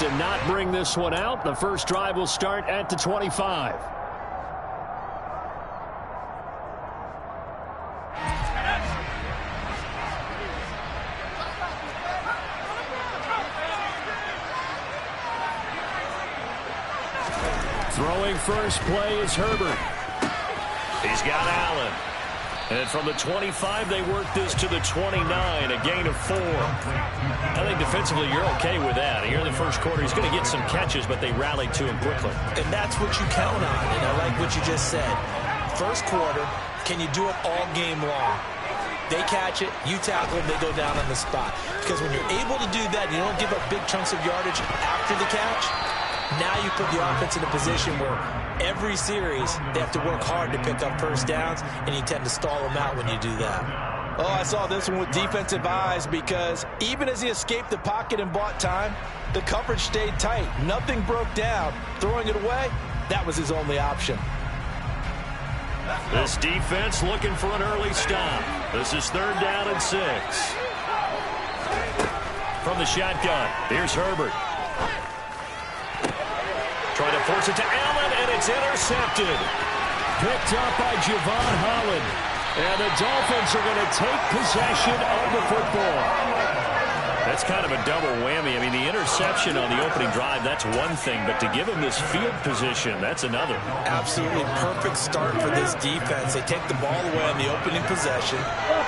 to not bring this one out. The first drive will start at the 25. Throwing first play is Herbert. He's got Allen. And from the 25, they work this to the 29, a gain of 4. I think defensively you're okay with that. Here in the first quarter, he's going to get some catches, but they rallied to him quickly. And that's what you count on, and I like what you just said. First quarter, can you do it all game long? They catch it, you tackle them, they go down on the spot. Because when you're able to do that, you don't give up big chunks of yardage after the catch. Now you put the offense in a position where every series they have to work hard to pick up first downs, and you tend to stall them out when you do that. Oh, I saw this one with defensive eyes because even as he escaped the pocket and bought time, the coverage stayed tight. Nothing broke down. Throwing it away, that was his only option. This defense looking for an early stop. This is 3rd down and 6. From the shotgun, here's Herbert. Trying to force it to Allen, and it's intercepted. Picked up by Javon Holland. And the Dolphins are going to take possession of the football. That's kind of a double whammy. I mean, the interception on the opening drive, that's one thing. But to give him this field position, that's another. Absolutely perfect start for this defense. They take the ball away on the opening possession.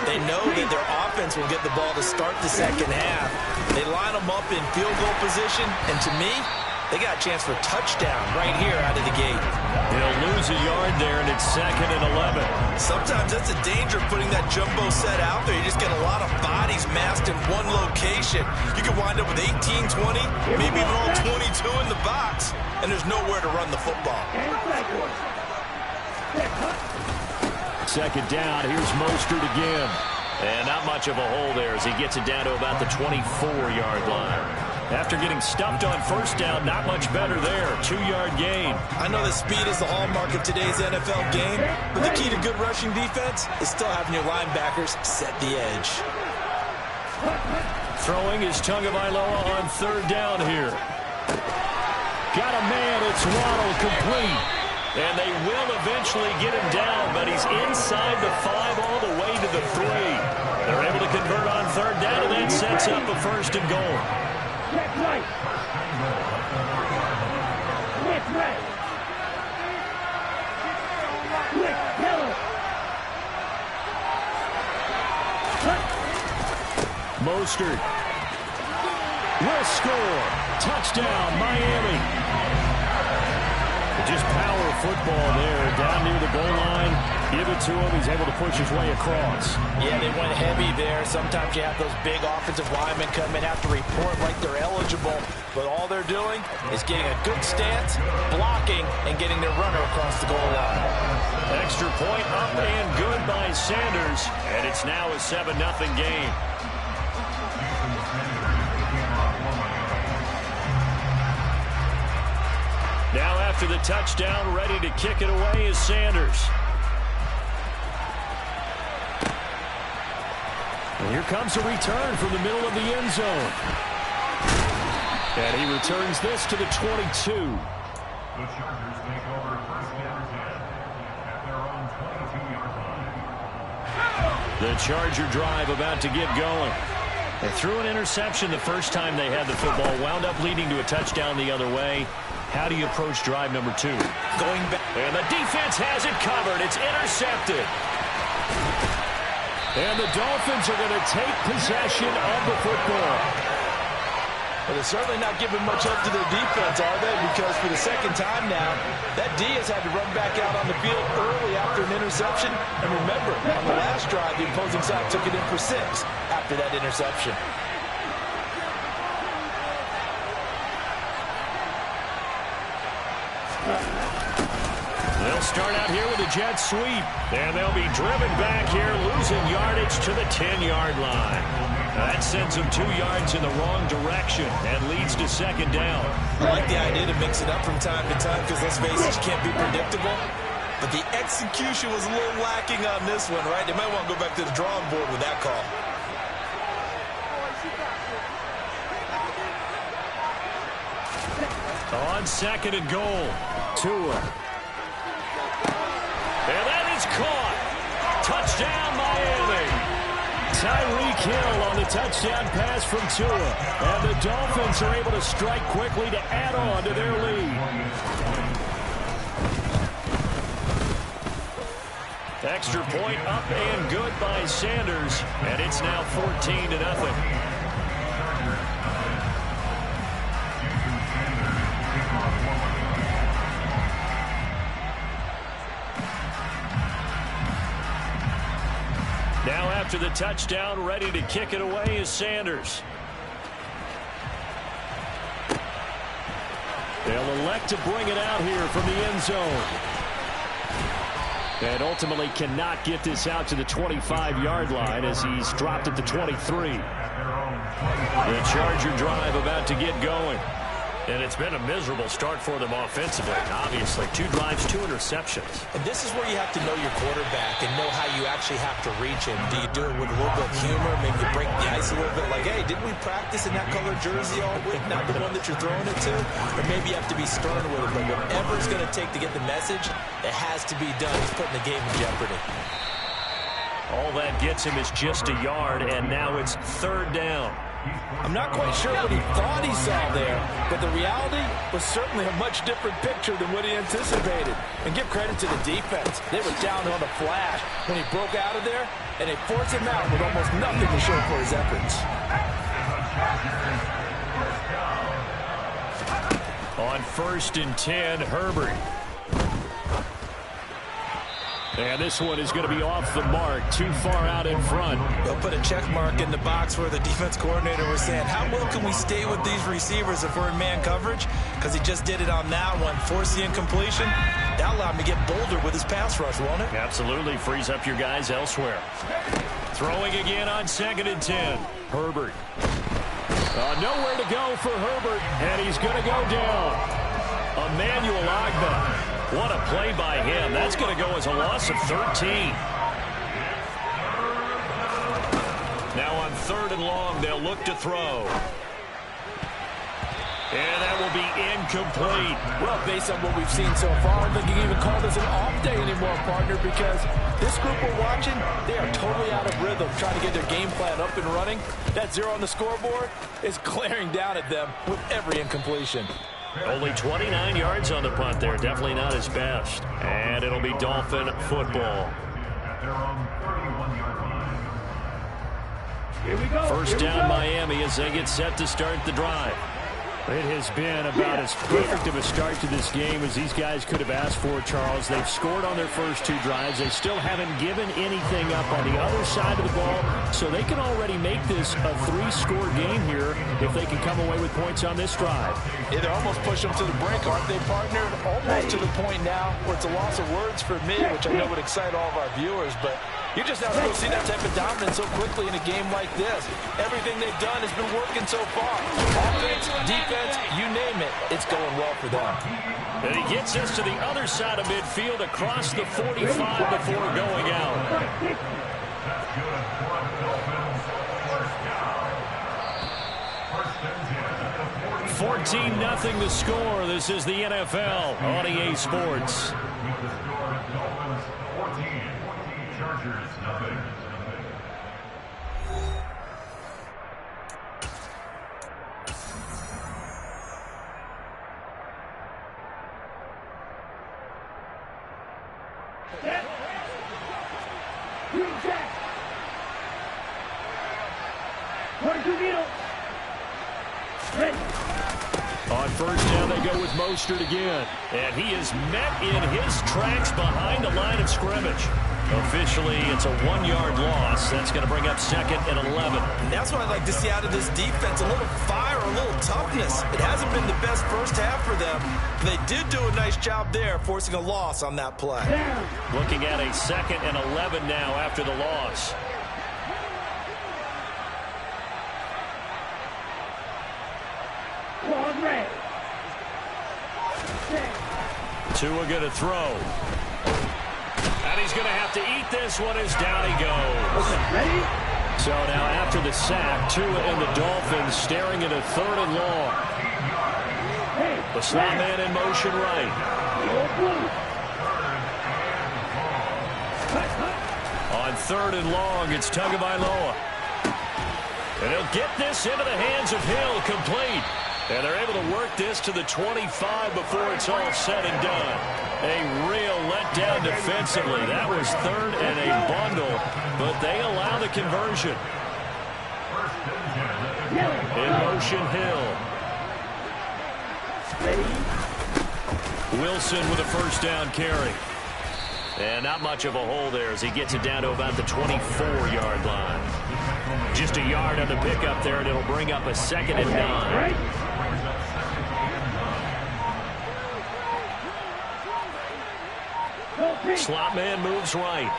They know that their offense will get the ball to start the second half. They line them up in field goal position. And to me, they got a chance for a touchdown right here out of the gate. He'll lose a yard there, and it's 2nd and 11. Sometimes that's the danger of putting that jumbo set out there. You just get a lot of bodies massed in one location. You can wind up with 18, 20, maybe even all 22 in the box, and there's nowhere to run the football. 2nd down. Here's Mostert again. And not much of a hole there as he gets it down to about the 24-yard line. After getting stuffed on first down, not much better there. 2-yard gain. I know that speed is the hallmark of today's NFL game, but the key to good rushing defense is still having your linebackers set the edge. Throwing is Tagovailoa on 3rd down here. Got a man. It's Waddle, complete. And they will eventually get him down, but he's inside the 5 all the way to the 3. They're able to convert on 3rd down, and that sets up a 1st and goal. Mostert will score. Touchdown, Miami. Just power football there, down near the goal line. Give it to him. He's able to push his way across. Yeah, they went heavy there. Sometimes you have those big offensive linemen come in, have to report like they're eligible. But all they're doing is getting a good stance, blocking, and getting their runner across the goal line. Extra point up and good by Sanders. And it's now a 7-0 game. Now after the touchdown, ready to kick it away is Sanders. And here comes a return from the middle of the end zone. And he returns this to the 22. The Chargers take over 1st and 10 at their own 22-yard line. The Charger drive about to get going. They threw an interception the first time they had the football, wound up leading to a touchdown the other way. How do you approach drive number 2? Going back. And the defense has it covered. It's intercepted. And the Dolphins are going to take possession of the football. Well, they're certainly not giving much up to their defense, are they? Because for the second time now, that D has had to run back out on the field early after an interception. And remember, on the last drive, the opposing side took it in for 6 after that interception. They'll start out here with a jet sweep, and they'll be driven back here, losing yardage to the 10-yard line. That sends them 2 yards in the wrong direction and leads to 2nd down. I like the idea to mix it up from time to time because, let's face it, you can't be predictable. But the execution was a little lacking on this one, right? They might want to go back to the drawing board with that call. On second and goal, Tua. And that is caught. Touchdown, Miami. Tyreek Hill on the touchdown pass from Tua. And the Dolphins are able to strike quickly to add on to their lead. Extra point up and good by Sanders. And it's now 14-0. Now after the touchdown, ready to kick it away is Sanders. They'll elect to bring it out here from the end zone. And ultimately cannot get this out to the 25-yard line as he's dropped at the 23. The Charger drive about to get going. And it's been a miserable start for them offensively, obviously. 2 drives, 2 interceptions. And this is where you have to know your quarterback and know how you actually have to reach him. Do you do it with a little bit of humor? Maybe you break the ice a little bit like, hey, didn't we practice in that colored jersey all week? Not the one that you're throwing it to? Or maybe you have to be stern with it. But whatever it's going to take to get the message, it has to be done. He's putting the game in jeopardy. All that gets him is just a yard, and now it's 3rd down. I'm not quite sure what he thought he saw there, but the reality was certainly a much different picture than what he anticipated. And give credit to the defense. They were down on the flash when he broke out of there, and they forced him out with almost nothing to show for his efforts. On 1st and 10, Herbert. And this one is going to be off the mark, too far out in front. They'll put a check mark in the box where the defense coordinator was saying, how well can we stay with these receivers if we're in man coverage? Because he just did it on that one, forced the incompletion. That allowed him to get bolder with his pass rush, won't it? Absolutely, frees up your guys elsewhere. Throwing again on 2nd and 10. Herbert. Nowhere to go for Herbert, and he's going to go down. Emmanuel Ogbah. What a play by him. That's going to go as a loss of 13. Now on 3rd and long, they'll look to throw. And that will be incomplete. Well, based on what we've seen so far, I don't think you can even call this an off day anymore, partner, because this group we're watching, they are totally out of rhythm, trying to get their game plan up and running. That 0 on the scoreboard is glaring down at them with every incompletion. Only 29 yards on the punt there. Definitely not his best. And it'll be Dolphin football. Here we go. 1st down Miami as they get set to start the drive. It has been about as perfect of a start to this game as these guys could have asked for, Charles. They've scored on their first 2 drives. They still haven't given anything up on the other side of the ball, so they can already make this a 3-score game here if they can come away with points on this drive. Yeah, they're almost pushing them to the brink, aren't they, partner? Almost to the point now where it's a loss of words for me, which I know would excite all of our viewers, but you just never go see that type of dominance so quickly in a game like this. Everything they've done has been working so far. Offense, defense, you name it, it's going well for them. And he gets us to the other side of midfield across the 45 before going out. 14-0 the score. This is the NFL on EA Sports. Chargers, nothing. On 1st down, they go with Mostert again. And he is met in his tracks behind the line of scrimmage. Officially, it's a 1-yard loss. That's going to bring up 2nd and 11. And that's what I'd like to see out of this defense, a little fire, a little toughness. It hasn't been the best first half for them. They did do a nice job there, forcing a loss on that play. Looking at a 2nd and 11 now after the loss. Tua going to throw. And he's going to have to eat this one as down he goes. So now after the sack, Tua and the Dolphins staring at a 3rd and long. The slot man in motion right. On 3rd and long, it's Tagovailoa. And he'll get this into the hands of Hill, complete. And they're able to work this to the 25 before it's all said and done. A real letdown defensively. That was 3rd and a bundle, but they allow the conversion. In motion, Hill. Wilson with a first down carry. And not much of a hole there as he gets it down to about the 24-yard line. Just a yard on the pickup there, and it'll bring up a 2nd and 9. Slot man moves right.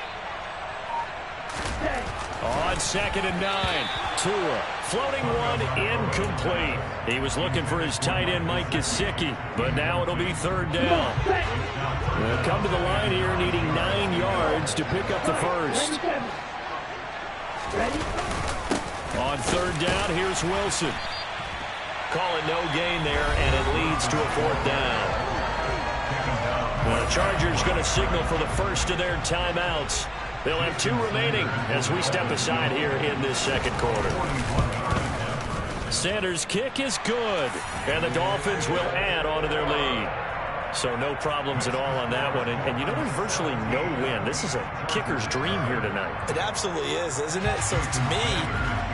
On 2nd and 9. Tua floating one, incomplete. He was looking for his tight end, Mike Gesicki, but now it'll be 3rd down. They'll come to the line here needing 9 yards to pick up the first. On 3rd down, here's Wilson. Call it no gain there, and it leads to a 4th down. The Chargers going to signal for the first of their timeouts. They'll have 2 remaining as we step aside here in this 2nd quarter. Sanders' kick is good, and the Dolphins will add on to their lead. So no problems at all on that one. And you know, there's virtually no win. This is a kicker's dream here tonight. It absolutely is, isn't it? So to me,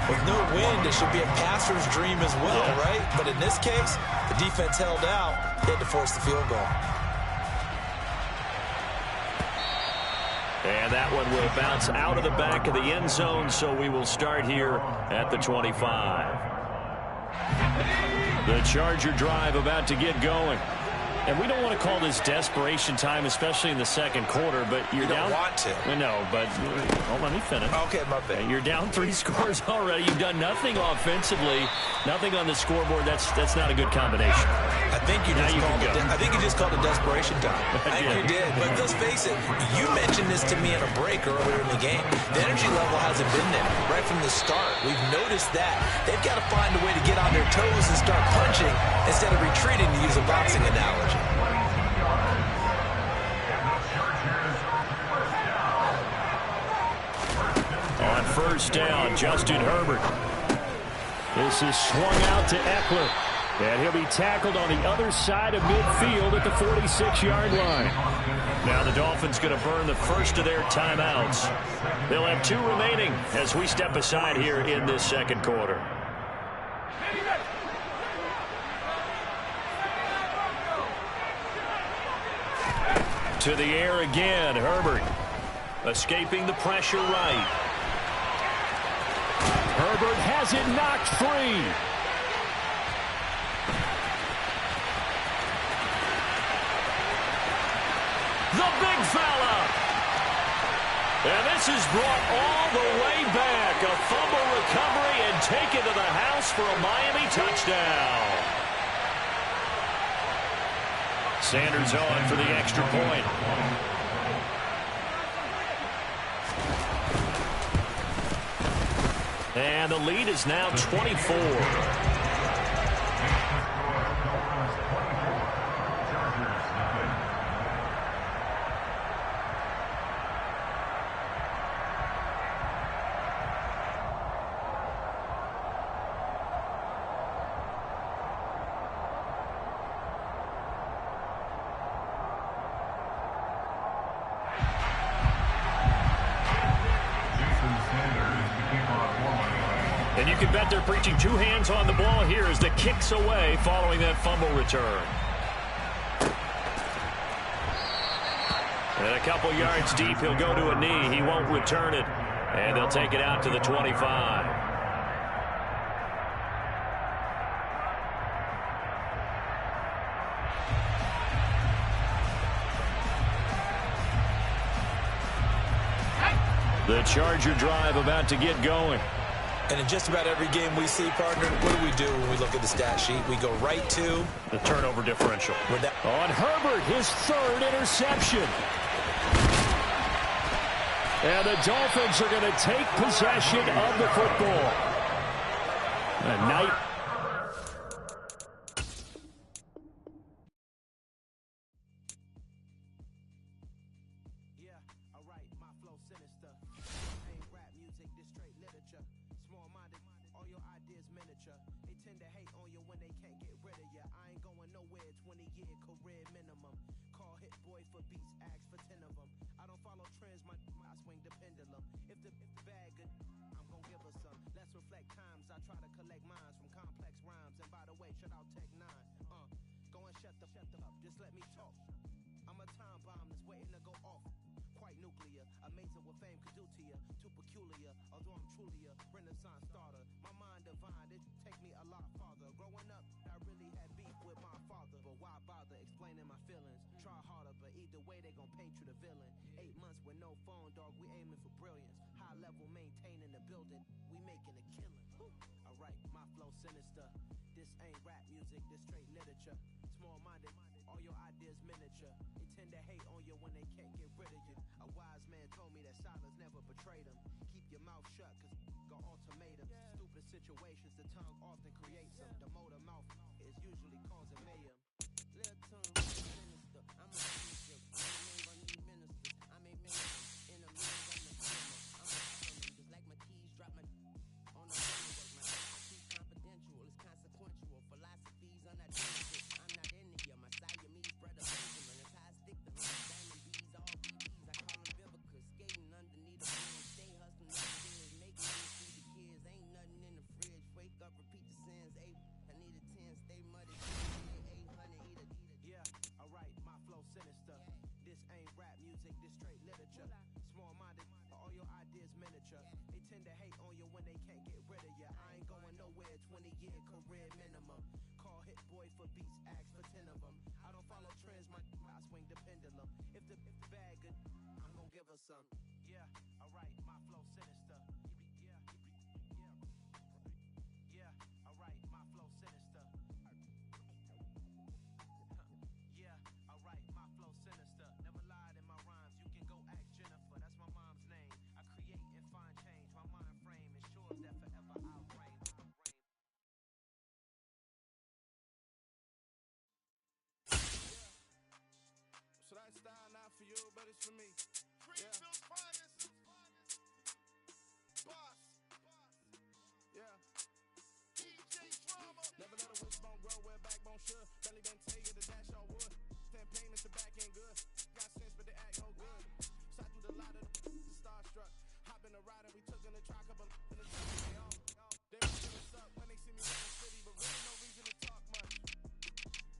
with no wind, it should be a passer's dream as well, right? But in this case, the defense held out. They had to force the field goal. And that one will bounce out of the back of the end zone, so we will start here at the 25. The Charger drive about to get going. And we don't want to call this desperation time, especially in the 2nd quarter, but you're down. You don't want to. No, but let me finish. Okay, my bad. You're down 3 scores already. You've done nothing offensively, nothing on the scoreboard. That's not a good combination. I think you just called it desperation time. I think you did. But let's face it, you mentioned this to me in a break earlier in the game. The energy level hasn't been there right from the start. We've noticed that. They've got to find a way to get on their toes and start punching instead of retreating, to use a boxing analogy. On 1st down, Justin Herbert. This is swung out to Eckler. And he'll be tackled on the other side of midfield at the 46-yard line. Now the Dolphins going to burn the first of their timeouts. They'll have 2 remaining as we step aside here in this 2nd quarter. To the air again, Herbert. Escaping the pressure right. Herbert has it knocked free. The big fella. And this is brought all the way back. A fumble recovery and taken to the house for a Miami touchdown. Sanders on for the extra point. And the lead is now 24. And you can bet they're preaching 2 hands on the ball here as the kick's away following that fumble return. And a couple yards deep, he'll go to a knee. He won't return it. And they'll take it out to the 25. The Charger drive about to get going. And in just about every game we see, partner, what do when we look at the stat sheet? We go right to the turnover differential. On Herbert, his 3rd interception. And the Dolphins are going to take possession of the football. sinister. Ain't rap music, this straight literature. Small-minded, all your ideas miniature. They tend to hate on you when they can't get rid of you. I ain't going nowhere, 20-year career minimum. Call Hit Boy for beats, ask for 10 of them. I don't follow trends, I swing the pendulum. If the bag good, I'm gon' give her some. Let's reflect times, I try to collect minds from complex rhymes. And by the way, shout out Tech 9. Go and shut the up, just let me talk. I'm a time bomb that's waiting to go off. Quite nuclear, amazing what fame could do to you. Too peculiar, although I'm truly a renaissance starter. My mind divine, it take me a lot farther. Growing up, I really had beef with my father. But why bother explaining my feelings? Try harder, but either way they gon' paint you the villain. 8 months with no phone, dog, we aiming for brilliance. High level maintaining the building, we making a killing. Alright, my flow sinister. This ain't rap music, this straight literature. Small-minded, all your ideas miniature. They tend to hate on you when they can't get rid of you. A wise man told me that silence never betrayed him. Keep your mouth shut, cause got ultimatums. Stupid situations, the tongue often creates them. The motor mouth is usually causing mayhem. Little tune, sinister. I'm a minister. I need ministers. I make ministers. In a million, I'm the minimum. I'm a minimum. Just like my keys drop my on the framework. My confidential, it's consequential. Philosophies unidentical. I'm not into you. My Siamese brother Benjamin. It's how I stick to me. Diamond bees, all BBs. I call them Vivica. Skating underneath the bridge. Stay hustling upstairs. Make money, feed the kids. Ain't nothing in the fridge. Wake up, repeat the sins. I need a 10. Stay muddy. 800. Eat a. Yeah, alright, my flow sinister. This ain't rap music, this straight literature. Small-minded, all your ideas miniature. They tend to hate on you when they can't get rid of you. I ain't going nowhere, 20-year career minimum. Call Hit Boy for beats, ask for 10 of them. I don't follow trends, I swing the pendulum. If the bag good, I'm gon' give her some. Yeah, alright, my flow sinister. Yeah, alright, my flow sinister. Yeah, alright, my flow sinister. Never lied in my rhymes, you can go ask Jennifer. That's my mom's name. I create and find change. My mind frame ensures that forever I'll reign. So that style not for you, but it's for me. Greenville's finest. Boss. Yeah. DJ Drama. Never let a wishbone grow where backbone should. Belly been taking the dash on wood. 10 payments, the back ain't good. Got sense, but they act no good. Side through the lot of the starstruck. Hop in the ride and we took in the truck up in the truck. They reckon us up when they see me in the city, but really no reason to talk much.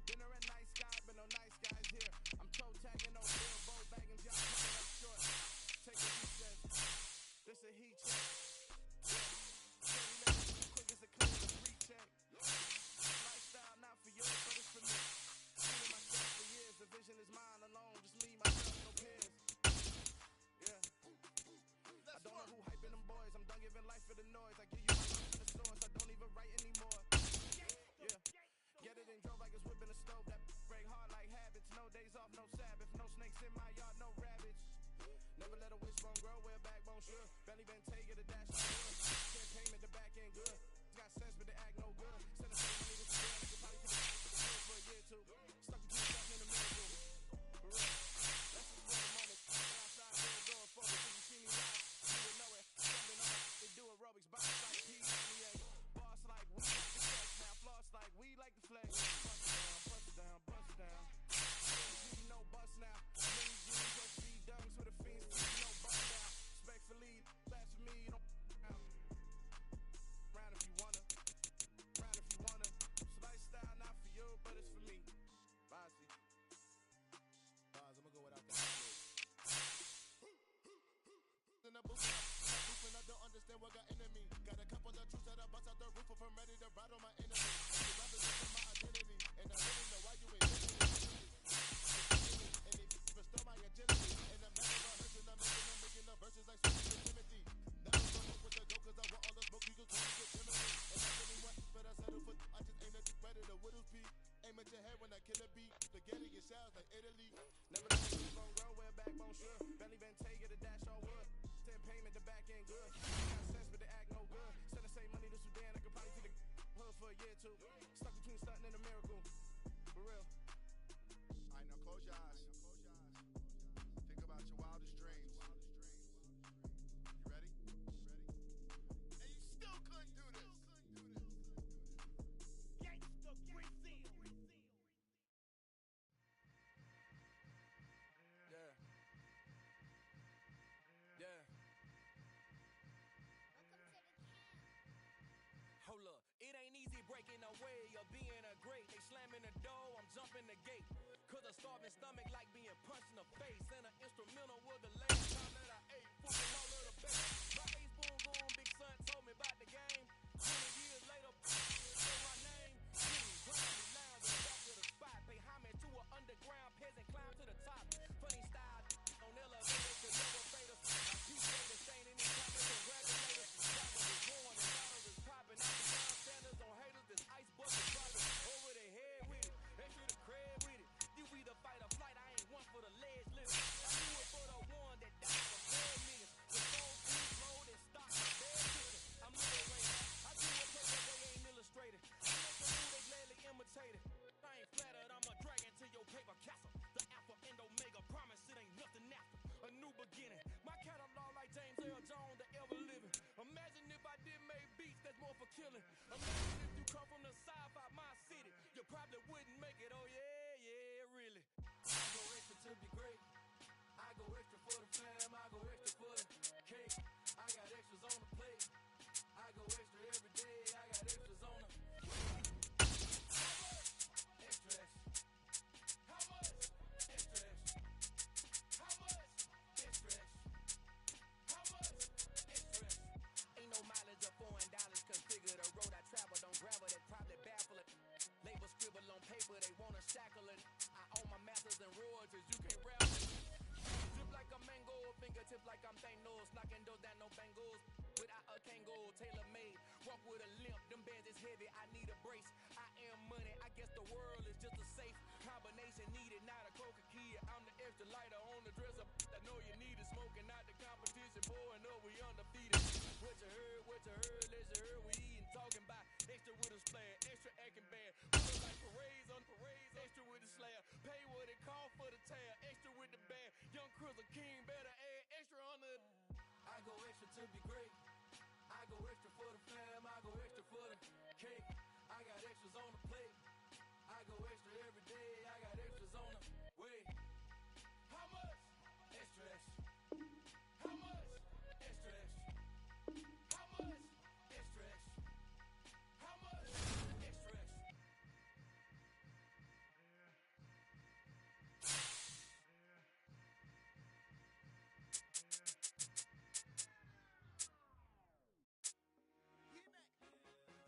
Dinner at nice guy, but no nice guys here. I'm toe tagging, no real bow bagging, y'all coming up short. Take a reset. This a heat check. Quick as a clean recheck. Lifestyle not for you, but it's for me. Feeling myself for years, the vision is mine alone. Just me, myself, no peers. Yeah. I don't know who hyping them boys. I'm done giving life for the noise. I give you my life for the source. I don't even write anymore. Yeah. Get it and drove like it's whipping a stove. That break hard like habits. No days off, no Sabbath. No snakes in my yard, no rabbits. Never let a wishbone grow where backbone should. Belly been taking the dash on wood. Can't payment, the back ain't good. Got sense, but they act no good. Send us some money with some damn. Nigga probably take it for a year or two. Stuck between something in the middle. For real. Let's just for a moment. Outside there going forward. If you see me live, you would know it. Jumping on it. They do aerobics. Bounce like P98. Boss like we like the flex. Now floss like we like the flex. Bust it down, bust it down, bust it down. You know bust now. Many G's, SB dunks with a fiends. You know bust down. Respect for lead. Last for me, you don't round if you wanna. Round if you wanna. So lifestyle not for you, but it's for me. Bossy. Boss, I'm gonna go without that. In the booth, and I don't understand what got into me. Got a couple of truths that I bust out the roof if I'm ready to ride on my enemy. I'm representing my identity, and I really know why you ain't listening. And they restore my agility, and I'm never rehearsing. I'm making the verses like Sweet and Timothy. Never know with the go, cause I want all the smoke. You can call me the Timothy. And I really want, but I settle for. I just aim at the ready to Whittles Peak. Aim at your head when I kill a beat. Spaghetti and shells like Italy. Never let a wishbone grow where backbone should. Belly been taking the dash on wood. 10 payment, the back ain't good. Got sense, but they act no good. Send the same money to Sudan. I could probably take the hood for a year or two. Stuck between stunting and a miracle. For real. Alright, now close your eyes. Think about your wildest dreams. like in a way of being a great. They slamming the door, I'm jumping the gate. Cause a starving stomach like being punched in the face. And an instrumental was the last time that I ate. Fooling all of the base. My ace boom boom, big son told me about the game. 20 years later, know my name. King, grind, lounge in the back of the spot. Pay homage to an underground peasant, climb to the top. Funny style on elevators, could never fade us. DJ the stain in these comments, congratulators. Rappers is born and bottles is popping. I'm beyond standards on haters, this ice bucket dropping. Over the head with it, extra the cred with it. You either fight or flight, I ain't one for the legs lifted. I do it for the one that died for 4 minutes. The soul food road and stock my bed kitchen. I'm Little Wayne. I do a play that they ain't illustrated. I make the move they gladly imitated. I ain't flattered, I'm a dragon to your paper castle. The alpha and omega, promise it ain't nothing after. A new beginning. My catalog like James Earl Jones, the ever living. Imagine if I did make beats that's more for killing. Imagine if you come from the sci-fi, my city. You probably wouldn't make it, oh yeah, yeah, really. I go extra to be great. I go extra for the fam, I go extra for the cake. I got extras on the plate. I go extra every day, I got extras on the extra, extra. How much? Extra, extra. How much? Extra, extra. How much? Extra, extra. Ain't no mileage of $4 configure the road I travel. Don't gravel, that probably baffle it. Label scribble on paper, they wanna shackle it. I own my masters and royalties, you can't rap it. Drip like a mango, fingertips like I'm Thanos. Knocking those down, no bangles. Without a Kango, tailor made. Walk with a limp, them bands is heavy, I need a brace. I am money, I guess the world is just a safe combination needed, not a coca key. I'm the extra lighter on the dresser. I know you need it, smoking out the competition, pouring up, we undefeated. What you heard, let you heard, we eating, talking about extra with a splash, extra acting bad. Put like parades on parades, extra with the slayer. Pay what it cost for the tail, extra with the band. Young Cruiser King, better add extra on the. I go extra to be great. I go extra for the fam, I go extra for the cake. I got extras on the plate. I go extra every day, I got extras on the way. How much? Extra, extra. How much? Extra, extra. How much? Extra, extra. How much? Extra, extra.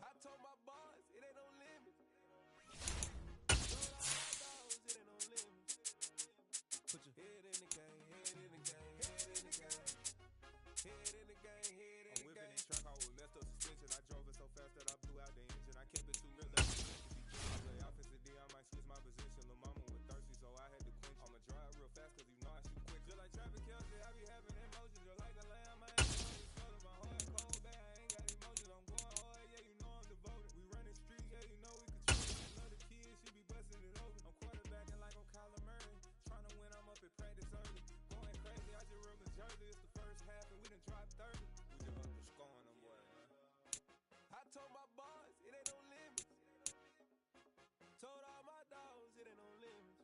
I told my boys, it ain't no limit. Told all my dogs, it ain't no limit. Put your head in the game, head in the game, head in the game. Head in the game, head in the game. I'm whipping this truck, I was messed up suspension. I drove it so fast that I blew out the engine. I kept it too real, that I play offensive D, I might switch my position. Lil' mama was thirsty, so I had to quench. I'ma drive real fast, cause you know I shoot quick. Just like traffic Kelsey, I be having emotions. Just like a lamb, I ain't going to my heart cold, bad, I ain't got emotions. I'm going hard, yeah, you know I'm devoted. We running streets, yeah, you know we control it. I know the kids, she be busting it open. I'm quarterbacking like I'm Kyler Murray. Trying to win, I'm up at practice early. Going crazy, I just rub the jersey. It's the first half, and we done dropped 30. We just up to scoring them, boy, man. I told my boys, it ain't no limits. Told all my dogs, it ain't no limits.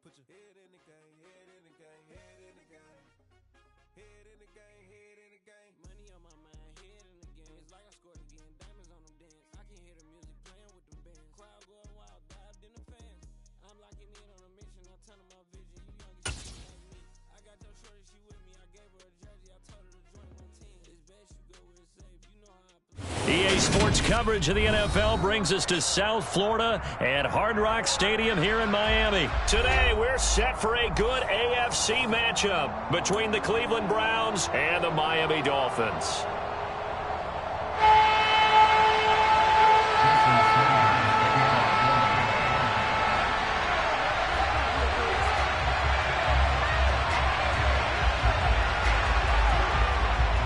Put your head in the game, head in the game, head in the game. Head in the game, head in the game. Money on my mind, head in the game. It's like I scored again, diamonds on them dance. I can hear the music playing with them bands. Crowd going wild, dived in the fans. I'm locking in on a mission, I'm turning my vision. You young as shit like me. I got your shorty, she with me. I gave her a jersey, I told her to join my team. It's best you go where it's safe, you know how I play. EA Sports coverage of the NFL brings us to South Florida at Hard Rock Stadium here in Miami. Today, we're set for a good AFC matchup between the Cleveland Browns and the Miami Dolphins.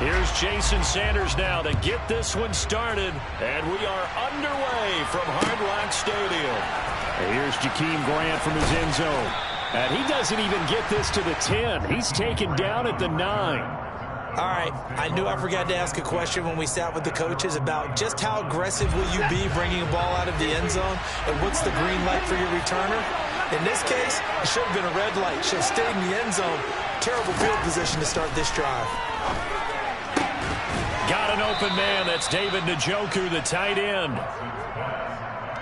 Here's Jason Sanders now to get this one started, and we are underway from Hard Rock Stadium. Here's Jakeem Grant from his end zone, and he doesn't even get this to the 10. He's taken down at the 9. All right, I knew I forgot to ask a question when we sat with the coaches about just how aggressive will you be bringing a ball out of the end zone, and what's the green light for your returner? In this case, it should have been a red light. Should have stayed in the end zone. Terrible field position to start this drive. Got an open man. That's David Njoku, the tight end.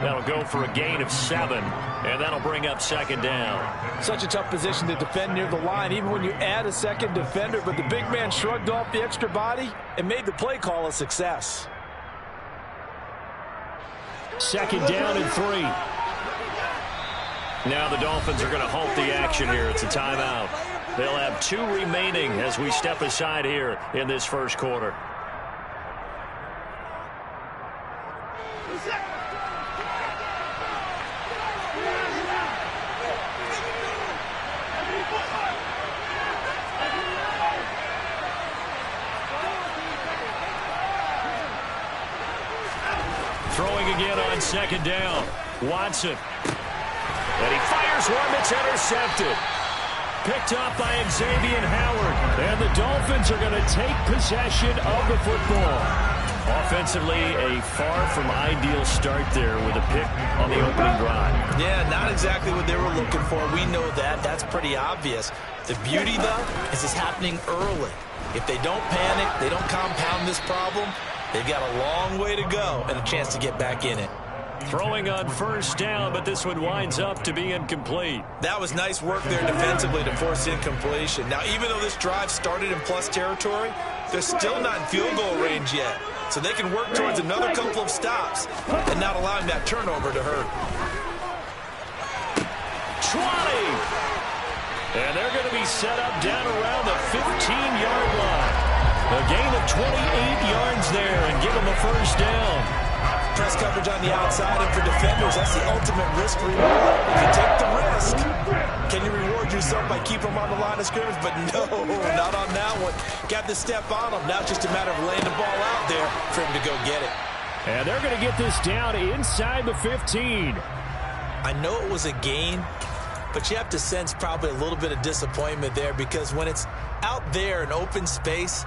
That'll go for a gain of 7, and that'll bring up second down. Such a tough position to defend near the line, even when you add a second defender, but the big man shrugged off the extra body and made the play call a success. Second down and 3. Now the Dolphins are going to halt the action here. It's a timeout. They'll have 2 remaining as we step aside here in this first quarter. Throwing again on second down. Watson. And he fires one that's intercepted. Picked up by Xavier Howard. And the Dolphins are going to take possession of the football. Offensively, a far from ideal start there with a pick on the opening drive. Yeah, not exactly what they were looking for. We know that. That's pretty obvious. The beauty, though, is it's happening early. If they don't panic, they don't compound this problem, they've got a long way to go and a chance to get back in it. Throwing on first down, but this one winds up to be incomplete. That was nice work there defensively to force incompletion. Now, even though this drive started in plus territory, they're still not in field goal range yet. So they can work towards another couple of stops and not allowing that turnover to hurt. 20! And they're going to be set up down around the 15-yard line. A gain of 28 yards there and give them a first down. Press coverage on the outside, and for defenders, that's the ultimate risk reward. If you take the risk, can you reward yourself by keeping them on the line of scrimmage? But no, not on that one. Got the step on them. Now it's just a matter of laying the ball out there for him to go get it. And they're going to get this down inside the 15. I know it was a gain, but you have to sense probably a little bit of disappointment there, because when it's out there in open space,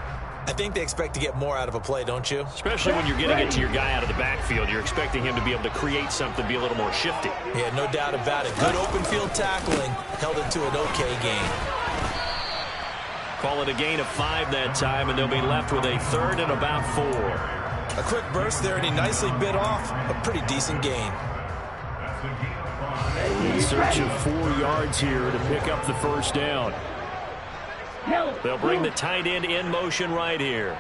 I think they expect to get more out of a play, don't you? Especially when you're getting it to your guy out of the backfield. You're expecting him to be able to create something, be a little more shifty. Yeah, no doubt about it. Good open field tackling held it to an okay gain. Call it a gain of 5 that time, and they'll be left with a third and about 4. A quick burst there, and he nicely bit off a pretty decent gain. In search of 4 yards here to pick up the first down. They'll bring the tight end in motion right here.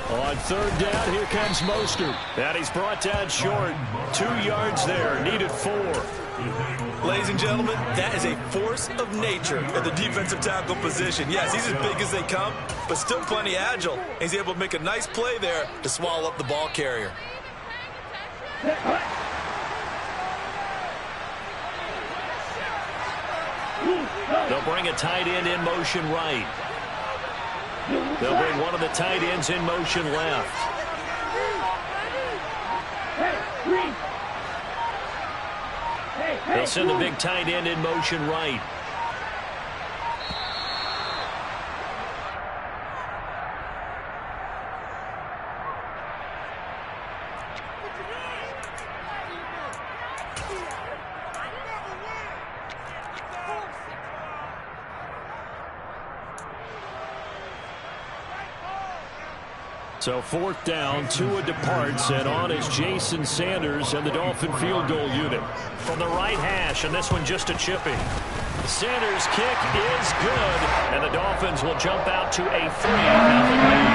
On third down, here comes Mostert. And he's brought down short. 2 yards there, needed 4. Ladies and gentlemen, that is a force of nature at the defensive tackle position. Yes, he's as big as they come, but still plenty agile. He's able to make a nice play there to swallow up the ball carrier. They'll bring a tight end in motion right. They'll bring one of the tight ends in motion left. They'll send the big tight end in motion right. So fourth down, Tua departs, and on is Jason Sanders and the Dolphin field goal unit. From the right hash, and this one just a chipping. Sanders' kick is good, and the Dolphins will jump out to a 3-0 lead.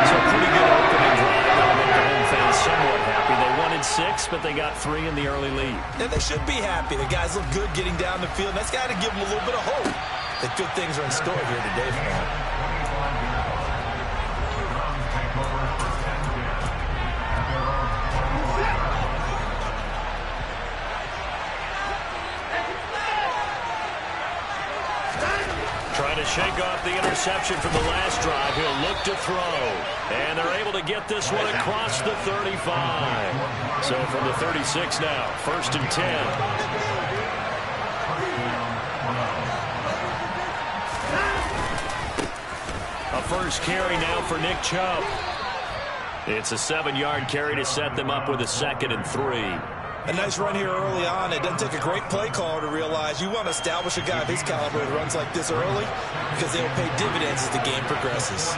So pretty good opening drive. That'll make the home fans somewhat happy. They wanted 6, but they got 3 in the early lead. And they should be happy. The guys look good getting down the field. That's got to give them a little bit of hope that good things are in store here today for them. Trying to shake off the interception from the last drive. He'll look to throw. And they're able to get this one across the 35. So from the 36 now, 1st and 10. A first carry now for Nick Chubb. It's a 7-yard carry to set them up with a 2nd and 3. A nice run here early on. It doesn't take a great play caller to realize you want to establish a guy of his caliber who runs like this early, because they will pay dividends as the game progresses.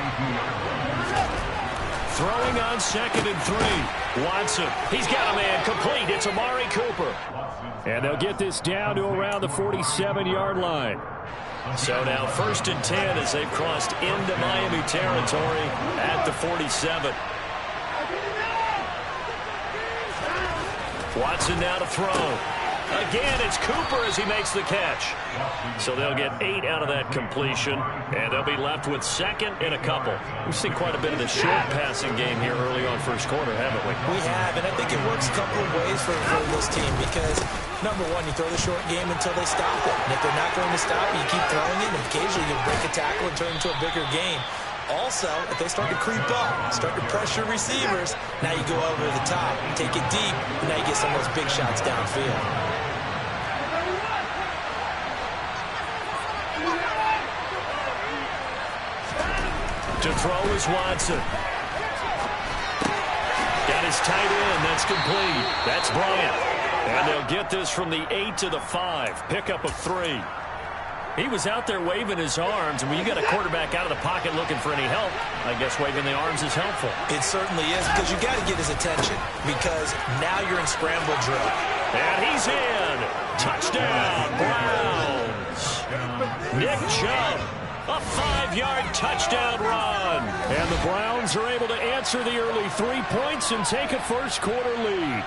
Throwing on 2nd and 3. Watson, he's got a man complete. It's Amari Cooper. And they'll get this down to around the 47-yard line. So now 1st and 10 as they've crossed into Miami territory at the 47. Watson now to throw. Again, it's Cooper as he makes the catch. So they'll get 8 out of that completion, and they'll be left with 2nd and a couple. We've seen quite a bit of the short passing game here early on first quarter, haven't we? We have, and I think it works a couple of ways for this team because, number one, you throw the short game until they stop it. And if they're not going to stop it, you keep throwing it, and occasionally you break a tackle and turn it into a bigger game. Also, if they start to creep up, start to pressure receivers, now you go over the top, take it deep, and now you get some of those big shots downfield. To throw is Watson. Got his tight end. That's complete. That's Bryant. And they'll get this from the 8 to the 5. Pickup of 3. He was out there waving his arms, and when you got a quarterback out of the pocket looking for any help, I guess waving the arms is helpful. It certainly is, because you got to get his attention, because now you're in scramble drill. And he's in. Touchdown, Browns. Nick Chubb, a 5-yard touchdown run. And the Browns are able to answer the early 3 points and take a first-quarter lead.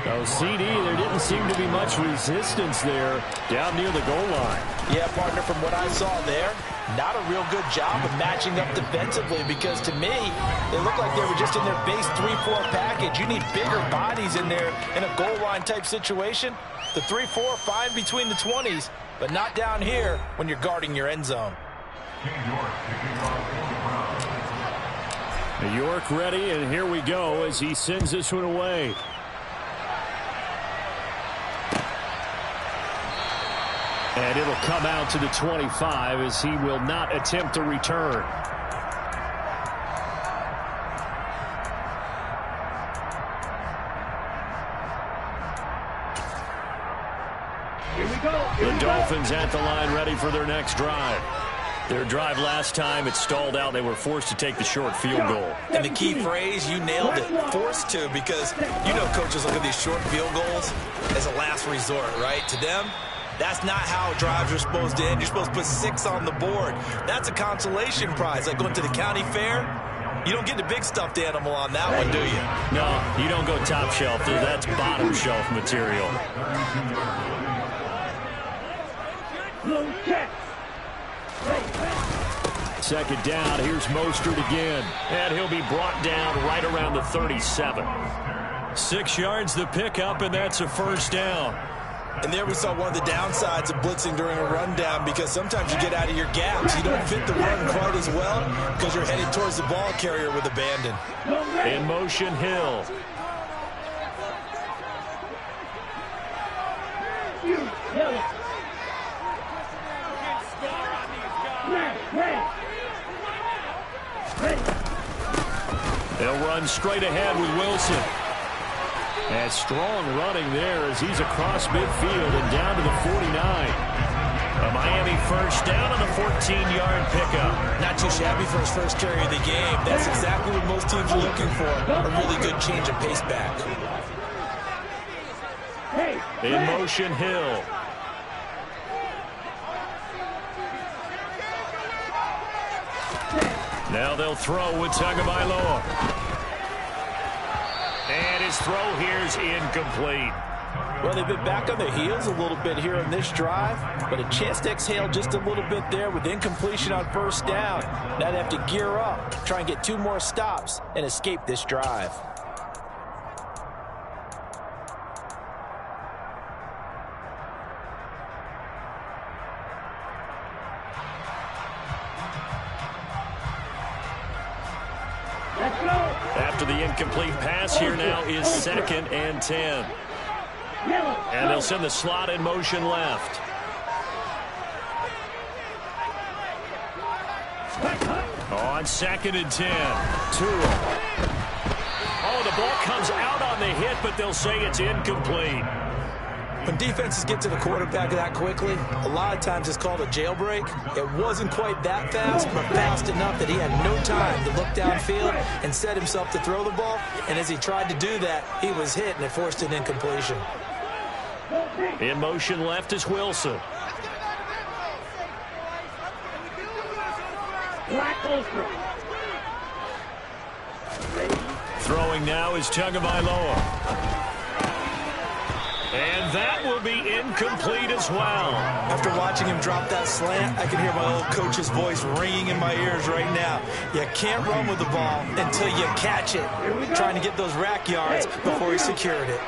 Oh, CD, there didn't seem to be much resistance there down near the goal line. Yeah, partner, from what I saw there, not a real good job of matching up defensively because, to me, they looked like they were just in their base 3-4 package. You need bigger bodies in there in a goal line type situation. The 3-4, fine between the 20s, but not down here when you're guarding your end zone. New York ready, and here we go as he sends this one away. And it'll come out to the 25 as he will not attempt to return. Here we go. The Dolphins at the line ready for their next drive. Their drive last time, it stalled out. They were forced to take the short field goal. And the key phrase, you nailed it, forced to, because you know coaches look at these short field goals as a last resort, right? To them, that's not how drives are supposed to end. You're supposed to put 6 on the board. That's a consolation prize, like going to the county fair. You don't get the big stuffed animal on that one, do you? No, you don't go top shelf. That's bottom shelf material. Second down, here's Mostert again. And he'll be brought down right around the 37. 6 yards the pickup, and that's a first down. And there we saw one of the downsides of blitzing during a rundown, because sometimes you get out of your gaps. You don't fit the run quite as well because you're headed towards the ball carrier with abandon. In motion, Hill. They'll run straight ahead with Wilson. And strong running there as he's across midfield and down to the 49. A Miami first down on the 14-yard pickup. Not too shabby for his first carry of the game. That's exactly what most teams are looking for, a really good change of pace back. In motion, Hill. Now they'll throw with Tagovailoa. And his throw here is incomplete. Well, they've been back on their heels a little bit here in this drive, but a chance to exhale just a little bit there with incompletion on first down. Now they have to gear up, try and get 2 more stops, and escape this drive. After the incomplete pass, here now is 2nd and 10. And they'll send the slot in motion left. On 2nd and 10. Oh, the ball comes out on the hit, but they'll say it's incomplete. When defenses get to the quarterback that quickly, a lot of times it's called a jailbreak. It wasn't quite that fast, but fast enough that he had no time to look downfield and set himself to throw the ball. And as he tried to do that, he was hit, and it forced an incompletion. In motion left is Wilson. Throwing now is Tagovailoa. And that will be incomplete as well. After watching him drop that slant, I can hear my old coach's voice ringing in my ears right now. You can't run with the ball until you catch it. Trying to get those rack yards before he secured it.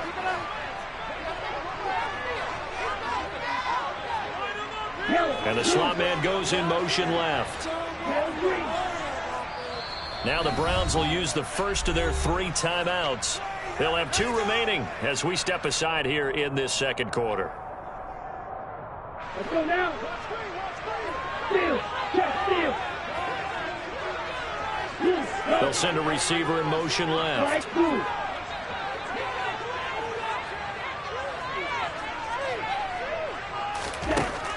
And the slot man goes in motion left. Now the Browns will use the first of their 3 timeouts. They'll have 2 remaining as we step aside here in this second quarter. Let's go now. Steal. Check, steal. They'll send a receiver in motion left.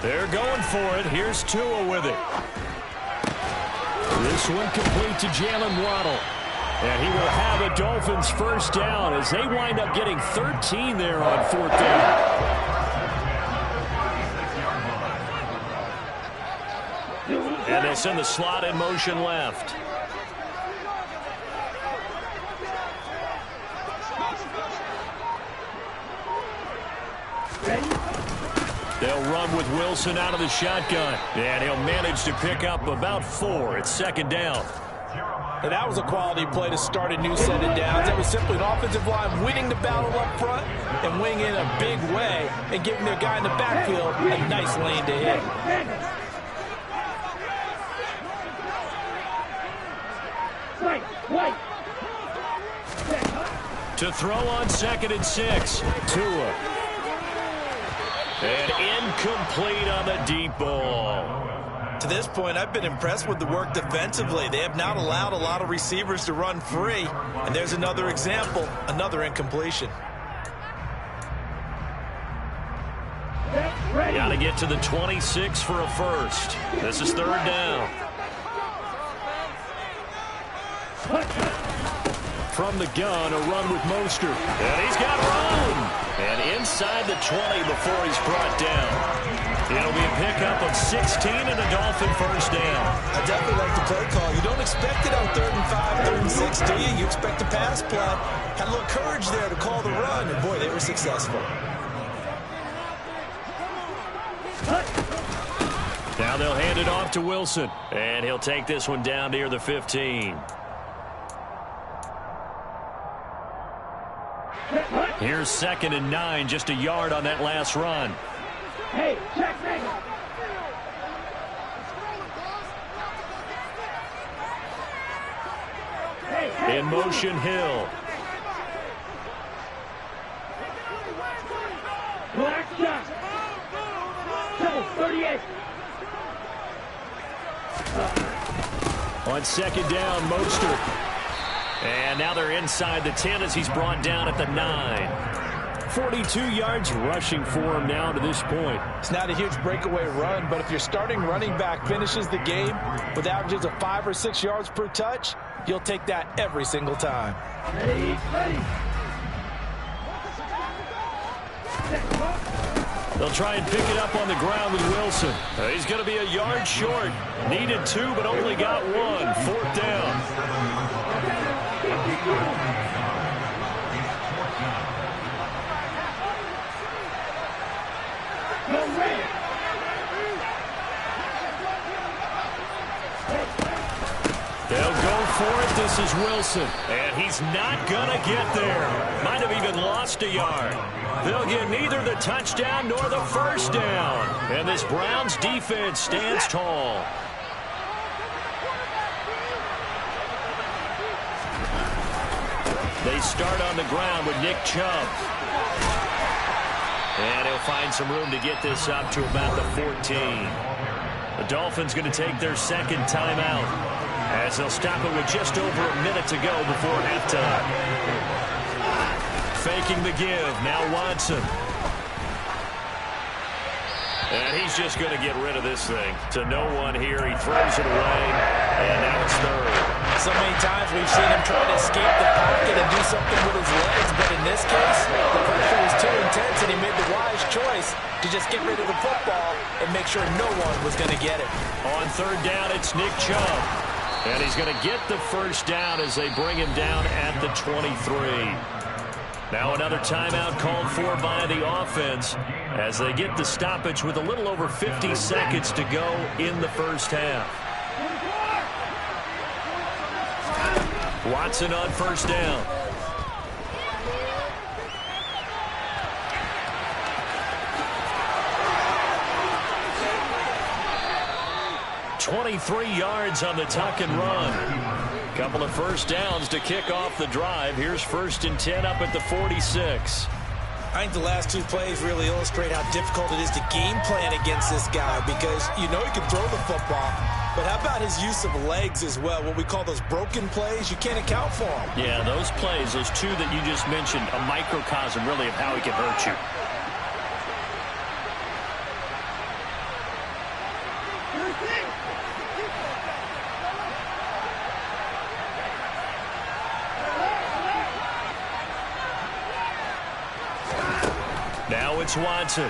They're going for it. Here's Tua with it. This one complete to Jalen Waddle. And he will have a Dolphins first down as they wind up getting 13 there on 4th down. And they'll send the slot in motion left. They'll run with Wilson out of the shotgun. And he'll manage to pick up about 4. It's 2nd down. And that was a quality play to start a new set of downs. That was simply an offensive line winning the battle up front and winning in a big way and giving their guy in the backfield a nice lane to hit. To throw on 2nd and 6. Tua. And incomplete on the deep ball. To this point, I've been impressed with the work defensively. They have not allowed a lot of receivers to run free. And there's another example, another incompletion. Got to get to the 26 for a first. This is 3rd down. From the gun, a run with Mostert. And he's got room. And inside the 20 before he's brought down. It'll be a pickup of 16 and a Dolphin first down. I definitely like the play call. You don't expect it on 3rd and 5, 3rd and 6, do you? You expect a pass play. Had a little courage there to call the run, and boy, they were successful. Now they'll hand it off to Wilson. And he'll take this one down near the 15. Here's 2nd and 9, just a yard on that last run. Hey, check me. In motion, Hill. Black shot. 38. On 2nd down, Mostert. And now they're inside the 10 as he's brought down at the 9. 42 yards rushing for him now to this point. It's not a huge breakaway run, but if your starting running back finishes the game with averages of 5 or 6 yards per touch, you'll take that every single time. Ready. They'll try and pick it up on the ground with Wilson. He's going to be a yard short. Needed 2, but only got 1. 4th down. They'll go for it. This is Wilson. And he's not going to get there. Might have even lost a yard. They'll get neither the touchdown nor the first down. And this Browns defense stands tall. They start on the ground with Nick Chubb. And he'll find some room to get this up to about the 14. The Dolphins going to take their 2nd timeout as they'll stop it with just over a minute to go before halftime. Faking the give. Now Watson. And he's just going to get rid of this thing. To no one here. He throws it away, and now it's third. So many times we've seen him try to escape the pocket and do something with his legs, but in this case, the pressure was too intense, and he made the wise choice to just get rid of the football and make sure no one was going to get it. On third down, it's Nick Chubb. And he's going to get the first down as they bring him down at the 23. Now another timeout called for by the offense as they get the stoppage with a little over 50 seconds to go in the first half. Watson on first down. "23 yards on the tuck and run. Couple of first downs to kick off the drive. Here's 1st and 10 up at the 46. I think the last two plays really illustrate how difficult it is to game plan against this guy because you know he can throw the football, but how about his use of legs as well? What we call those broken plays, you can't account for them. Yeah, those plays, those two that you just mentioned, a microcosm really of how he can hurt you. Now it's Watson.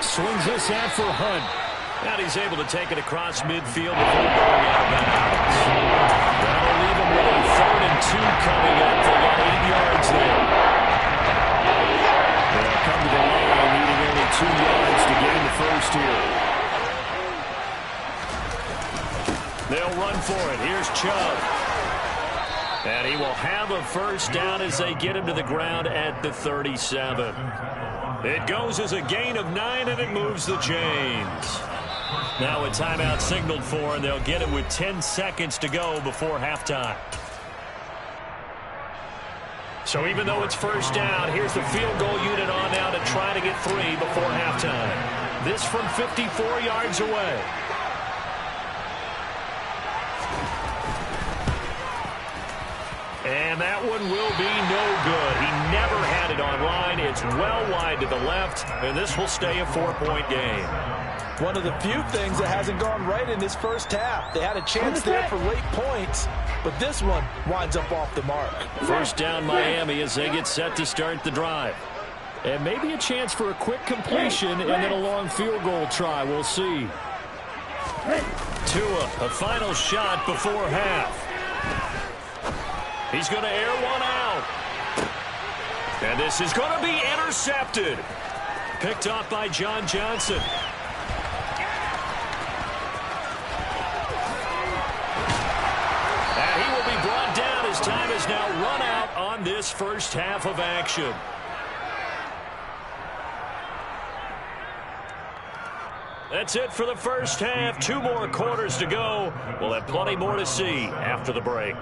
Swings this out for Hunt. And he's able to take it across midfield before going out of bounds. That'll leave him with a 3rd and 2 coming up. They got 8 yards there. They'll come to the line, needing only 2 yards to gain the first here. They'll run for it. Here's Chubb. And he will have a first down as they get him to the ground at the 37. It goes as a gain of 9, and it moves the chains. Now a timeout signaled for, and they'll get it with 10 seconds to go before halftime. So even though it's first down, here's the field goal unit on now to try to get 3 before halftime. This from 54 yards away. And that one will be no good. He never had it on line. It's well wide to the left, and this will stay a 4-point game. One of the few things that hasn't gone right in this first half. They had a chance there for late points, but this one winds up off the mark. First down Miami as they get set to start the drive. And maybe a chance for a quick completion and then a long field goal try. We'll see. Tua, a final shot before half. He's going to air one out. And this is going to be intercepted. Picked off by John Johnson. And he will be brought down as time is now run out on this first half of action. That's it for the first half. 2 more quarters to go. We'll have plenty more to see after the break.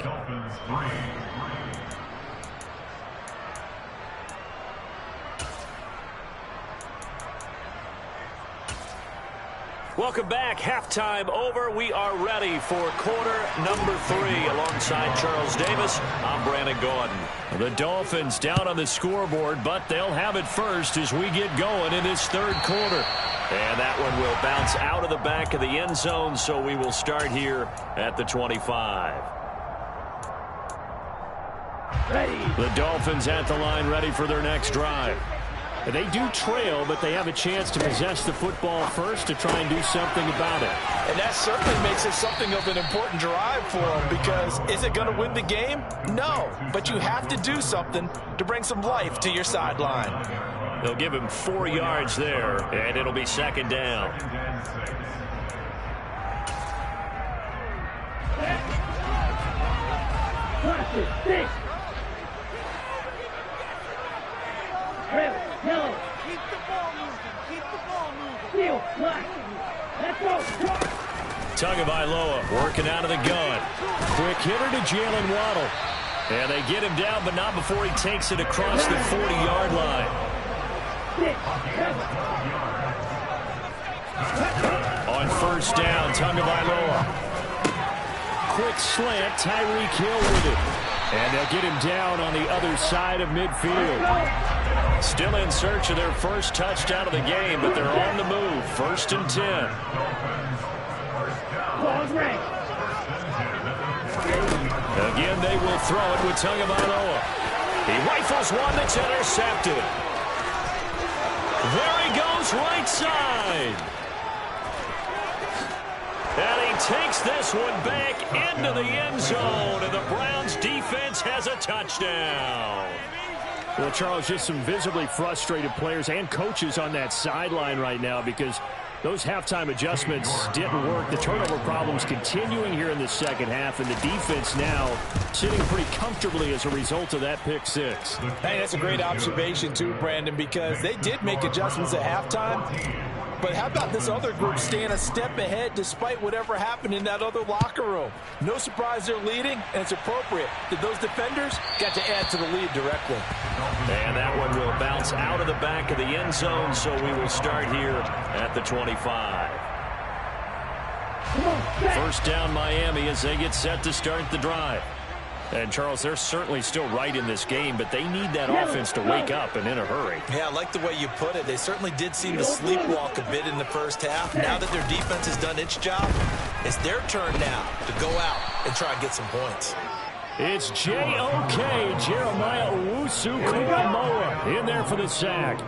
Welcome back. Halftime over. We are ready for quarter number 3. Alongside Charles Davis, I'm Brandon Gordon. The Dolphins down on the scoreboard, but they'll have it first as we get going in this third quarter. And that one will bounce out of the back of the end zone, so we will start here at the 25. Ready. The Dolphins at the line ready for their next drive. They do trail, but they have a chance to possess the football first to try and do something about it. And that certainly makes it something of an important drive for them because is it going to win the game? No, but you have to do something to bring some life to your sideline. They'll give him 4 yards there, and it'll be second down. Watch it. 6. Trailer. Yellow. Keep the ball moving. Keep the ball moving. Steel. Black. Let's go. Tagovailoa working out of the gun. Quick hitter to Jalen Waddle. And they get him down, but not before he takes it across the 40-yard line. 6. 7. On first down, Tagovailoa. Quick slant, Tyreek Hill with it. And they'll get him down on the other side of midfield. Still in search of their first touchdown of the game, but they're on the move. 1st and 10. Again, they will throw it with Tagovailoa. He rifles one that's intercepted. There he goes, right side. And he takes this one back into the end zone, and the Browns defense has a touchdown. Well, Charles, just some visibly frustrated players and coaches on that sideline right now because those halftime adjustments didn't work. The turnover problems continuing here in the second half, and the defense now sitting pretty comfortably as a result of that pick six. Hey, that's a great observation too, Brandon, because they did make adjustments at halftime. But how about this other group staying a step ahead despite whatever happened in that other locker room? No surprise they're leading, and it's appropriate that those defenders got to add to the lead directly. And that one will bounce out of the back of the end zone, so we will start here at the 25. First down Miami as they get set to start the drive. And, Charles, they're certainly still right in this game, but they need that offense to wake up and in a hurry. Yeah, I like the way you put it. They certainly did seem to sleepwalk a bit in the first half. Now that their defense has done its job, it's their turn now to go out and try and get some points. It's J.O.K. Jeremiah Owusu-Koramoah in there for the sack.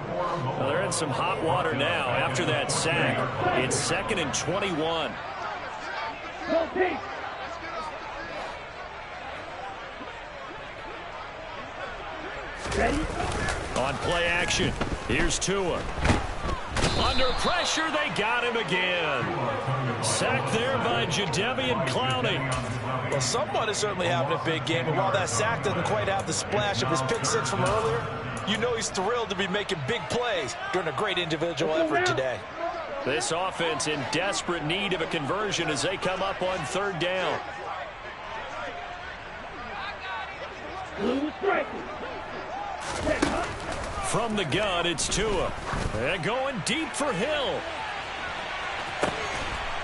Well, they're in some hot water now after that sack. It's 2nd and 21. Ready? On play action, here's Tua. Under pressure, they got him again. Sacked there by Jadeveon Clowney. Well, someone is certainly having a big game, and while that sack doesn't quite have the splash of his pick six from earlier, you know he's thrilled to be making big plays during a great individual effort today. This offense in desperate need of a conversion as they come up on 3rd down. Blue striker. From the gun, it's Tua. And going deep for Hill.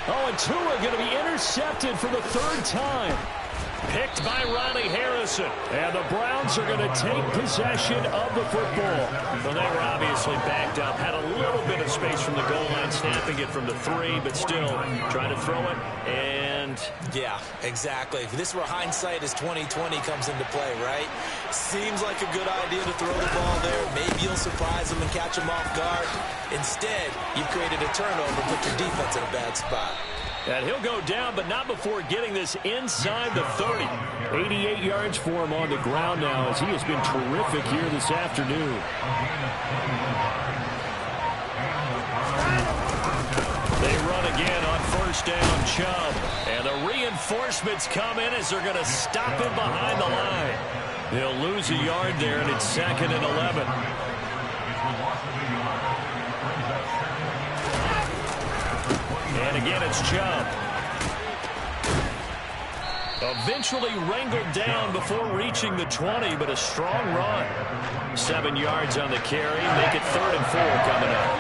Oh, and Tua going to be intercepted for the 3rd time. Picked by Ronnie Harrison. And the Browns are going to take possession of the football. Well, they were obviously backed up. Had a little bit of space from the goal line, snapping it from the 3, but still trying to throw it. And yeah, exactly. If this were hindsight as 2020 comes into play, right? Seems like a good idea to throw the ball there. Maybe you'll surprise them and catch them off guard. Instead, you've created a turnover and put your defense in a bad spot. And he'll go down, but not before getting this inside the 30. 88 yards for him on the ground now as he has been terrific here this afternoon. They run again on 1st down, Chubb. And the reinforcements come in as they're going to stop him behind the line. They'll lose a yard there, and it's 2nd and 11. And again, it's Chubb. Eventually wrangled down before reaching the 20, but a strong run. 7 yards on the carry. Make it 3rd and 4 coming up.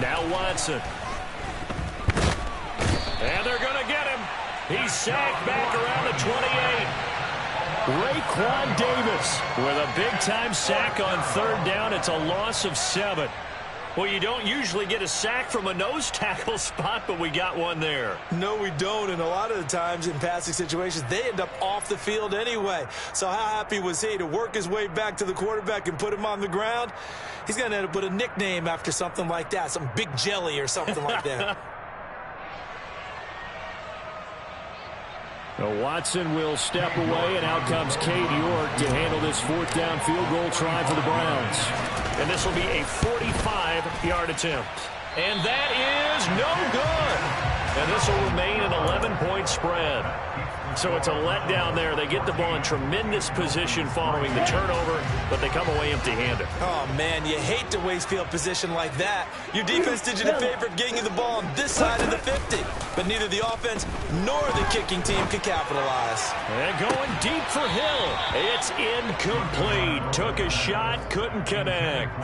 Now Watson. And they're going to get him. He's sacked back around the 28. Raekwon Davis with a big-time sack on 3rd down. It's a loss of 7. Well, you don't usually get a sack from a nose tackle spot, but we got one there. No, we don't, and a lot of the times in passing situations, they end up off the field anyway. So how happy was he to work his way back to the quarterback and put him on the ground? He's going to end up with a nickname after something like that, some Big Jelly or something like that. Watson will step away, and out comes Cade York to handle this 4th down field goal try for the Browns. And this will be a 45-yard attempt. And that is no good. And this will remain an 11-point spread. So it's a letdown there. They get the ball in tremendous position following the turnover, but they come away empty-handed. Oh, man, you hate to waste field position like that. Your defense did you the favor of getting you the ball on this side of the 50. But neither the offense nor the kicking team could capitalize. And going deep for Hill. It's incomplete. Took a shot, couldn't connect.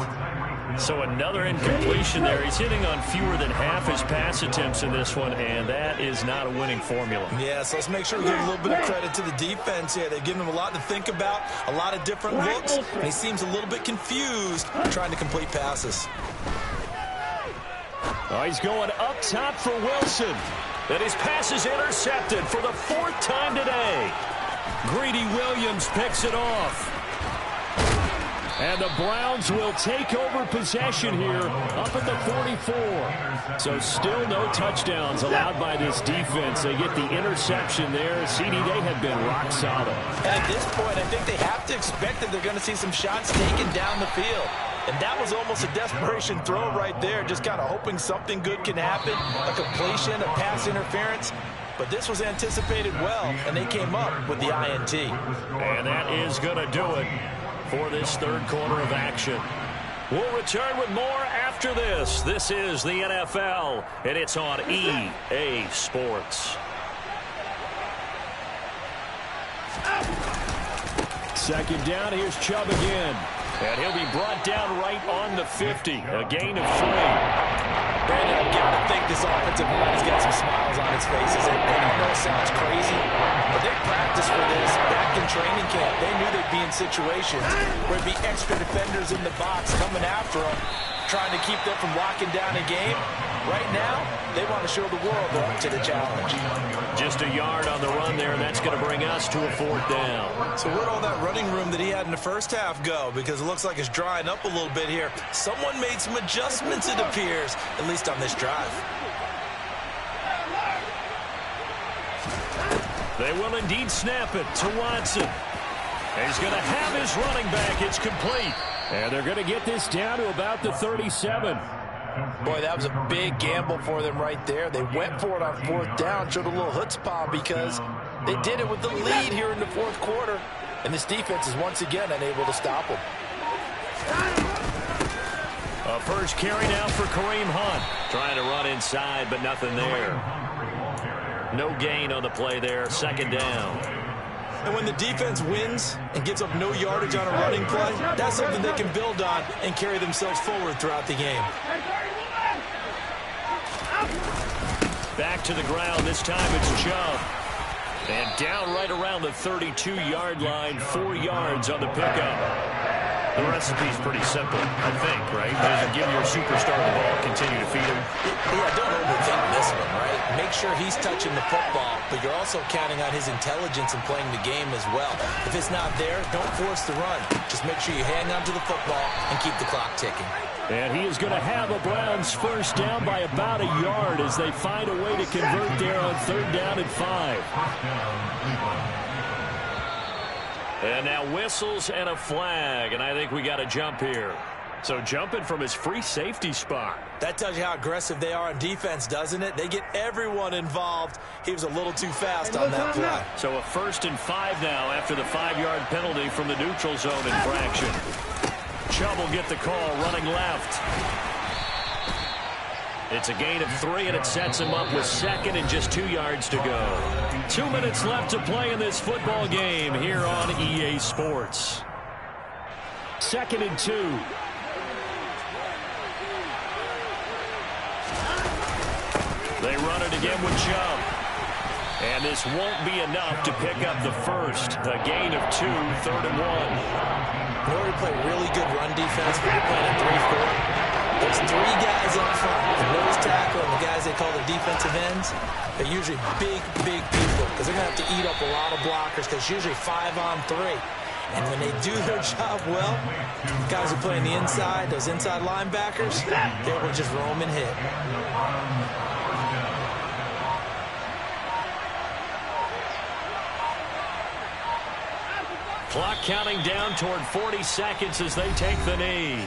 So another incompletion there. He's hitting on fewer than half his pass attempts in this one, and that is not a winning formula. Yeah, so let's make sure we give a little bit of credit to the defense here. They've given him a lot to think about, a lot of different looks, and he seems a little bit confused trying to complete passes. Oh, he's going up top for Wilson. And his pass is intercepted for the 4th time today. Greedy Williams picks it off. And the Browns will take over possession here up at the 44. So still no touchdowns allowed by this defense. They get the interception there. CD, they have been rock solid. At this point, I think they have to expect that they're going to see some shots taken down the field. And that was almost a desperation throw right there, just kind of hoping something good can happen, a completion, a pass interference. But this was anticipated well, and they came up with the INT. And that is going to do it for this third quarter of action. We'll return with more after this. This is the NFL, and it's on EA Sports. Second down, here's Chubb again. And he'll be brought down right on the 50. A gain of 3. Brandon, you got to think this offensive line has got some smiles on its faces. And I know it sounds crazy, but they practiced for this back in training camp. They knew they'd be in situations where there'd be extra defenders in the box coming after them, trying to keep them from locking down a game. Right now, they want to show the world they're up to the challenge. Just a yard on the run there, and that's going to bring us to a 4th down. So where'd all that running room that he had in the first half go? Because it looks like it's drying up a little bit here. Someone made some adjustments, it appears, at least on this drive. They will indeed snap it to Watson. He's going to have his running back. It's complete. And they're going to get this down to about the 37. Boy, that was a big gamble for them right there. They went for it on 4th down, showed a little chutzpah because they did it with the lead here in the 4th quarter. And this defense is once again unable to stop them. A first carry now for Kareem Hunt. Trying to run inside, but nothing there. No gain on the play there. 2nd down. And when the defense wins and gives up no yardage on a running play, that's something they can build on and carry themselves forward throughout the game. Back to the ground. This time it's Chubb. And down right around the 32-yard line. 4 yards on the pickup. The recipe's pretty simple, I think, right? Just give your superstar the ball, continue to feed him. Yeah, don't overthink this one, right? Make sure he's touching the football, but you're also counting on his intelligence in playing the game as well. If it's not there, don't force the run. Just make sure you hang on to the football and keep the clock ticking. And he is going to have a Browns first down by about a yard as they find a way to convert there on 3rd down and 5. And now whistles and a flag, and I think we got a jump here. So jumping from his free safety spot. That tells you how aggressive they are on defense, doesn't it? They get everyone involved. He was a little too fast on that play. So a 1st and 5 now after the 5-yard penalty from the neutral zone infraction. Chubb will get the call running left. It's a gain of 3, and it sets him up with 2nd and just 2 yards to go. 2 minutes left to play in this football game here on EA Sports. 2nd and 2. They run it again with Chubb. And this won't be enough to pick up the first. A gain of 2, 3rd and 1. In order to play really good run defense, when you're playing a 3-4, there's 3 guys up front, the nose tackle and the guys they call the defensive ends. They're usually big people because they're going to have to eat up a lot of blockers because it's usually 5 on 3. And when they do their job well, guys who play on the inside, those inside linebackers, they will just roam and hit. Clock counting down toward 40 seconds as they take the knee.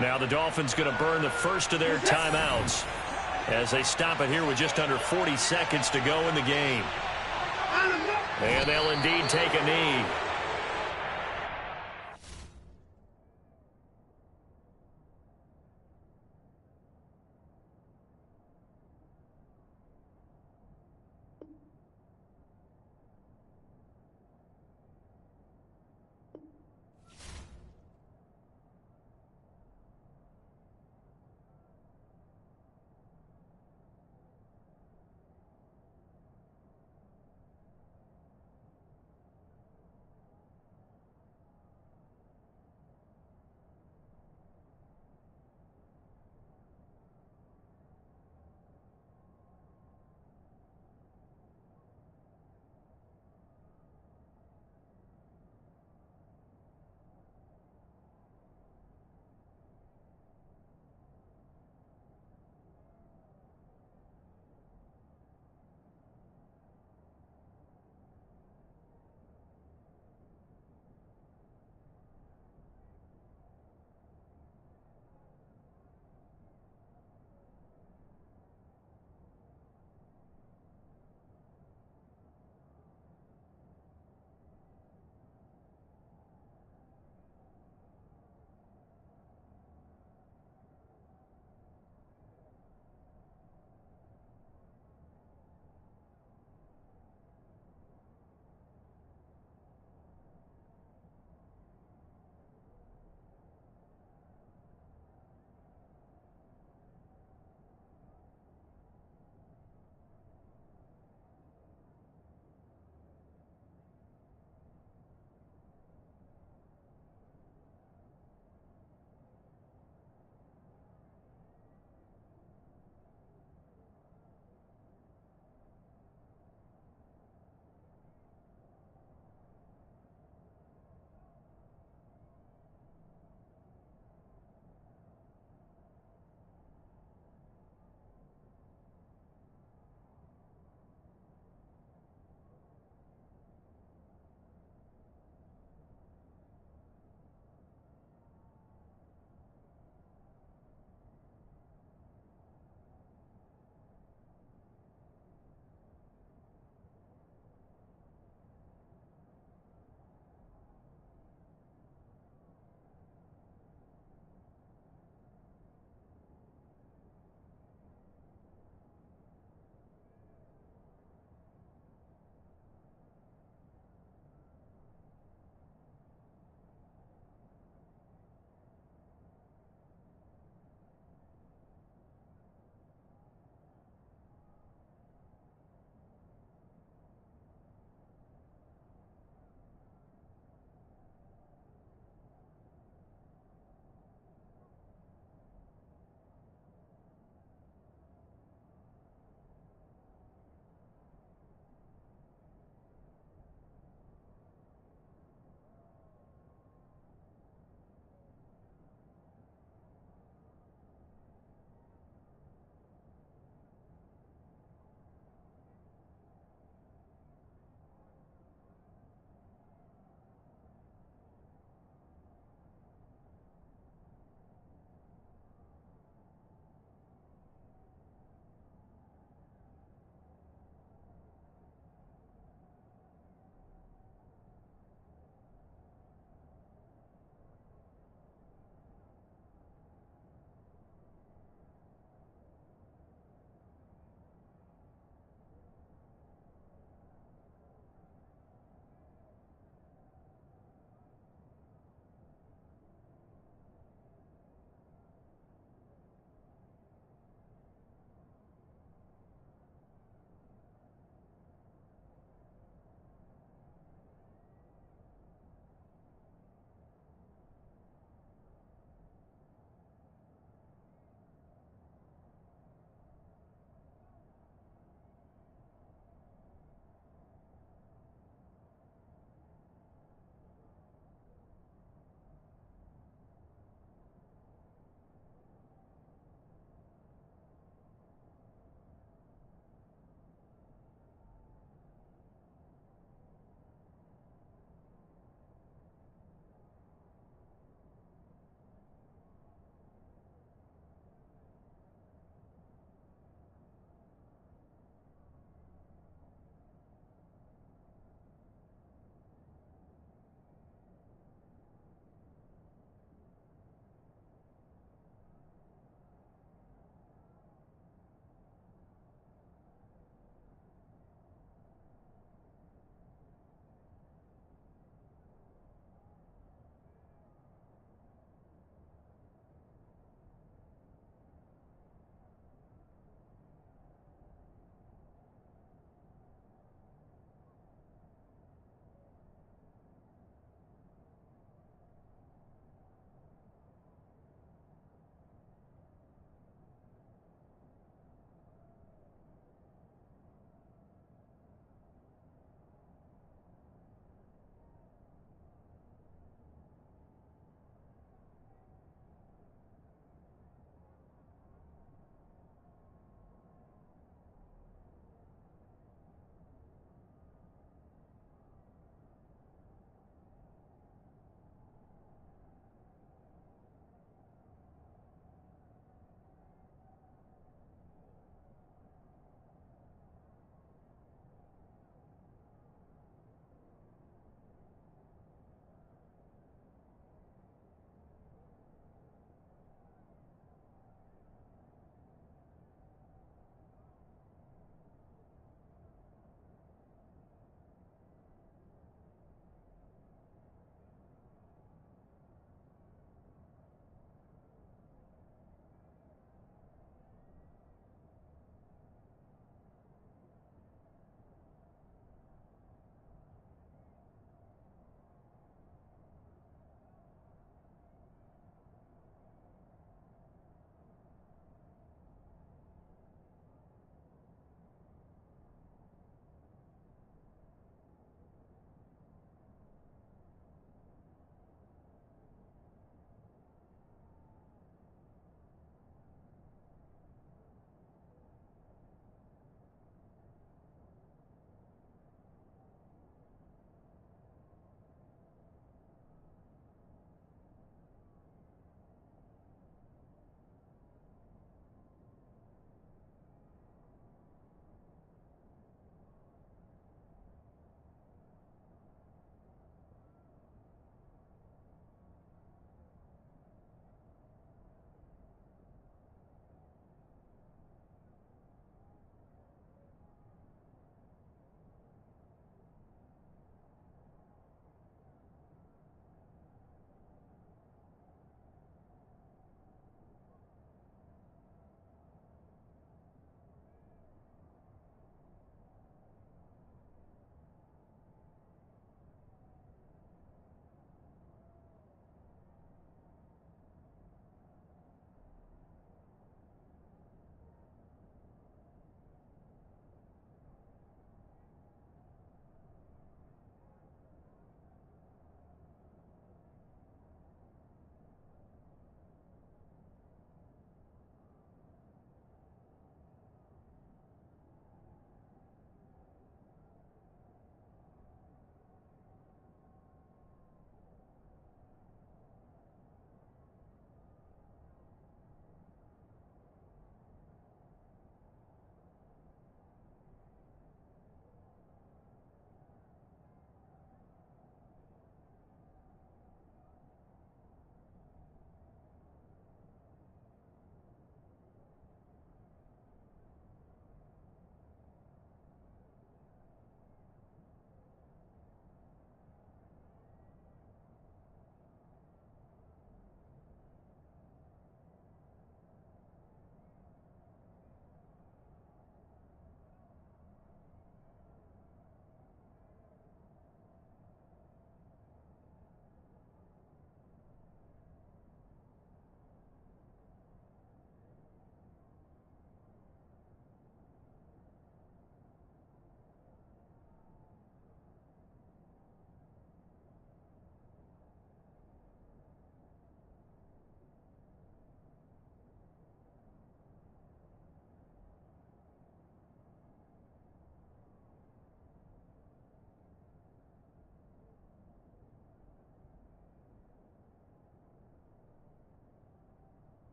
Now the Dolphins going to burn the first of their timeouts as they stop it here with just under 40 seconds to go in the game. And they'll indeed take a knee.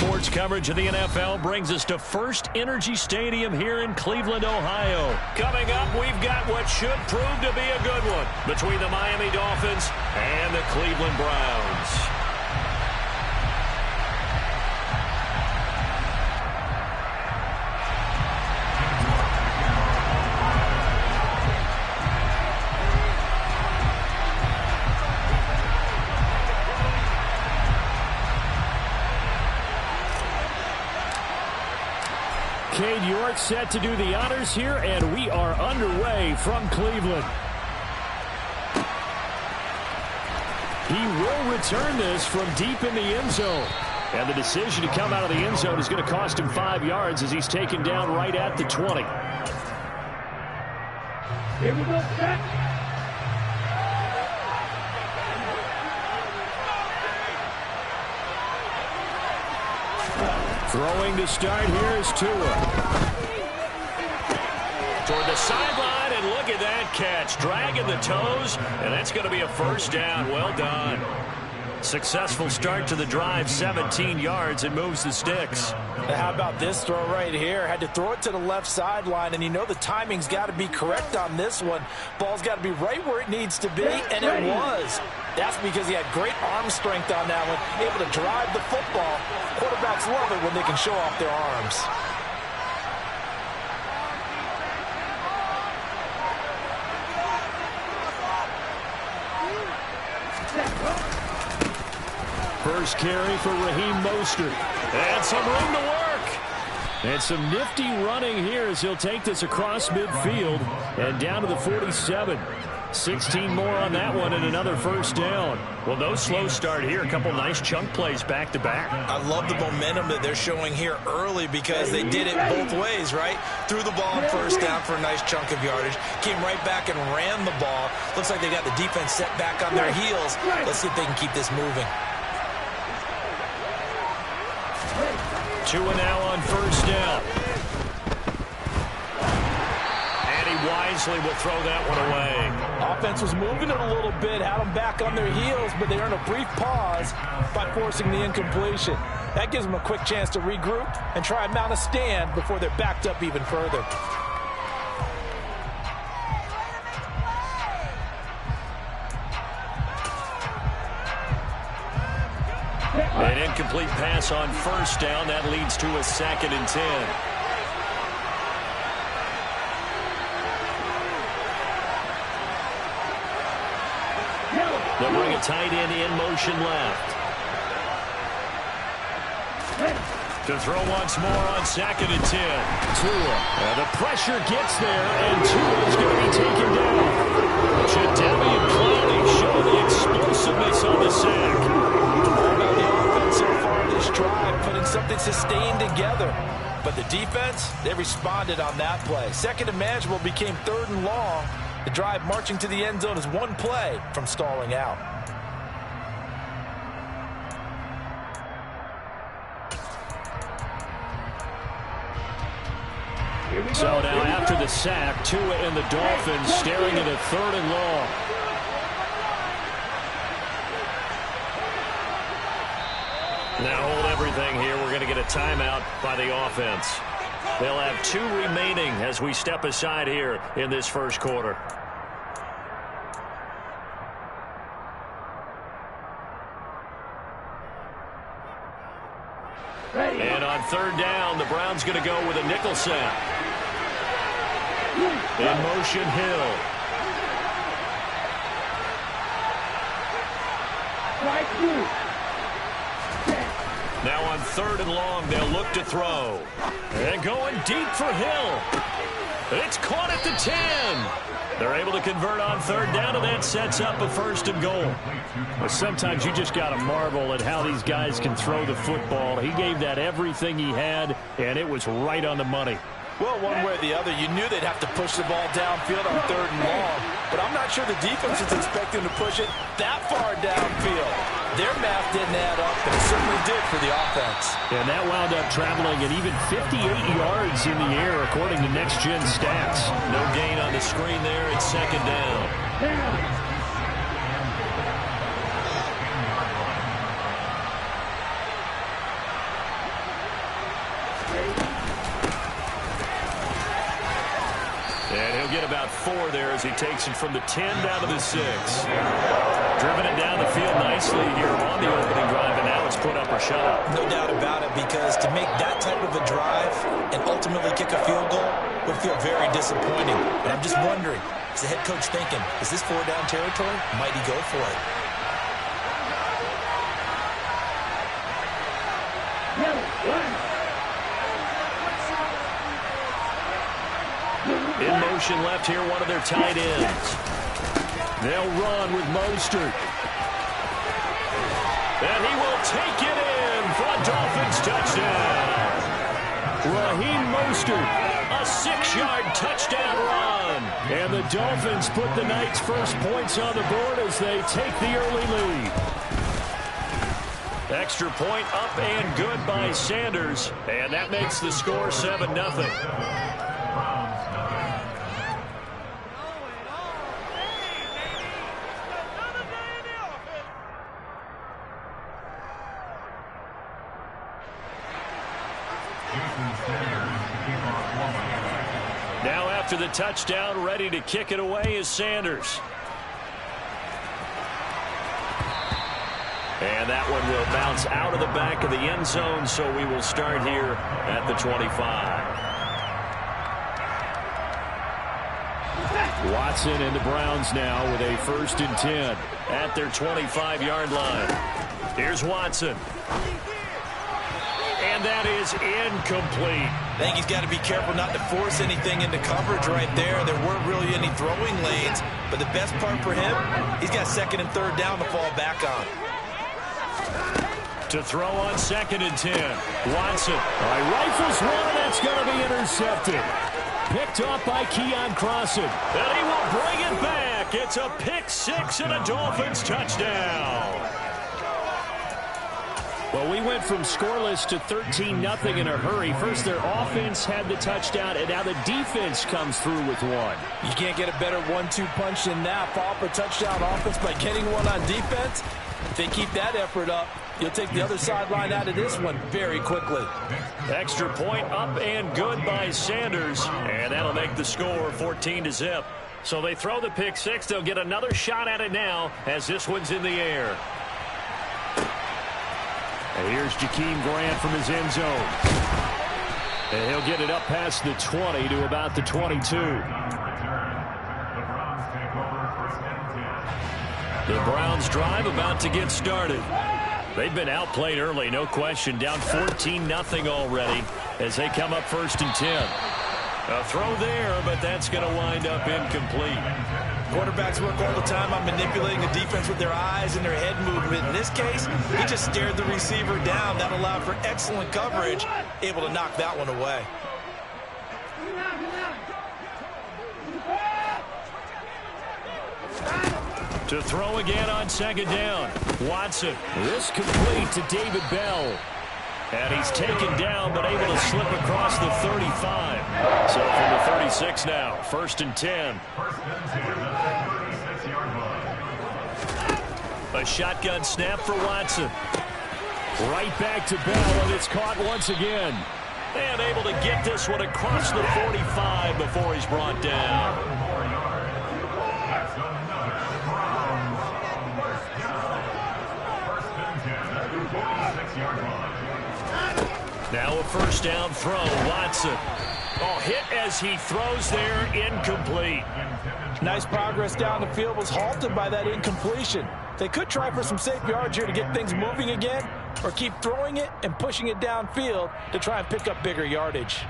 sports coverage of the NFL brings us to First Energy Stadium here in Cleveland, Ohio. Coming up, we've got what should prove to be a good one between the Miami Dolphins and the Cleveland Browns. Cade York set to do the honors here, and we are underway from Cleveland. He will return this from deep in the end zone. And the decision to come out of the end zone is going to cost him 5 yards as he's taken down right at the 20. Here we go, set. Throwing to start here is Tua. Toward the sideline, and look at that catch. Dragging the toes, and that's going to be a first down. Well done. Successful start to the drive, 17 yards, and moves the sticks. How about this throw right here? Had to throw it to the left sideline, and you know the timing's got to be correct on this one. Ball's got to be right where it needs to be, and it was. That's because he had great arm strength on that one, able to drive the football. Quarterbacks love it when they can show off their arms. First carry for Raheem Mostert. And some room to work. And some nifty running here as he'll take this across midfield and down to the 47. 16 more on that one and another first down. Well, no slow start here. A couple nice chunk plays back-to-back. I love the momentum that they're showing here early because they did it both ways, right? Threw the ball on first down for a nice chunk of yardage. Came right back and ran the ball. Looks like they got the defense set back on their heels. Let's see if they can keep this moving. Tua now on first down. And he wisely will throw that one away. Offense was moving it a little bit, had them back on their heels, but they earned a brief pause by forcing the incompletion. That gives them a quick chance to regroup and try and mount a stand before they're backed up even further. An incomplete pass on first down. That leads to a 2nd and 10. They'll bring a tight end in motion left. To throw once more on 2nd and 10. Tua. The pressure gets there, and Tua is going to be taken down. Jadeveon Clowney showing the explosiveness on the sack. So far this drive, putting something sustained together. But the defense, they responded on that play. Second and manageable became 3rd and long. The drive marching to the end zone is one play from stalling out. So now after the sack, Tua and the Dolphins staring at a 3rd and long. Now hold everything here. We're going to get a timeout by the offense. They'll have 2 remaining as we step aside here in this first quarter. And on 3rd down, the Browns going to go with a nickel set. In motion, Hill. Now on 3rd and long, they'll look to throw. And going deep for Hill. It's caught at the 10. They're able to convert on 3rd down, and that sets up a 1st and goal. Well, sometimes you just got to marvel at how these guys can throw the football. He gave that everything he had, and it was right on the money. Well, one way or the other, you knew they'd have to push the ball downfield on 3rd and long. But I'm not sure the defense was expecting to push it that far downfield. Their math didn't add up, but it certainly did for the offense. And that wound up traveling at even 58 yards in the air, according to Next Gen Stats. No gain on the screen there. It's 2nd down. He'll get about 4 there as he takes it from the 10 down to the 6. Driven it down the field nicely here on the opening drive, and now it's put up or shut up. No doubt about it, because to make that type of a drive and ultimately kick a field goal would feel very disappointing. But I'm just wondering, is the head coach thinking, is this 4-down territory? Might he go for it? In motion left here, one of their tight ends. They'll run with Mostert. And he will take it in for a Dolphins touchdown. Raheem Mostert, a 6-yard touchdown run. And the Dolphins put the night's first points on the board as they take the early lead. Extra point up and good by Sanders. And that makes the score 7-0. Now after the touchdown, ready to kick it away is Sanders. And that one will bounce out of the back of the end zone, so we will start here at the 25. Watson and the Browns now with a 1st and 10 at their 25-yard line. Here's Watson. And that is incomplete. I think he's got to be careful not to force anything into coverage right there. There weren't really any throwing lanes, but the best part for him, he's got 2nd and 3rd down to fall back on. To throw on 2nd and 10. Watson rifles one, and that's going to be intercepted. Picked off by Keon Crossan. And he will bring it back. It's a pick 6 and a Dolphins touchdown. Well, we went from scoreless to 13-0 in a hurry. First, their offense had the touchdown, and now the defense comes through with one. You can't get a better 1-2 punch than that. Follow up a touchdown offense by getting one on defense. If they keep that effort up, you'll take the other sideline out of this one very quickly. Extra point up and good by Sanders, and that'll make the score 14-0. So they throw the pick 6. They'll get another shot at it now as this one's in the air. And here's Jakeem Grant from his end zone. And he'll get it up past the 20 to about the 22. The Browns drive about to get started. They've been outplayed early, no question. Down 14-0 already as they come up 1st and 10. A throw there, but that's going to wind up incomplete. Quarterbacks work all the time on manipulating the defense with their eyes and their head movement. In this case, he just stared the receiver down. That allowed for excellent coverage, able to knock that one away. To throw again on 2nd down. Watson. This complete to David Bell. And he's taken down, but able to slip across the 35. So from the 36 now, 1st and 10. A shotgun snap for Watson. Right back to Bell, and it's caught once again. And able to get this one across the 45 before he's brought down. Now a 1st down throw, Watson. Oh, hit as he throws there, incomplete. Nice progress down the field, was halted by that incompletion. They could try for some safe yards here to get things moving again, or keep throwing it and pushing it downfield to try and pick up bigger yardage.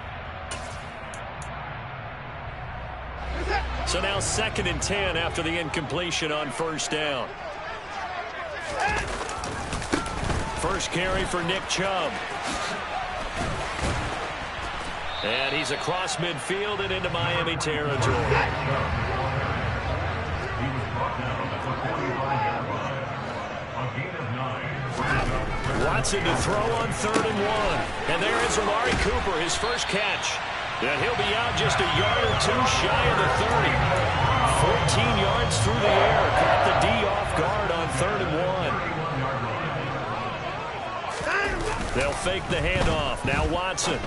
So now 2nd and 10 after the incompletion on 1st down. First carry for Nick Chubb. And he's across midfield and into Miami territory. Watson to throw on 3rd and 1. And there is Amari Cooper, his first catch. And he'll be out just a yard or 2 shy of the 30. 14 yards through the air. Caught the D off guard on 3rd and 1. They'll fake the handoff. Now Watson.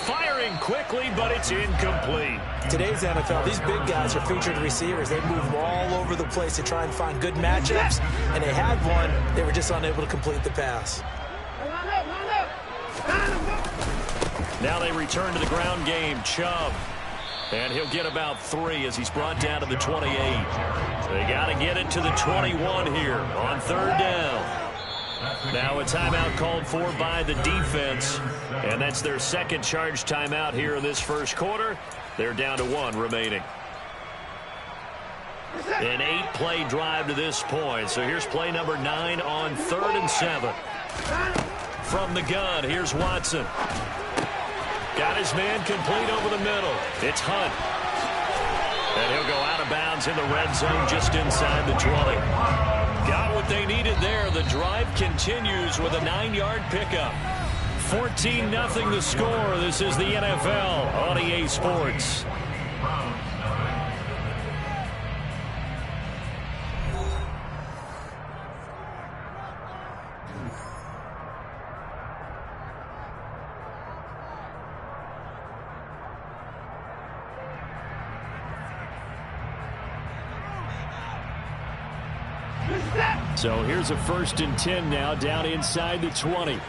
Firing quickly, but it's incomplete. Today's NFL, these big guys are featured receivers. They move all over the place to try and find good matchups, and they had one. They were just unable to complete the pass. Now they return to the ground game. Chubb. And he'll get about 3 as he's brought down to the 28. They got to get it to the 21 here on 3rd down. Now a timeout called for by the defense. And that's their second charge timeout here in this first quarter. They're down to 1 remaining. An 8-play drive to this point. So here's play number 9 on 3rd and 7. From the gun, here's Watson. Got his man complete over the middle. It's Hunt. And he'll go out of bounds in the red zone just inside the 20. Got what they needed there. The drive continues with a 9-yard pickup. 14-0 the score. This is the NFL on EA Sports. So here's a 1st and 10 now down inside the 20.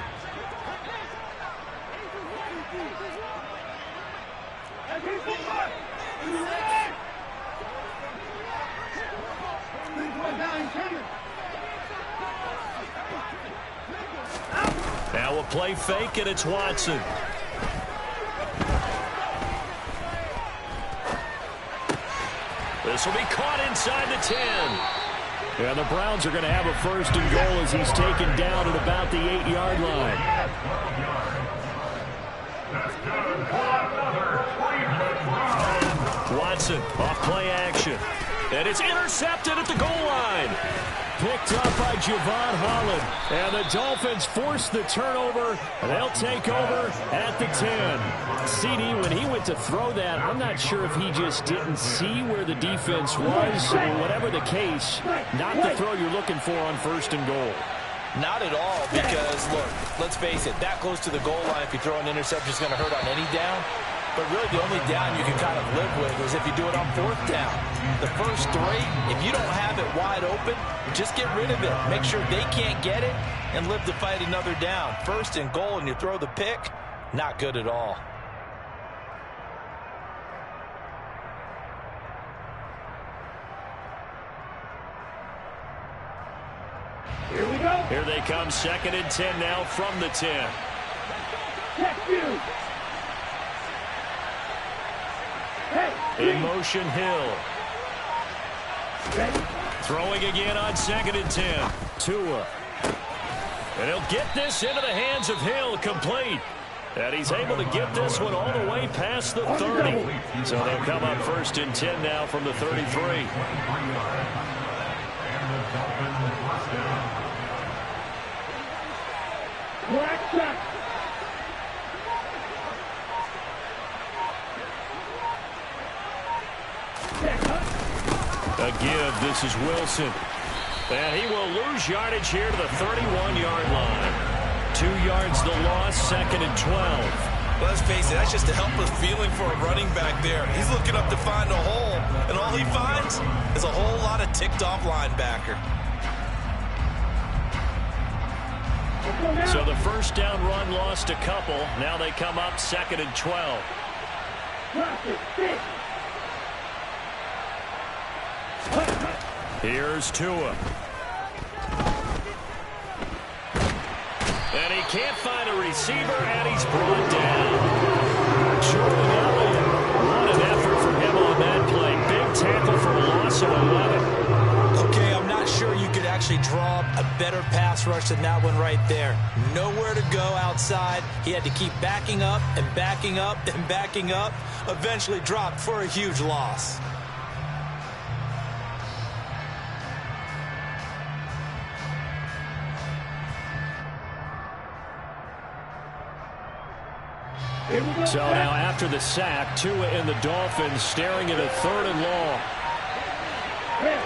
Now a play fake, and it's Watson. This will be caught inside the 10. And the Browns are going to have a 1st and goal as he's taken down at about the 8-yard line. Watson off play action. And it's intercepted at the goal line. Picked up by Javon Holland. And the Dolphins force the turnover. And they'll take over at the 10. CD, when he went to throw that, I'm not sure if he just didn't see where the defense was, or whatever the case, not the throw you're looking for on 1st and goal. Not at all, because, look, let's face it, that close to the goal line, if you throw an interception, is going to hurt on any down. But really, the only down you can kind of live with is if you do it on 4th down. The first 3, if you don't have it wide open, just get rid of it. Make sure they can't get it and live to fight another down. 1st and goal, and you throw the pick, not good at all. Here we go. Here they come, 2nd and 10 now from the 10. Check you. Hey, in motion, Hill. ready? Throwing again on 2nd and 10. Tua. And he'll get this into the hands of Hill, complete. And he's able to get this one all the way past the 30. So they'll come up 1st and 10 now from the 33. Black shot. A give, this is Wilson. And he will lose yardage here to the 31-yard line. 2 yards the loss, 2nd and 12. Let's face it, that's just a helpless feeling for a running back there. He's looking up to find a hole, and all he finds is a whole lot of ticked-off linebacker. So the 1st down run lost a couple. Now they come up 2nd and 12. Here's Tua. And he can't find a receiver, and he's brought down. Jordan Elliott, what an effort from him on that play. Big tackle for a loss of 11. Okay, I'm not sure you could actually draw a better pass rush than that one right there. Nowhere to go outside. He had to keep backing up and backing up and backing up. Eventually dropped for a huge loss. So now after the sack, Tua and the Dolphins staring at a 3rd and long. Hey,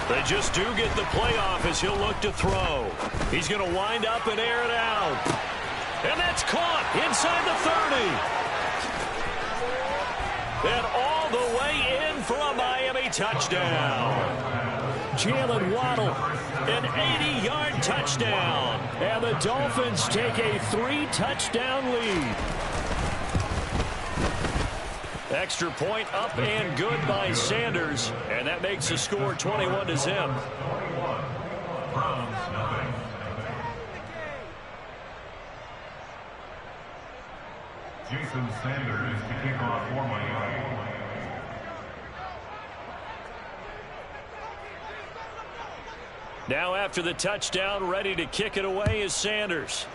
They just do get the playoff as he'll look to throw. He's going to wind up and air it out. And that's caught inside the 30. And all the way in for a Miami touchdown. Jalen Waddle, an 80-yard touchdown. And the Dolphins take a 3-touchdown lead. Extra point up and good by Sanders. And that makes the score 21-0. Jason Sanders to kick off for Miami. Now after the touchdown, ready to kick it away is Sanders.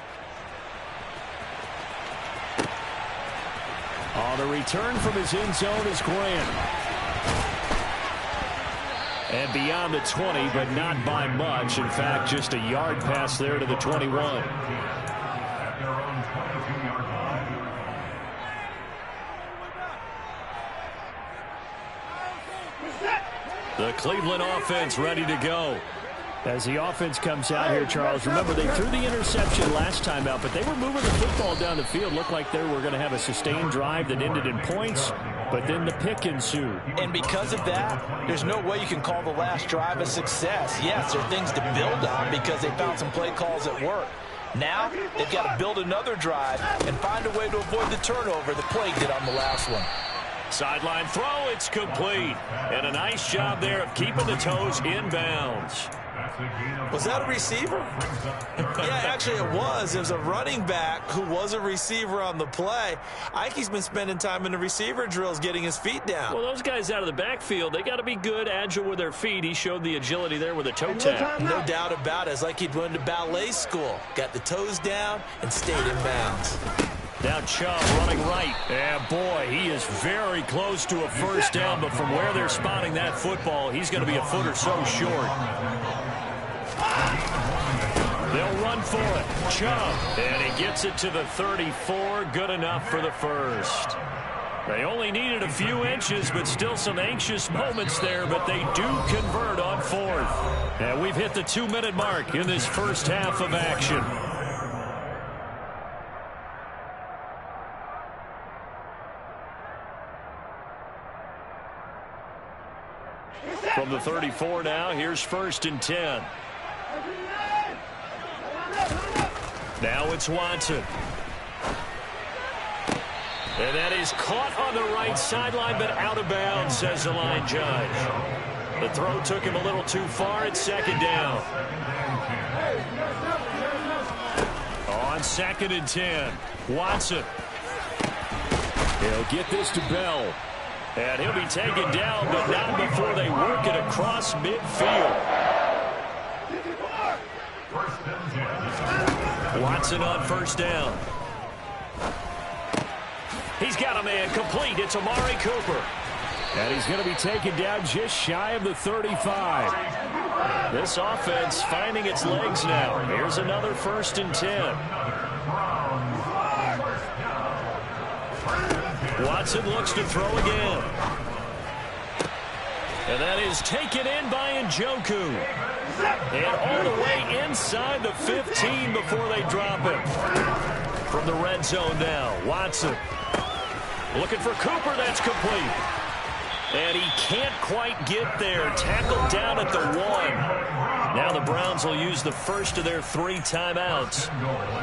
On the return from his end zone is Grant. And beyond the 20, but not by much. In fact, just a yard pass there to the 21. At their own 22-yard line. The Cleveland offense ready to go. As the offense comes out here, Charles, remember they threw the interception last time out, but they were moving the football down the field. Looked like they were going to have a sustained drive that ended in points, but then the pick ensued. And because of that, there's no way you can call the last drive a success. Yes, there are things to build on because they found some play calls that work. Now, they've got to build another drive and find a way to avoid the turnover the play did on the last one. Sideline throw, it's complete. And a nice job there of keeping the toes in bounds. Was that a receiver? Yeah, actually it was. It was a running back who was a receiver on the play. Ike's been spending time in the receiver drills getting his feet down. Well, those guys out of the backfield, they got to be good, agile with their feet. He showed the agility there with a toe tap. No doubt about it. It's like he'd went to ballet school. Got the toes down and stayed in bounds. Now Chubb running right. And boy, he is very close to a first down, but from where they're spotting that football, he's going to be a foot or so short. They'll run for it. Chubb. And he gets it to the 34. Good enough for the first. They only needed a few inches, but still some anxious moments there, but they do convert on fourth. And we've hit the 2-minute mark in this first half of action. From the 34 now, here's 1st and 10. Now it's Watson. And that is caught on the right sideline, but out of bounds, says the line judge. The throw took him a little too far. It's 2nd down. On 2nd and 10, Watson. He'll get this to Bell. And he'll be taken down, but not before they work it across midfield. Watson on 1st down. He's got a man complete. It's Amari Cooper. And he's going to be taken down just shy of the 35. This offense finding its legs now. Here's another 1st and 10. Watson looks to throw again. And that is taken in by Njoku. And all the way inside the 15 before they drop him. From the red zone now, Watson. Looking for Cooper, that's complete. And he can't quite get there. Tackled down at the 1. Now the Browns will use the first of their 3 timeouts,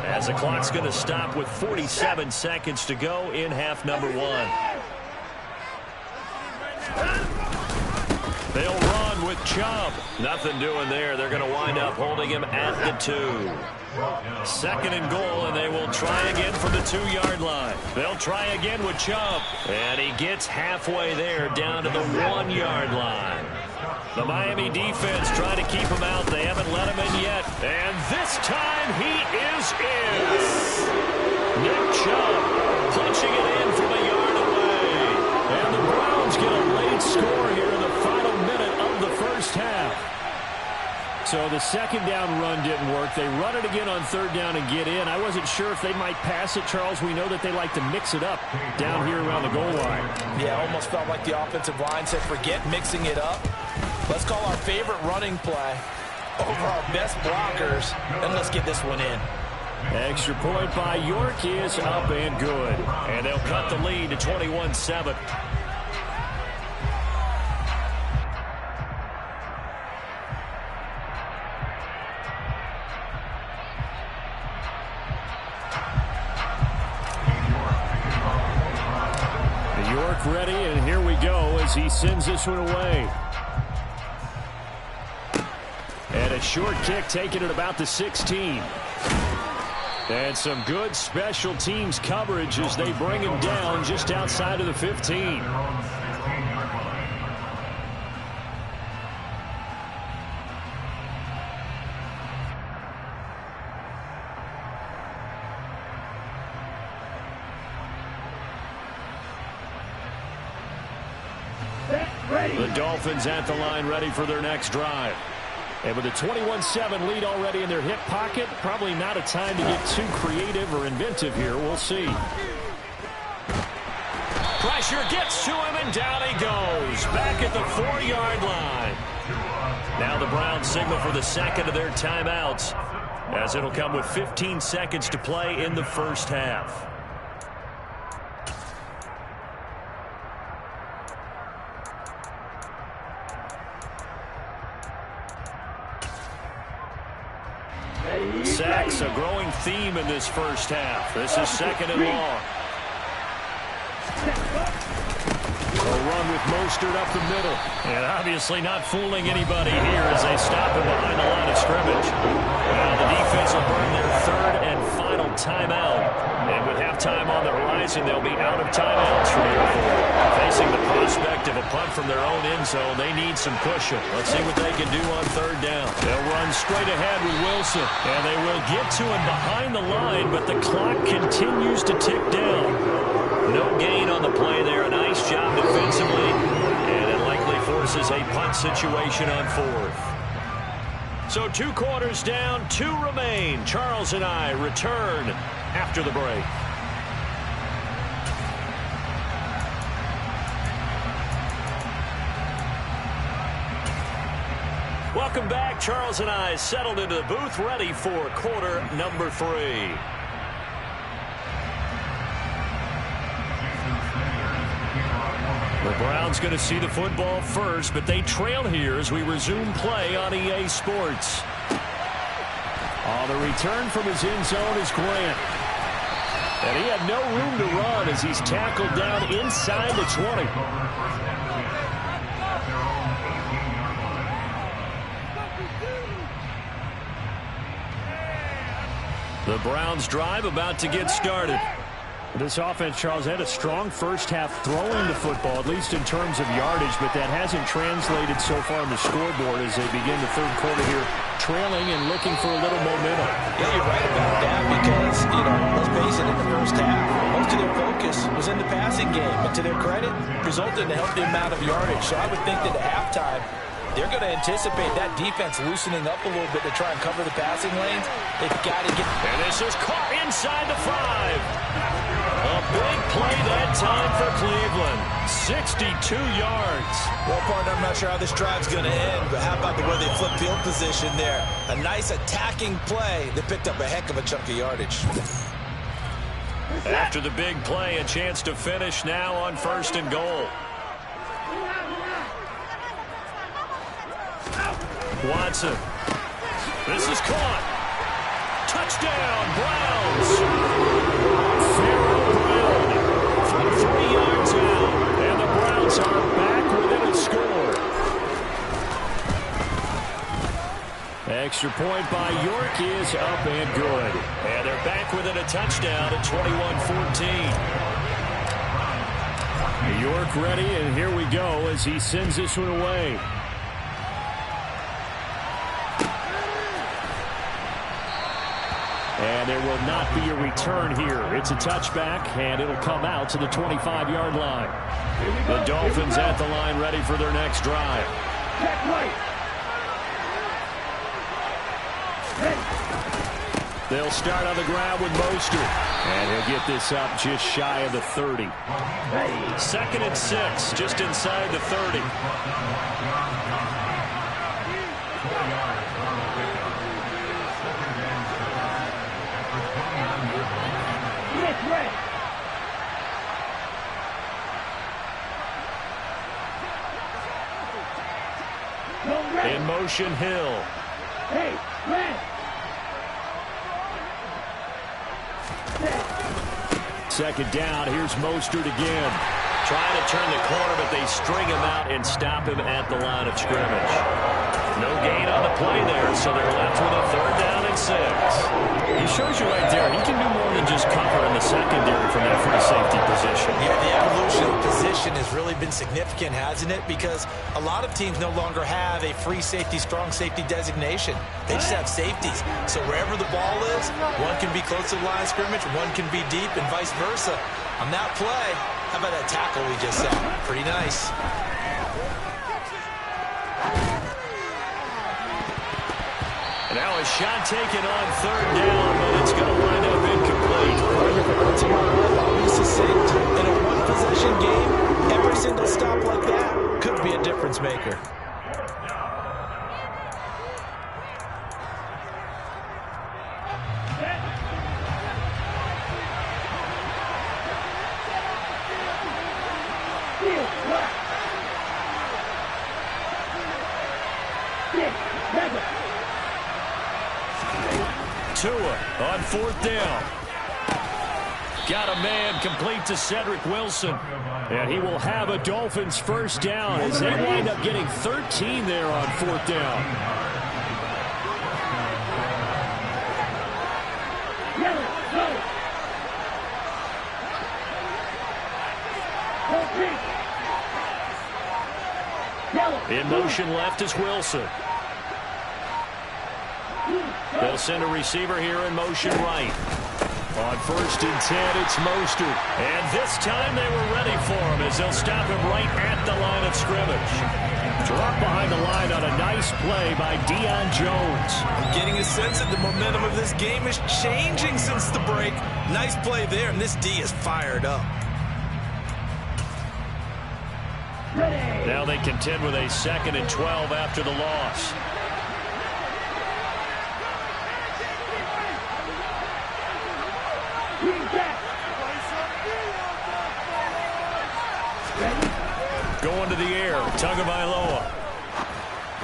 as the clock's going to stop with 47 seconds to go in half number 1. They'll run with Chubb. Nothing doing there. They're going to wind up holding him at the 2. 2nd and goal, and they will try again from the 2-yard line. They'll try again with Chubb. And he gets halfway there down to the 1-yard line. The Miami defense trying to keep him out. They haven't let him in yet. And this time he is in. Nick Chubb punching it in from a yard away. And the Browns get a late score here in the final minute of the first half. So the 2nd down run didn't work. They run it again on 3rd down and get in. I wasn't sure if they might pass it, Charles. We know that they like to mix it up down here around the goal line. Yeah, almost felt like the offensive line said, forget mixing it up. Let's call our favorite running play over our best blockers, and let's get this one in. Extra point by York is up and good. And they'll cut the lead to 21-7. York ready, and here we go as he sends this one away. And a short kick taken at about the 16. And some good special teams coverage as they bring him down just outside of the 15. The Dolphins at the line ready for their next drive. And with a 21-7 lead already in their hip pocket, probably not a time to get too creative or inventive here. We'll see. Pressure gets to him, and down he goes. Back at the 4-yard line. Now the Browns signal for the second of their timeouts, as it'll come with 15 seconds to play in the first half. Sacks, a growing theme in this first half. This is second and long. A run with Mostert up the middle. And obviously not fooling anybody here as they stop him behind the line of scrimmage. Well, the defense will burn their third and final timeout. And with halftime on the horizon, they'll be out of timeouts from here forward. Facing the prospect of a punt from their own end zone, they need some cushion. Let's see what they can do on third down. They'll run straight ahead with Wilson. And they will get to him behind the line, but the clock continues to tick down. No gain on the play there. A nice job defensively. And it likely forces a punt situation on fourth. So 2 quarters down, 2 remain. Charles and I return after the break. Welcome back. Charles and I settled into the booth, ready for quarter number 3. The Browns going to see the football first, but they trail here as we resume play on EA Sports. The return from his end zone is Grant. And he had no room to run as he's tackled down inside the 20. The Browns drive about to get started. This offense, Charles, had a strong first half throwing the football, at least in terms of yardage, but that hasn't translated so far on the scoreboard as they begin the third quarter here, trailing and looking for a little momentum. Yeah, you're right about that because, let's face it, in the first half, most of their focus was in the passing game, and to their credit, resulted in a healthy amount of yardage. So I would think that at halftime, they're going to anticipate that defense loosening up a little bit to try and cover the passing lanes. They've got to get... And this is caught inside the 5. A big play that time for Cleveland. 62 yards. Well, partner, I'm not sure how this drive's going to end, but how about the way they flip field position there? A nice attacking play that picked up a heck of a chunk of yardage. After the big play, a chance to finish now on 1st and goal. Watson. This is caught. Touchdown, Browns. Pharaoh Brown from 3 yards out. And the Browns are back within a score. Extra point by York is up and good. And they're back within a touchdown at 21-14. York ready, and here we go as he sends this one away. And there will not be a return here. It's a touchback, and it'll come out to the 25-yard line. The Dolphins at the line ready for their next drive. They'll start on the ground with Mostert. And he'll get this up just shy of the 30. 2nd and 6, just inside the 30. Get ready. In motion, Hill. Hey, man. Second down. Here's Mostert again. Trying to turn the corner, but they string him out and stop him at the line of scrimmage. No gain on the play there, so they're left with a 3rd down and 6. He shows you right there, he can do more than just cover in the secondary from that free safety position. Yeah, the evolution of position has really been significant, hasn't it? Because a lot of teams no longer have a free safety, strong safety designation. They just have safeties. So wherever the ball is, one can be close to the line of scrimmage, one can be deep, and vice versa. On that play, how about that tackle we just saw? Pretty nice. Now a shot taken on 3rd down, but it's going to wind up incomplete. Always succinct. In a one-possession game, every single stop like that could be a difference maker. Tua on 4th down. Got a man complete to Cedric Wilson. And he will have a Dolphins 1st down as they wind up getting 13 there on 4th down. In motion left is Wilson. They'll send a receiver here in motion right. On 1st and 10, it's Mostert. And this time they were ready for him as they'll stop him right at the line of scrimmage. Drop behind the line on a nice play by Deion Jones. I'm getting a sense that the momentum of this game is changing since the break. Nice play there, and this D is fired up. Now they contend with a 2nd and 12 after the loss. Going to the air, Tagovailoa.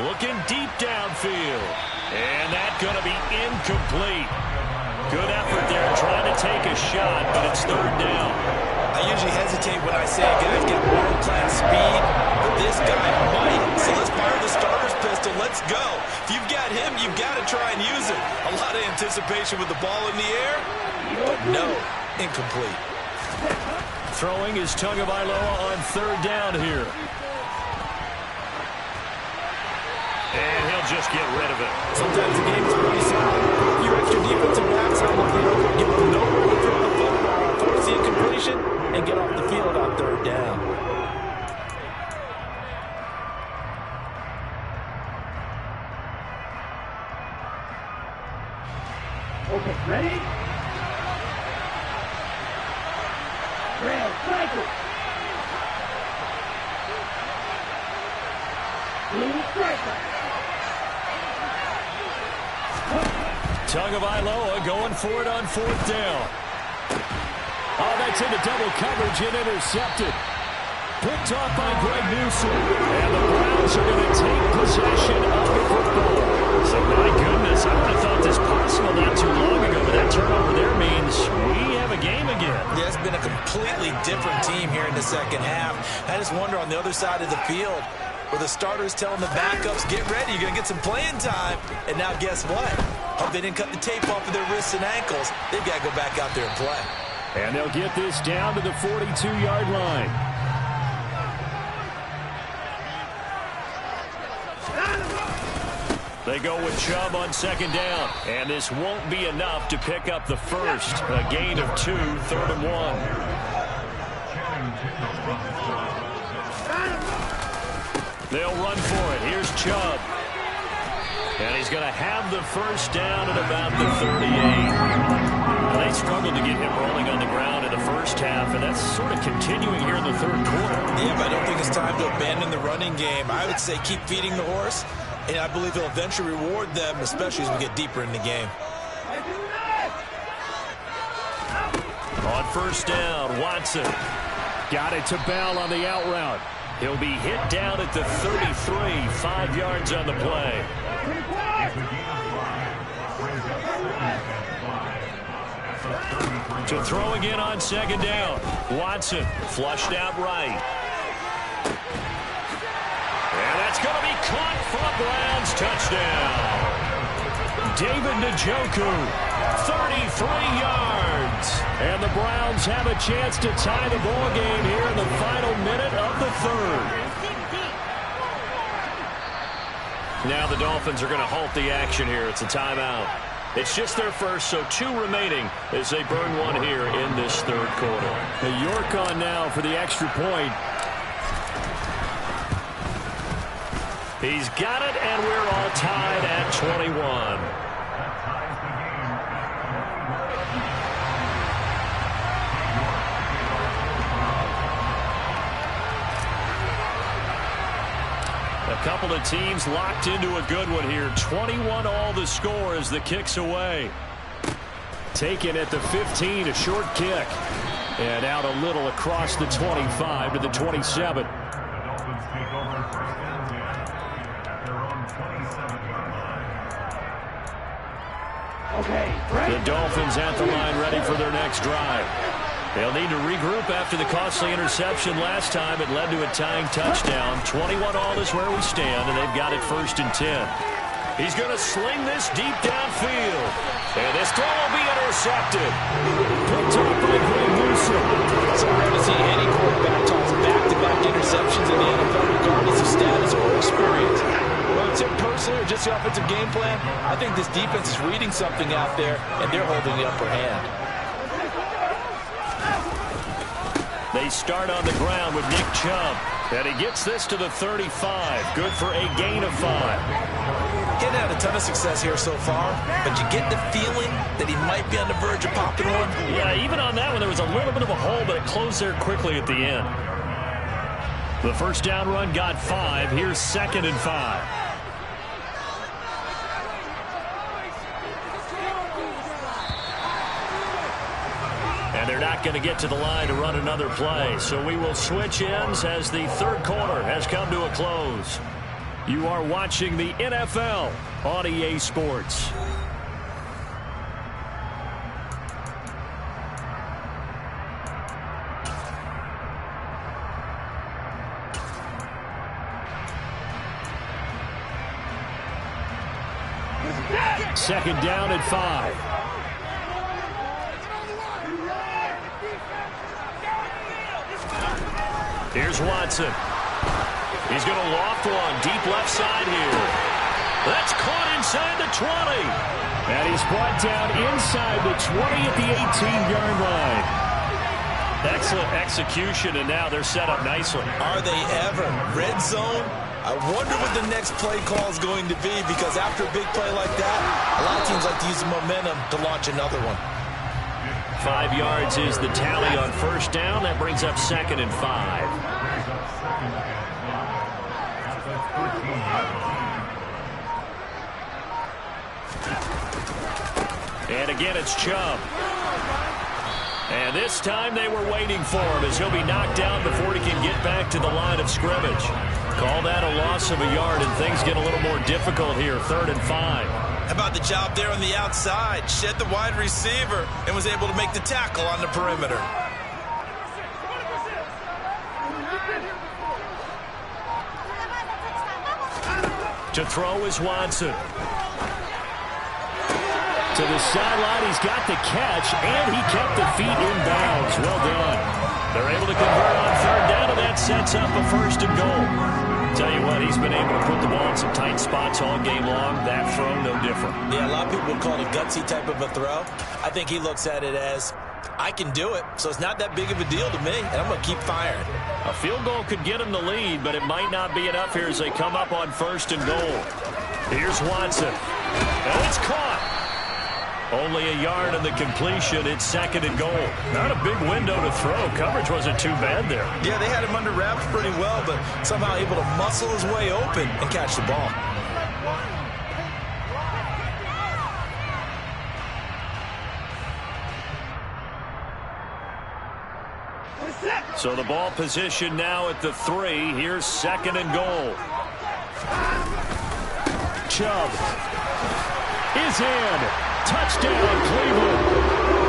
Looking deep downfield. And that's going to be incomplete. Good effort there trying to take a shot, but it's 3rd down. I usually hesitate when I say a guy's got world-class speed, but this guy might. So let's fire the starter's pistol. Let's go. If you've got him, you've got to try and use it. A lot of anticipation with the ball in the air, but no, incomplete. Throwing is Tagovailoa on 3rd down here. And he'll just get rid of it. Sometimes the game's pretty simple. A few extra defensive backs on the field, give them no room to throw the football, force the incompletion, and get off the field on 3rd down. Okay, ready? Red cycle. Blue striker. Tagovailoa going for it on 4th down. Oh, that's into double coverage and intercepted. Picked off by Greg Newsom. And the Browns are going to take possession of the football. So, my goodness, I would have thought this possible not too long ago, but that turnover there means we have a game again. Yeah, it's been a completely different team here in the 2nd half. I just wonder on the other side of the field, where the starters telling the backups, get ready, you're going to get some playing time. And now guess what? Hope they didn't cut the tape off of their wrists and ankles. They've got to go back out there and play. And they'll get this down to the 42-yard line. They go with Chubb on 2nd down. And this won't be enough to pick up the first. A gain of 2, 3rd and 1. They'll run for it. Here's Chubb. And he's going to have the first down at about the 38. Now, they struggled to get him rolling on the ground in the first half, and that's sort of continuing here in the 3rd quarter. Yeah, but I don't think it's time to abandon the running game. I would say keep feeding the horse. And I believe he'll eventually reward them, especially as we get deeper in the game. On first down, Watson got it to Bell on the out route. He'll be hit down at the 33, 5 yards on the play. To throw again on second down. Watson flushed out right. And that's going to be caught for a Browns touchdown. David Njoku, 33 yards. And the Browns have a chance to tie the ball game here in the final minute of the third. Now the Dolphins are going to halt the action here. It's a timeout. It's just their first, so 2 remaining as they burn one here in this third quarter. York on now for the extra point. He's got it, and we're all tied at 21. A couple of teams locked into a good one here. 21 all the score as the kick's away. Taken at the 15, a short kick. And out a little across the 25 to the 27. The Dolphins take over first down at their own 27-yard line. Okay, ready? The Dolphins at the line ready for their next drive. They'll need to regroup after the costly interception last time. It led to a tying touchdown. 21 all is where we stand, and they've got it 1st and 10. He's going to sling this deep downfield. And this throw will be intercepted. Picked up by Greg Newsom. It's rare to see any quarterback toss back-to-back interceptions in the NFL, regardless of status or experience. Whether it's him personally or just the offensive game plan, I think this defense is reading something out there, and they're holding the upper hand. They start on the ground with Nick Chubb. And he gets this to the 35. Good for a gain of 5. Getting had a ton of success here so far, but you get the feeling that he might be on the verge of popping one. Yeah, even on that one, there was a little bit of a hole, but it closed there quickly at the end. The first down run got 5. Here's 2nd and 5. And they're not going to get to the line to run another play. So we will switch ends as the third quarter has come to a close. You are watching the NFL on EA Sports. Second down at 5. Here's Watson. He's going to loft one deep left side here. That's caught inside the 20. And he's brought down inside the 20 at the 18-yard line. Excellent execution, and now they're set up nicely. Are they ever? Red zone? I wonder what the next play call is going to be, because after a big play like that, a lot of teams like to use the momentum to launch another one. 5 yards is the tally on first down. That brings up 2nd and 5. And again, it's Chubb. And this time they were waiting for him as he'll be knocked down before he can get back to the line of scrimmage. Call that a loss of a yard, and things get a little more difficult here. 3rd and 5. How about the job there on the outside? Shed the wide receiver and was able to make the tackle on the perimeter. To throw is Watson. To the sideline, he's got the catch, and he kept the feet in bounds. Well done. They're able to convert on 3rd down, and that sets up a 1st and goal. Tell you what, he's been able to put the ball in some tight spots all game long. That throw, no different. Yeah, a lot of people would call it a gutsy type of a throw. I think he looks at it as, I can do it, so it's not that big of a deal to me, and I'm going to keep firing. A field goal could get him the lead, but it might not be enough here as they come up on 1st and goal. Here's Watson. And it's caught. Only a yard on the completion. It's 2nd and goal. Not a big window to throw. Coverage wasn't too bad there. Yeah, they had him under wraps pretty well, but somehow able to muscle his way open and catch the ball. So the ball position now at the 3. Here's 2nd and goal. Chubb is in. Touchdown, Cleveland.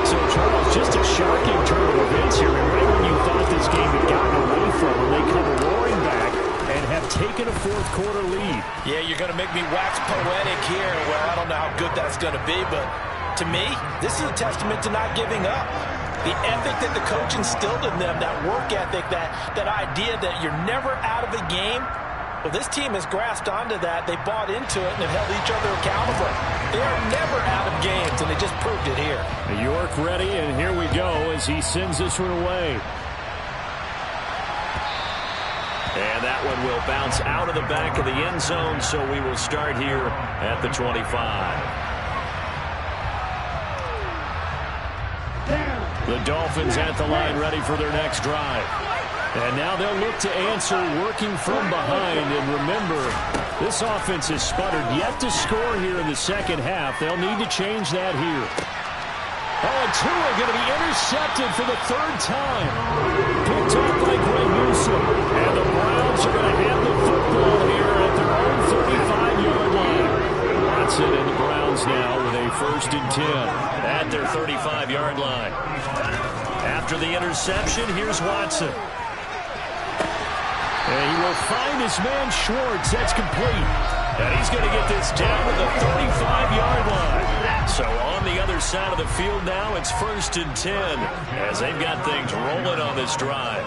So, Charles, just a shocking turn of events here. And right when you thought this game had gotten away from them, they come roaring back and have taken a fourth-quarter lead. Yeah, you're going to make me wax poetic here. Well, I don't know how good that's going to be, but to me, this is a testament to not giving up. The ethic that the coach instilled in them, that work ethic, that idea that you're never out of a game, well, this team has grasped onto that. They bought into it and have held each other accountable. They are never out of games, and they just proved it here. York ready, and here we go as he sends this one away. And that one will bounce out of the back of the end zone, so we will start here at the 25. The Dolphins at the line ready for their next drive. And now they'll look to answer working from behind. And remember, this offense has sputtered yet to score here in the second half. They'll need to change that here. Oh, and Tua going to be intercepted for the 3rd time. Picked off by Greg Newsome. And the Browns are going to have the football here at their own 35-yard line. Watson and the Browns now with a 1st and 10 at their 35-yard line. After the interception, here's Watson. And he will find his man Schwartz. That's complete. And he's going to get this down to the 35-yard line. So on the other side of the field now, it's 1st and 10 as they've got things rolling on this drive.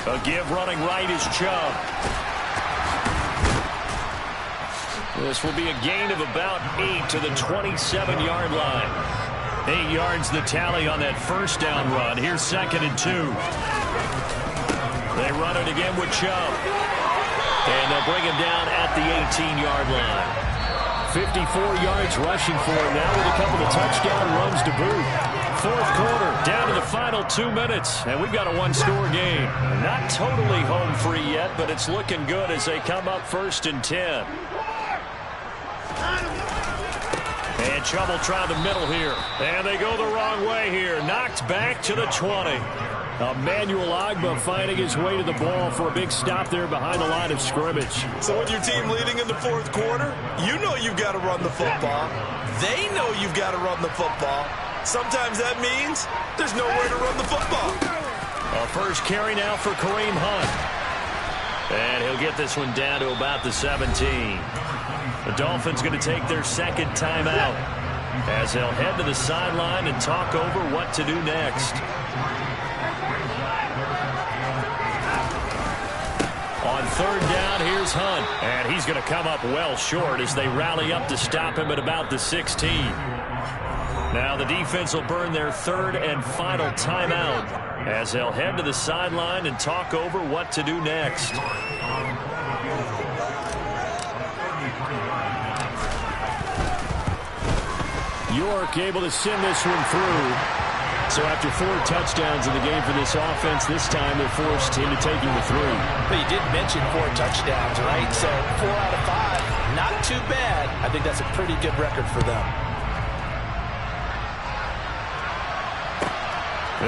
A give running right is Chubb. This will be a gain of about 8 to the 27-yard line. 8 yards the tally on that 1st down run. Here's 2nd and 2. They run it again with Chubb. And they'll bring him down at the 18-yard line. 54 yards rushing for him now with a couple of touchdown runs to boot. 4th quarter, down to the final 2 minutes. And we've got a 1-score game. Not totally home free yet, but it's looking good as they come up 1st and 10. And Chubb will try the middle here. And they go the wrong way here. Knocked back to the 20. Emmanuel Ogbah finding his way to the ball for a big stop there behind the line of scrimmage. So with your team leading in the 4th quarter, you know you've got to run the football. They know you've got to run the football. Sometimes that means there's nowhere to run the football. A first carry now for Kareem Hunt. And he'll get this one down to about the 17. The Dolphins going to take their 2nd timeout as they'll head to the sideline and talk over what to do next. On 3rd down, here's Hunt. And he's going to come up well short as they rally up to stop him at about the 16. Now the defense will burn their 3rd and final timeout as they'll head to the sideline and talk over what to do next. York able to send this one through. So after 4 touchdowns in the game for this offense, this time they're forced into taking the 3. But you did mention 4 touchdowns, right? So 4 out of 5, not too bad. I think that's a pretty good record for them.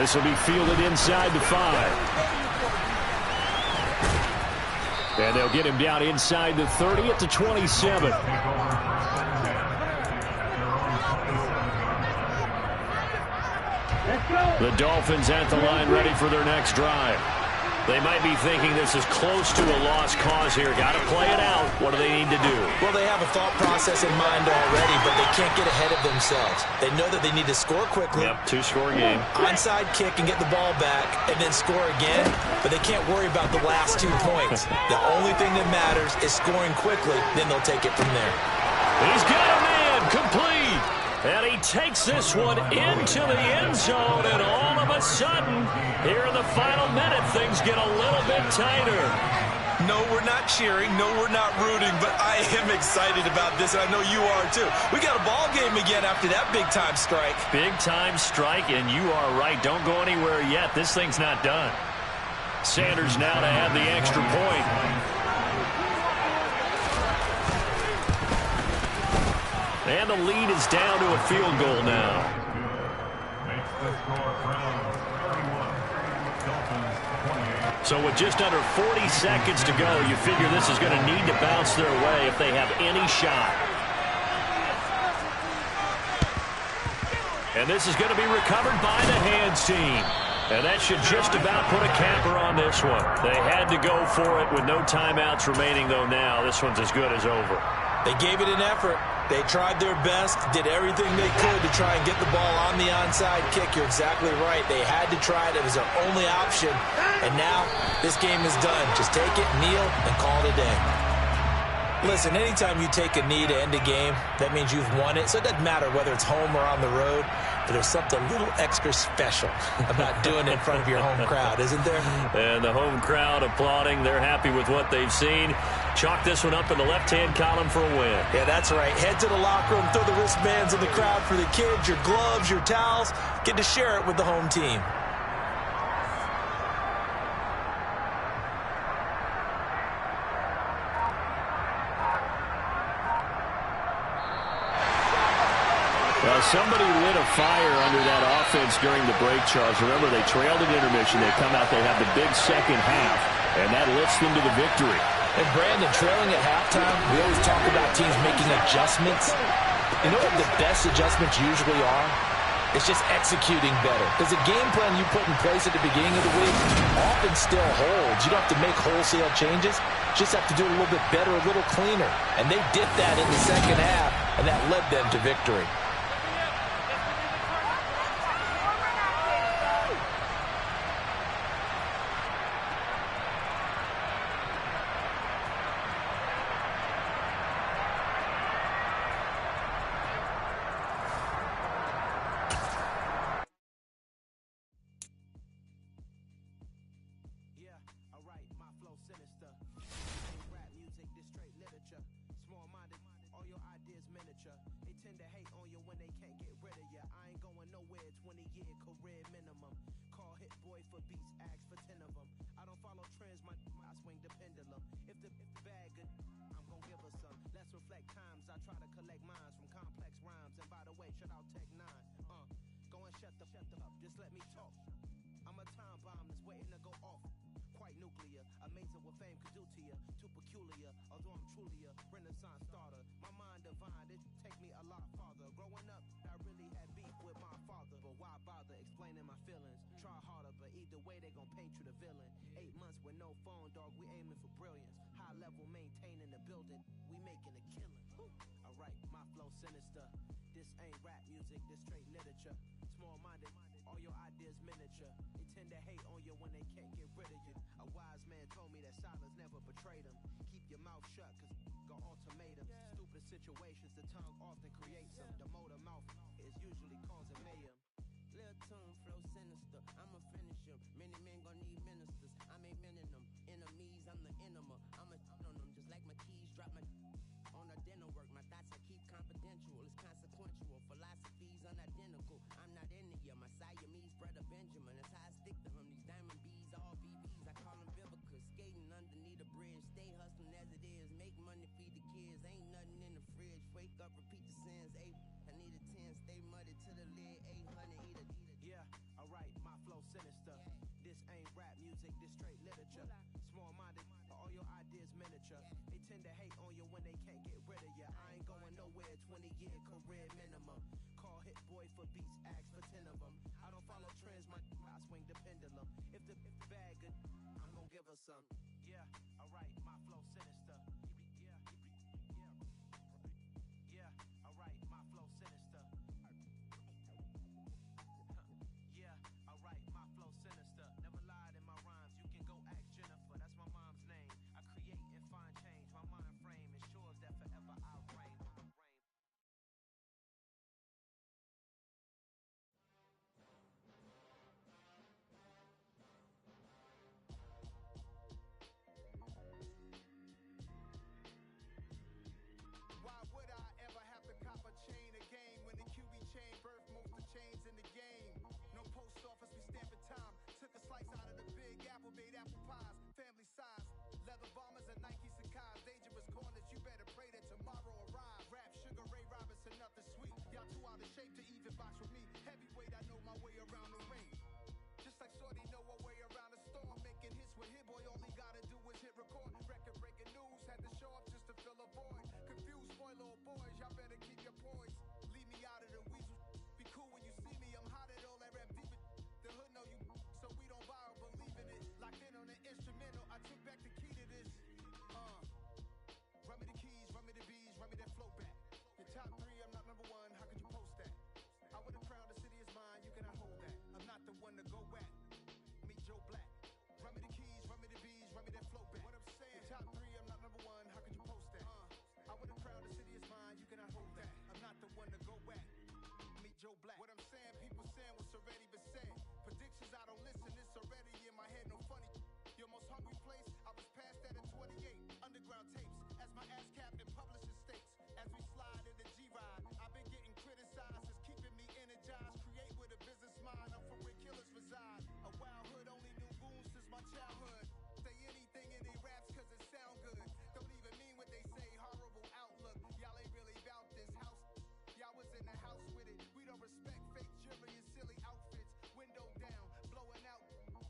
This will be fielded inside the 5. And they'll get him down inside the 30 at the 27. The Dolphins at the line ready for their next drive. They might be thinking this is close to a lost cause here. Got to play it out. What do they need to do? Well, they have a thought process in mind already, but they can't get ahead of themselves. They know that they need to score quickly. Yep, 2-score game. Onside kick and get the ball back and then score again, but they can't worry about the last 2 points. The only thing that matters is scoring quickly, then they'll take it from there. He's got a man, complete. And he takes this one into the end zone, and all of a sudden, here in the final minute, things get a little bit tighter. No, we're not cheering. No, we're not rooting, but I am excited about this, and I know you are too. We got a ball game again after that big-time strike. Big-time strike, and you are right. Don't go anywhere yet. This thing's not done. Sanders now to add the extra point. And the lead is down to a field goal now. Makes the score from So with just under 40 seconds to go, you figure this is going to need to bounce their way if they have any shot. And this is going to be recovered by the hands team. And that should just about put a capper on this one. They had to go for it with no timeouts remaining, though now this one's as good as over. They gave it an effort. They tried their best, did everything they could to try and get the ball on the onside kick. You're exactly right. They had to try it. It was their only option. And now this game is done. Just take it, kneel, and call it a day. Listen, anytime you take a knee to end a game, that means you've won it. So it doesn't matter whether it's home or on the road. But there's something a little extra special about doing it in front of your home crowd, isn't there? And the home crowd applauding. They're happy with what they've seen. Chalk this one up in the left-hand column for a win. Yeah, that's right. Head to the locker room, throw the wristbands in the crowd for the kids, your gloves, your towels. Get to share it with the home team. Well, somebody lit a fire under that offense during the break, Charles. Remember, they trailed at intermission. They come out, they have the big second half, and that lifts them to the victory. And Brandon, trailing at halftime, we always talk about teams making adjustments. You know what the best adjustments usually are? It's just executing better. Because the game plan you put in place at the beginning of the week often still holds. You don't have to make wholesale changes. Just have to do it a little bit better, a little cleaner. And they did that in the second half, and that led them to victory. Shorty know her way around the storm, making hits with hip childhood. Say anything in they raps cause it sound good. Don't even mean what they say, horrible outlook. Y'all ain't really about this house. Y'all was in the house with it. We don't respect fake jewelry and silly outfits. Window down, blowing out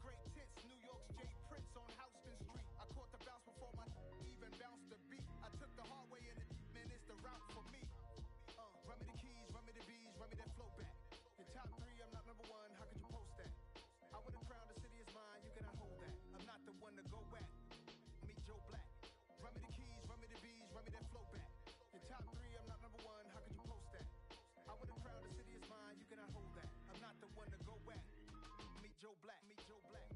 great tits. New York's J. Prince on Houston Street. I caught the bounce before my even bounced the beat. I took the hard way in it, man, it's the route for me. Run me the keys, run me the bees, run me that flow back. Your top three, I'm not number one, how could you post that? I would've crowned the city is mine, you cannot hold that. I'm not the one to go back. Meet Joe Black. Run me the keys, run me the bees, run me that flow back. Your top three, I'm not number one, how could you post that? I would've crowned the city is mine, you cannot hold that. I'm not the one to go back. Meet Joe Black, meet Joe Black.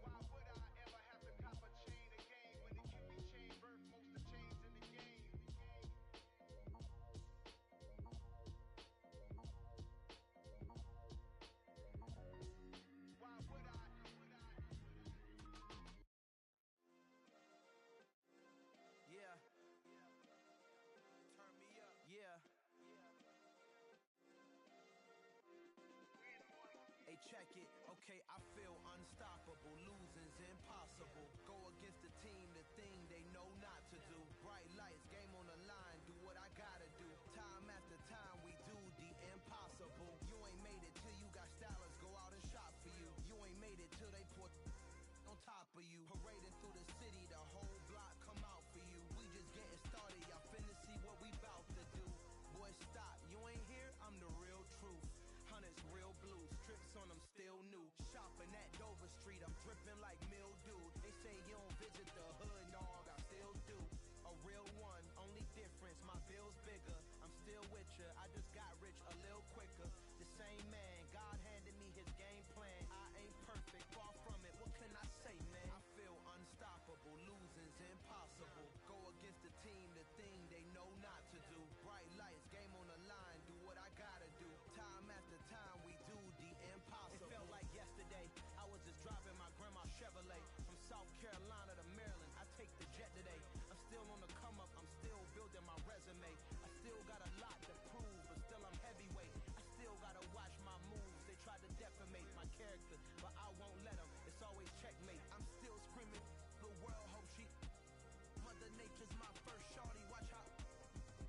Why would I ever have to cop a chain again when the QB chain birth most of chains in the game? Why would I? Yeah. Turn me up. Yeah. Hey, check it. Okay, I feel unstoppable. Losing's impossible. Go against the team, the thing they know not to do. Bright lights, game on the line. Do what I gotta do. Time after time, we do the impossible. You ain't made it till you got stylers go out and shop for you. You ain't made it till they put on top of you. Parading through the city, the whole block come out for you. We just getting started, y'all finna see what we bout to do. Boy, stop, you ain't here, I'm the real truth. Hunters real blue, strips on them still new. Shopping at Dover Street, I'm dripping like mildew. They say you don't visit the hood, dog, I still do. A real one, only difference, my bill's bigger. I'm still with ya, I just got rich a little quicker. The same man, God handed me his game plan. I ain't perfect, far from it, what can I say, man? I feel unstoppable, losing's impossible. Go against the team, the thing they know not to do. Bright lights, game on the line, do what I gotta do. Time after time, we do the impossible. It felt like yesterday, I was just driving my grandma's Chevrolet. From South Carolina to Maryland, I take the jet today. I'm still on the come up, I'm still building my resume. I still got a lot to prove, but still I'm heavyweight. I still gotta watch my moves, they try to defamate my character, but I won't let them, it's always checkmate. I'm still screaming, the world hope she Mother Nature's my first shorty, watch how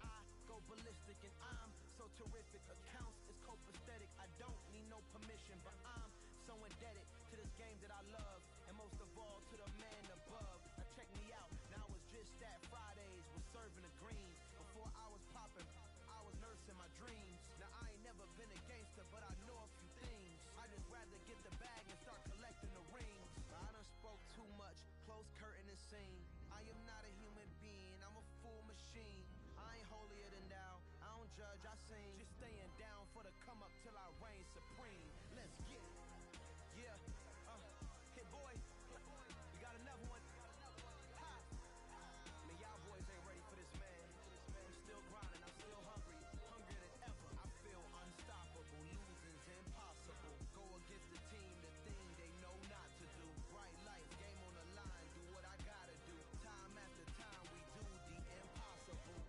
I go ballistic and I'm so terrific. Accounts is copacetic, I don't need no permission, but I'm so indebted to this game that I love, and most of all to the man above. Now check me out, now it's just that Fridays was serving the greens. Before I was popping, I was nursing my dreams. Now I ain't never been a gangster, but I know a few things. I just rather get the bag and start collecting the rings. But I done spoke too much, close curtain and scene. I am not a human being, I'm a full machine. I ain't holier than thou, I don't judge, I sing. Just staying down for the come up till I reign supreme. Let's get it. Yeah, hit boy, we got another one. Ha! Man, y'all boys ain't ready for this, man. I'm still grinding, I'm still hungry, hungrier than ever. I feel unstoppable, losing's impossible. Go against the team, the thing they know not to do. Bright lights, game on the line, do what I gotta do. Time after time, we do the impossible.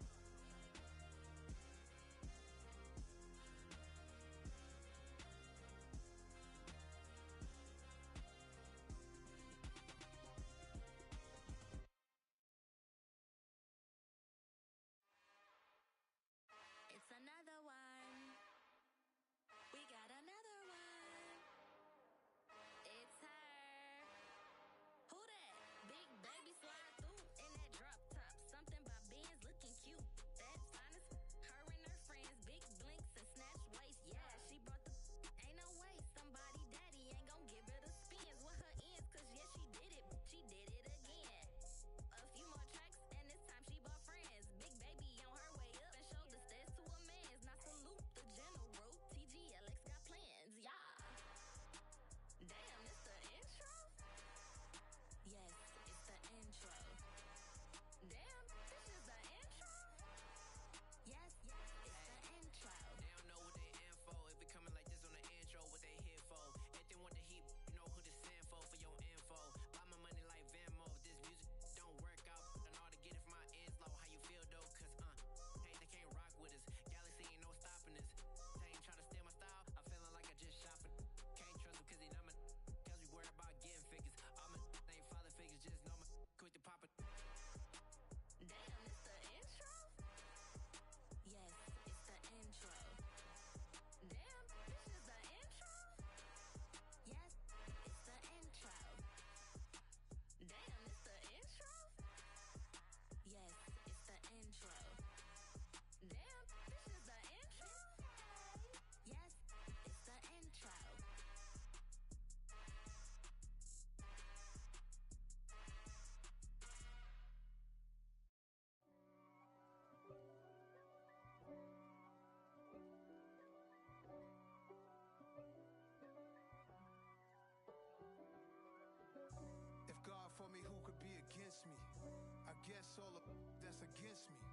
guess all of that's against me.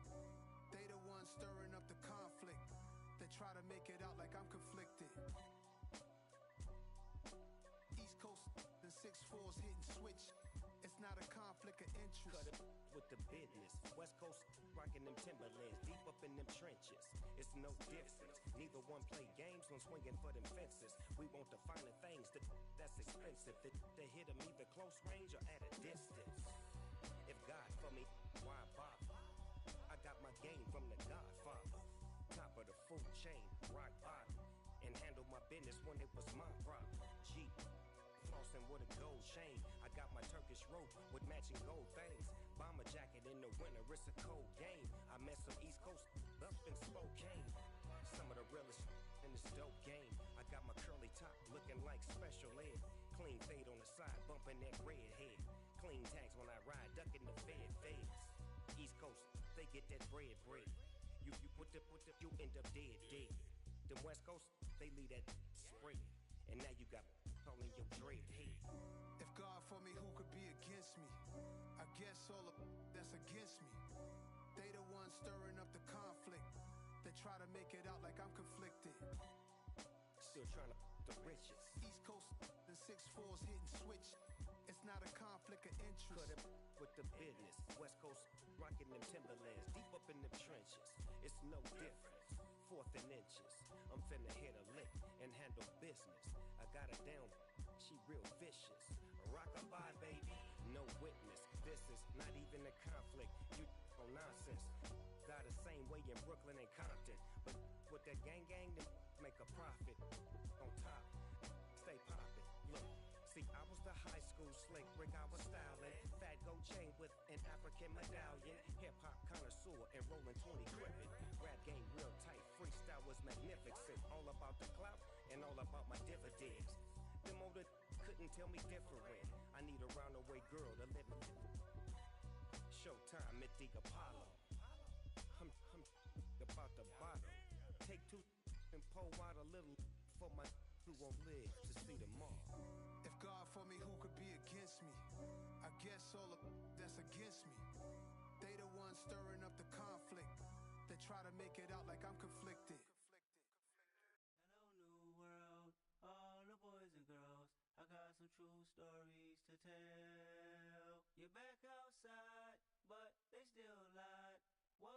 They the ones stirring up the conflict. They try to make it out like I'm conflicted. East Coast and 6'4's hitting switch. It's not a conflict of interest. Cut it with the business. West Coast rocking them Timberlands, deep up in them trenches. It's no difference. Neither one play games when swinging for them fences. We want the finer things that's expensive. They hit them either close range or at a distance. If God for me, why bother? I got my game from the Godfather. Top of the food chain, rock bottom. And handle my business when it was my problem. G. Flossing with a gold chain. I got my Turkish rope with matching gold things. Bomber jacket in the winter, it's a cold game. I met some East Coast up in Spokane. Some of the realest in this dope game. I got my curly top looking like special ed. Clean fade on the side, bumping that red head. Clean tags when I ride, ducking the feds. East Coast, they get that bread. You you end up dead. Them West Coast, they leave that spread. And now you got all in your dread head. If God for me, who could be against me? I guess all of that's against me. They the ones stirring up the conflict. They try to make it out like I'm conflicted. Still trying to the riches. East Coast and 6'4's hitting switch. It's not a conflict of interest. Cut it with the business. West Coast rocking them Timberlands, deep up in them trenches. It's no difference. Fourth and inches. I'm finna hit a lick and handle business. I got her down, she real vicious. Rock-a-bye, baby, no witness. This is not even a conflict. You on nonsense. Got the same way in Brooklyn and Compton. But with that gang, they make a profit. On top, stay poppin'. Look, see, I was the high school slick Rick, I was styling. Fat gold chain with an African medallion. Hip-hop connoisseur and rolling 20 gripping. Rap game real tight, freestyle was magnificent. All about the clout and all about my dividends. Them older couldn't tell me different. I need a roundaway girl to live in. Showtime at the Apollo. I'm about the bottom. Take two and pour out a little for my who won't live to see tomorrow. If God for me, who could be against me? I guess all of that's against me. They the ones stirring up the conflict. They try to make it out like I'm conflicted. Hello, new world, all the boys and girls. I got some true stories to tell. You're back outside, but they still lied. Whoa,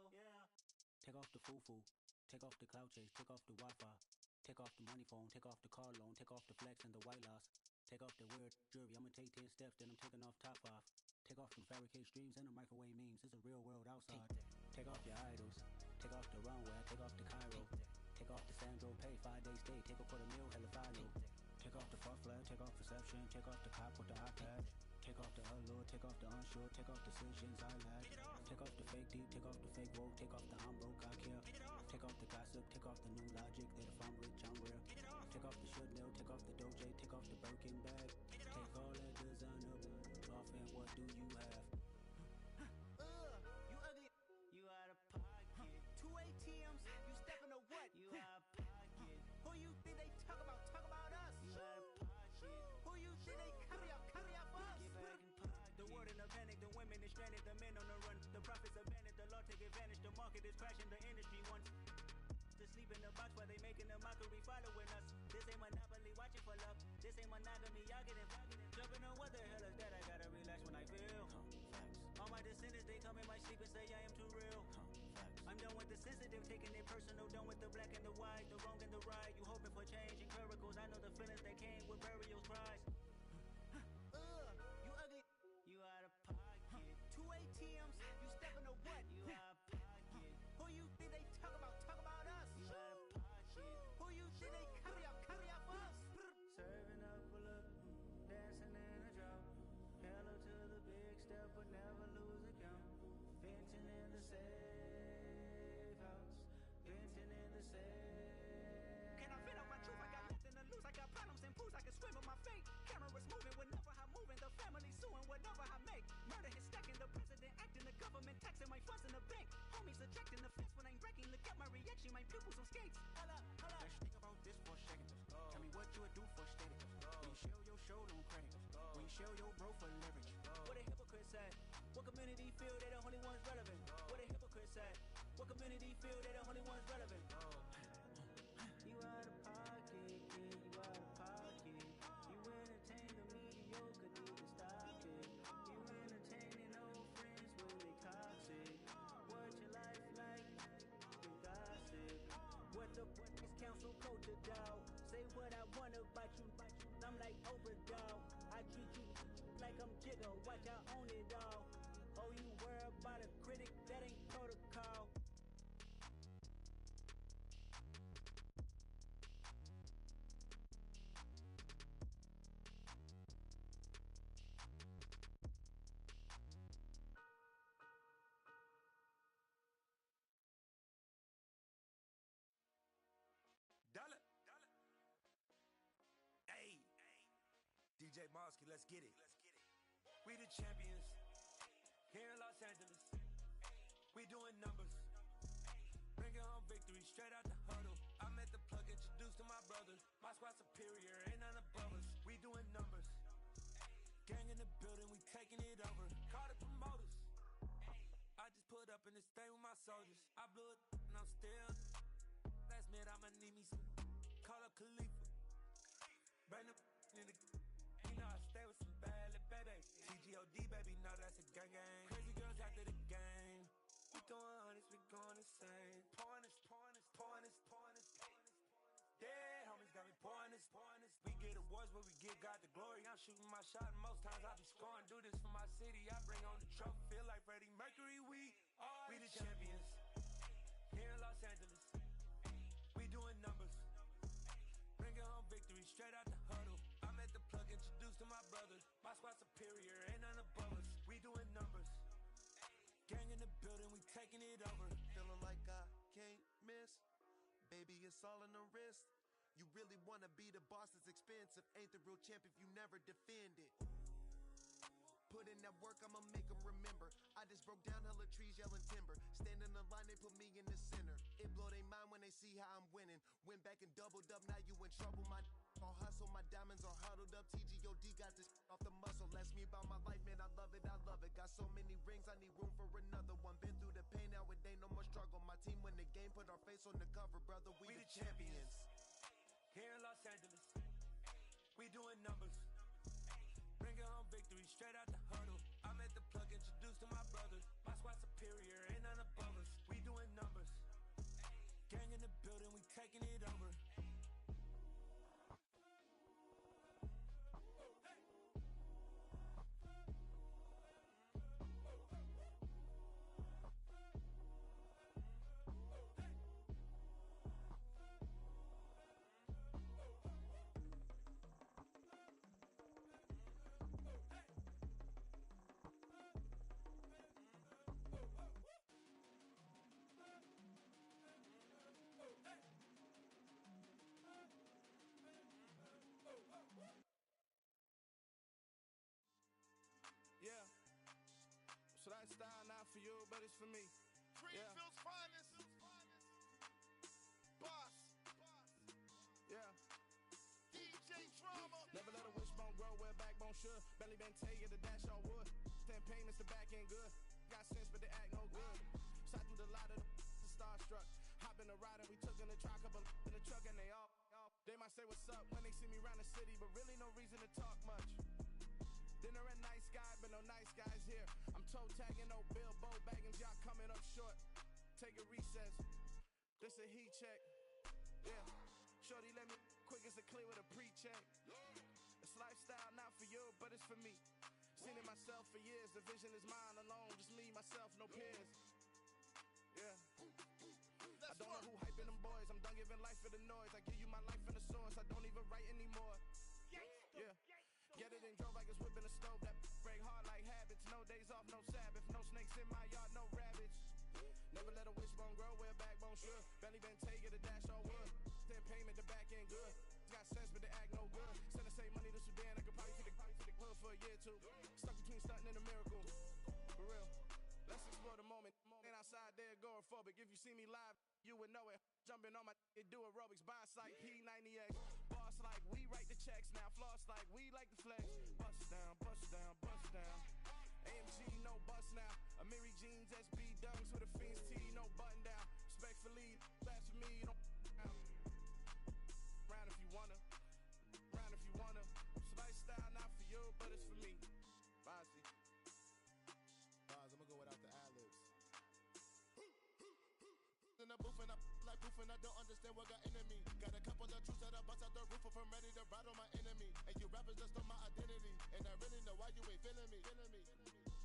yeah. Take off the foo-foo, take off the cloud chase, take off the Wi-Fi, take off the money phone, take off the car loan, take off the flex and the white loss, take off the weird jewelry. I'ma take 10 steps, then I'm taking off top 5. Take off them fabricated streams and the microwave memes. It's a real world outside. Take off your idols, take off the runway, take off the Cairo, take off the Sandro Pay, 5-day stay, take off for the meal, hella follow. Take off the far flag, take off perception, take off the cop with the iPad. Take off the allure, take off the unsure, take off decisions I lack. Take off the fake deep, take off the fake woke, take off the I'm broke, I care. Take off the gossip, take off the new logic that if I'm rich, I'm real. Take off the should know, take off the Doja, take off the Birkin bag. Take all that designer off and what do you have? You ugly, you out of pocket. 2 ATMs, you stepping to what? You out of pocket. Who you think they talk about us? You out of pocket. Who you think they carry up us? Get back in pocket. The world in a panic, the women is stranded, the men on the run. The profits abandoned, the law take advantage, the market is crashing, the industry wants to sleep in the box while they making a mockery following us. This ain't monopoly, watching for love. This ain't monogamy, y'all getting jumping on what the hell is that? I gotta relax when I feel. All my descendants, they come in my sleep and say I am too real. I'm done with the sensitive, taking it personal, done with the black and the white, the wrong and the right. You hoping for change and miracles, I know the feelings that came with burial cries. You ugly, you out of pocket. 2 ATMs, you stepping to what? You out of pocket. Who you think they talk about us? You out of pocket. Who you think they carry up us? Serving up a look, dancing in a drought. Hello to the big step, but never lose a count. Venting in the safe house, venting in the safe. Can I vent out my truth? I got nothing to lose. I got problems and pools. I can swim with my fate. Cameras moving whenever I'm moving. The family suing whatever I make. Murder is stacking. The president acting. The government taxing my funds in the bank. Homies ejecting the fence when I'm breaking. Look at my reaction. My pupils on skates. Holla, holla. Let's think about this for a second. Tell me what you would do for static. When you shell your show, don't credit. When you shell your bro for leverage. hypocrites at? What community feel they the only ones relevant? Where the hypocrites at? What community feel they the only ones relevant? You out of pocket, kid, you out of pocket. You entertain the mediocre, need to stop it. You entertaining old friends when they toxic. What your life like? You gossip. What the is council culture, dog? Say what I want about you. I'm like overdog. I treat you like I'm Jigga. Watch I own it all. Oh, you worry about a critic? That ain't protocol. Dollar. Hey. DJ Mosky, let's get it. We the champions here in Los Angeles. We doing numbers. Bringing home victory straight out the huddle. I'm at the plug, introduced to my brothers. My squad superior, ain't none above us. We doing numbers. Gang in the building, we taking it over. Call the promoters. I just put up in this thing with my soldiers. I blew it and I'm still. Last minute, I'ma need me some. Call up Khalifa. Bring the in the. You know I stay with some bad little baby. TGOD, baby, know that's a gang gang. Crazy girls after the game. We throwing hundreds, we going insane. Pouring this. Dead homies got me pouring this. We get awards, but we give God the glory. I'm shooting my shot, and most times I be scoring. Do this for my city, I bring on the trophy. Feel like Freddie Mercury, we the champions. Here in Los Angeles, we doing numbers. Bringing home victory straight out the huddle. I'm at the plug, introduced to my brothers. My squad superior, ain't none above us. We doing numbers. Gang in the building, we taking it over. Feeling like I can't miss. Baby, it's all in the wrist. You really wanna be the boss, it's expensive. Ain't the real champ if you never defend it. Put in that work, I'ma make them remember. I just broke down hella trees, yelling timber. Stand in the line, they put me in the center. It blow their mind when they see how I'm winning. Went back and doubled up, now you in trouble. My all hustle, my diamonds are huddled up. TGOD got this off the muscle. Ask me about my life, man, I love it. Got so many rings, I need room for another one. Been through the pain, now it ain't no more struggle. My team win the game, put our face on the cover, brother. We the champions. Here in Los Angeles, we doing numbers. Bringing home victory straight out the huddle. I'm at the plug, introduced to my brothers. My squad superior, ain't none above us. We doing numbers. Gang in the building, we taking it over. Yeah. So that style not for you, but it's for me. Greenfield's finest. Boss. Yeah. DJ Drama. Never let a wishbone grow where backbone should. Belly been take it, the dash on wood. 10 payments, the back end good. Got sense, but they act no good. Shot through the lot of the starstruck. Hop in the ride and we took in the truck, couple in the truck, and they all. They might say what's up when they see me around the city, but really no reason to talk much. Dinner a nice guy, but no nice guys here. I'm toe tagging, no Bilbo bagging, y'all coming up short. Take a recess. This a heat check. Yeah. Shorty let me quick as a clear with a pre-check. It's lifestyle not for you, but it's for me. Seen it myself for years. The vision is mine alone. Just me, myself, no peers. Yeah. I don't know who hyping them boys. I'm done giving life for the noise. I give you my life in the source. I don't even write anymore. Yeah. Get it and drove like it's whipping a stove. That break hard like habits. No days off, no Sabbath. No snakes in my yard, no rabbits. Never let a wishbone grow where backbone should. Belly been take it, a dash on wood. 10 payment, the back end good. Got sense, but they act no good. Send the same money to Sudan. I could probably take the hood for a year or two. Stuck between stunting and a miracle. For real. Let's explore the moment. Ain't outside there agoraphobic. If you see me live, you would know it. Jumping on my do aerobics, buy like P90X. Boss like we write the checks now. Floss like we like the flex. Bust down, bust down, bust down. AMG, no bust now. Amiri jeans, SB dunks with a Fiends tee, no button down. Respectfully, that's for me, don't round if you wanna. Round if you wanna. It's lifestyle, not for you, but it's for me. Bossy. Bars, I'ma go without the ad-libs. In the booth and I like proof and I don't understand what got into me. Got a couple of troops that I bust out the roof if I'm ready to ride on my enemy. And you rappers just stole my identity, and I really know why you ain't feeling me.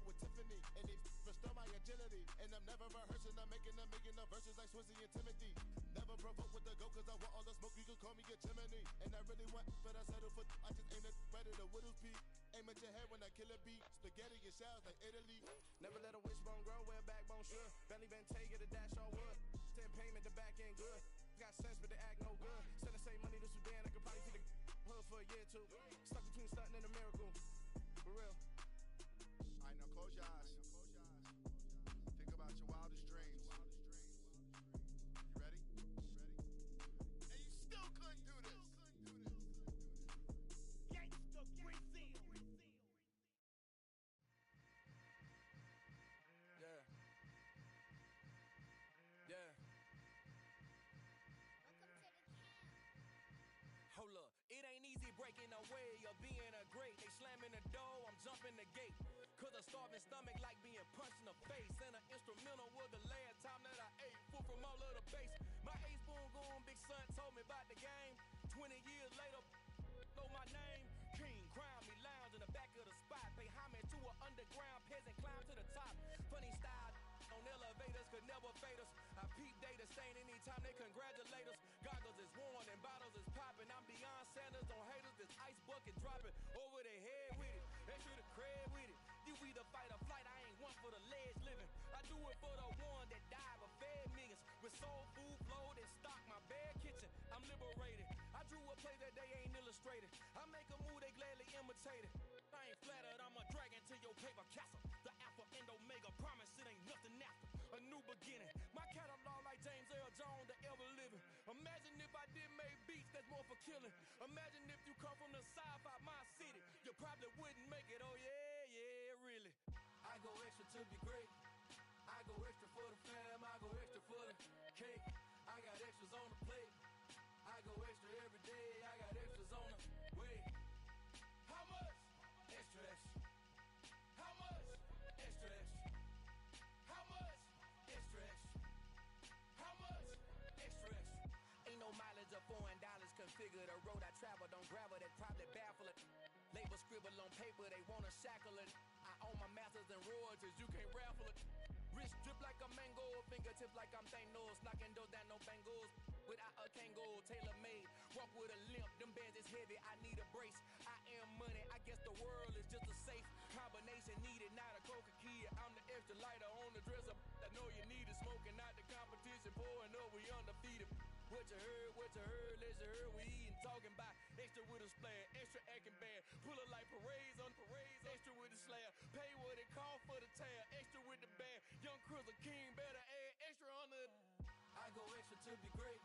With Tiffany, and they restore my agility. And I'm never rehearsing, I'm making $1 million verses like Swizzy and Timothy. Never provoke with the go, cause I want all the smoke, you can call me a chimney. And I really want, but I settle for, I just aim it better the widow's peak. Aim at your head when I kill a beat. Spaghetti and shells like Italy. Never let a wishbone grow where backbone should. Bentley Bentay, get a dash all wood. 10 payment, the back end good. Got sense, but the act no good. Send the same money to Sudan, I could probably take the hood for a year or two. Stuck between stunting and a miracle. For real. Alright, now close your eyes. Think about your wildest dreams. You ready? And you still couldn't do this. Gangsta Brazil. Yeah. Yeah. Hold up, it ain't easy breaking away or being a great. They slamming the door, I'm jumping the gate. Cause a starving stomach like being punched in the face. And an instrumental was the last time that I ate food from all of the base. My ace boom goon big son told me about the game. 20 years later, know my name. King, crown me, lounge in the back of the spot. Pay homage to an underground peasant, climb to the top. Funny style on elevators could never fade us. I peep data stain anytime they congratulate us. Goggles is worn and bottles is popping. I'm beyond Sanders on haters. This ice bucket dropping over their head with it. They should have cred with it. You either fight or flight. I ain't one for the ledge living. I do it for the one that died but fed millions. With soul food flowed and stock my bare kitchen. I'm liberated. I drew a play that they ain't illustrated. I make a move they gladly imitated. I ain't flattered, I'm a dragon to your paper castle. The alpha and omega, promise it ain't nothing after. A new beginning, my catalog like James Earl Jones, the ever living. Imagine if I did make beats that's more for killing. Imagine if you come from the south out my city. You probably wouldn't make it, oh yeah, really. I go extra to be great. I go extra for the fam, I go extra for the cake. I got extras on the plate. I go extra every day, I got extras on the way. How much? Extra, extra. How much? Extra, extra. How much? Extra, extra. How much? Extra, extra. Ain't no mileage of $4 configure the road I travel. Don't gravel that probably baffle it. Label scribble on paper, they wanna shackle it. I own my masters and royalties, you can't raffle it. Wrist drip like a mango, fingertips like I'm Thanos. Knocking doors down, no bangles. Without a Kango, tailor-made. Walk with a limp, them bands is heavy, I need a brace. I am money, I guess the world is just a safe combination needed, not a coca key. I'm the extra lighter on the dresser. I know you need it, smoking out the competition, pouring up, we undefeated. What you heard, let's heard, we eating, talking about extra with a splash, extra acting bad. Pull it like parades on parades, extra with the slab. Pay what it cost for the tab, extra with the band. Young Chris, a king, better add extra on the. I go extra to be great.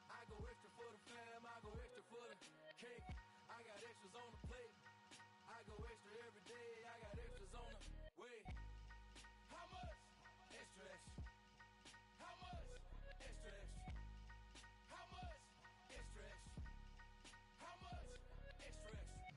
I go extra for the fam, I go extra for the cake. I got extras on the plate. I go extra every day, I got extras on the way. How much? Extra, extra. How much? Extra, extra. How much? Extra, extra. How much? Extra, extra.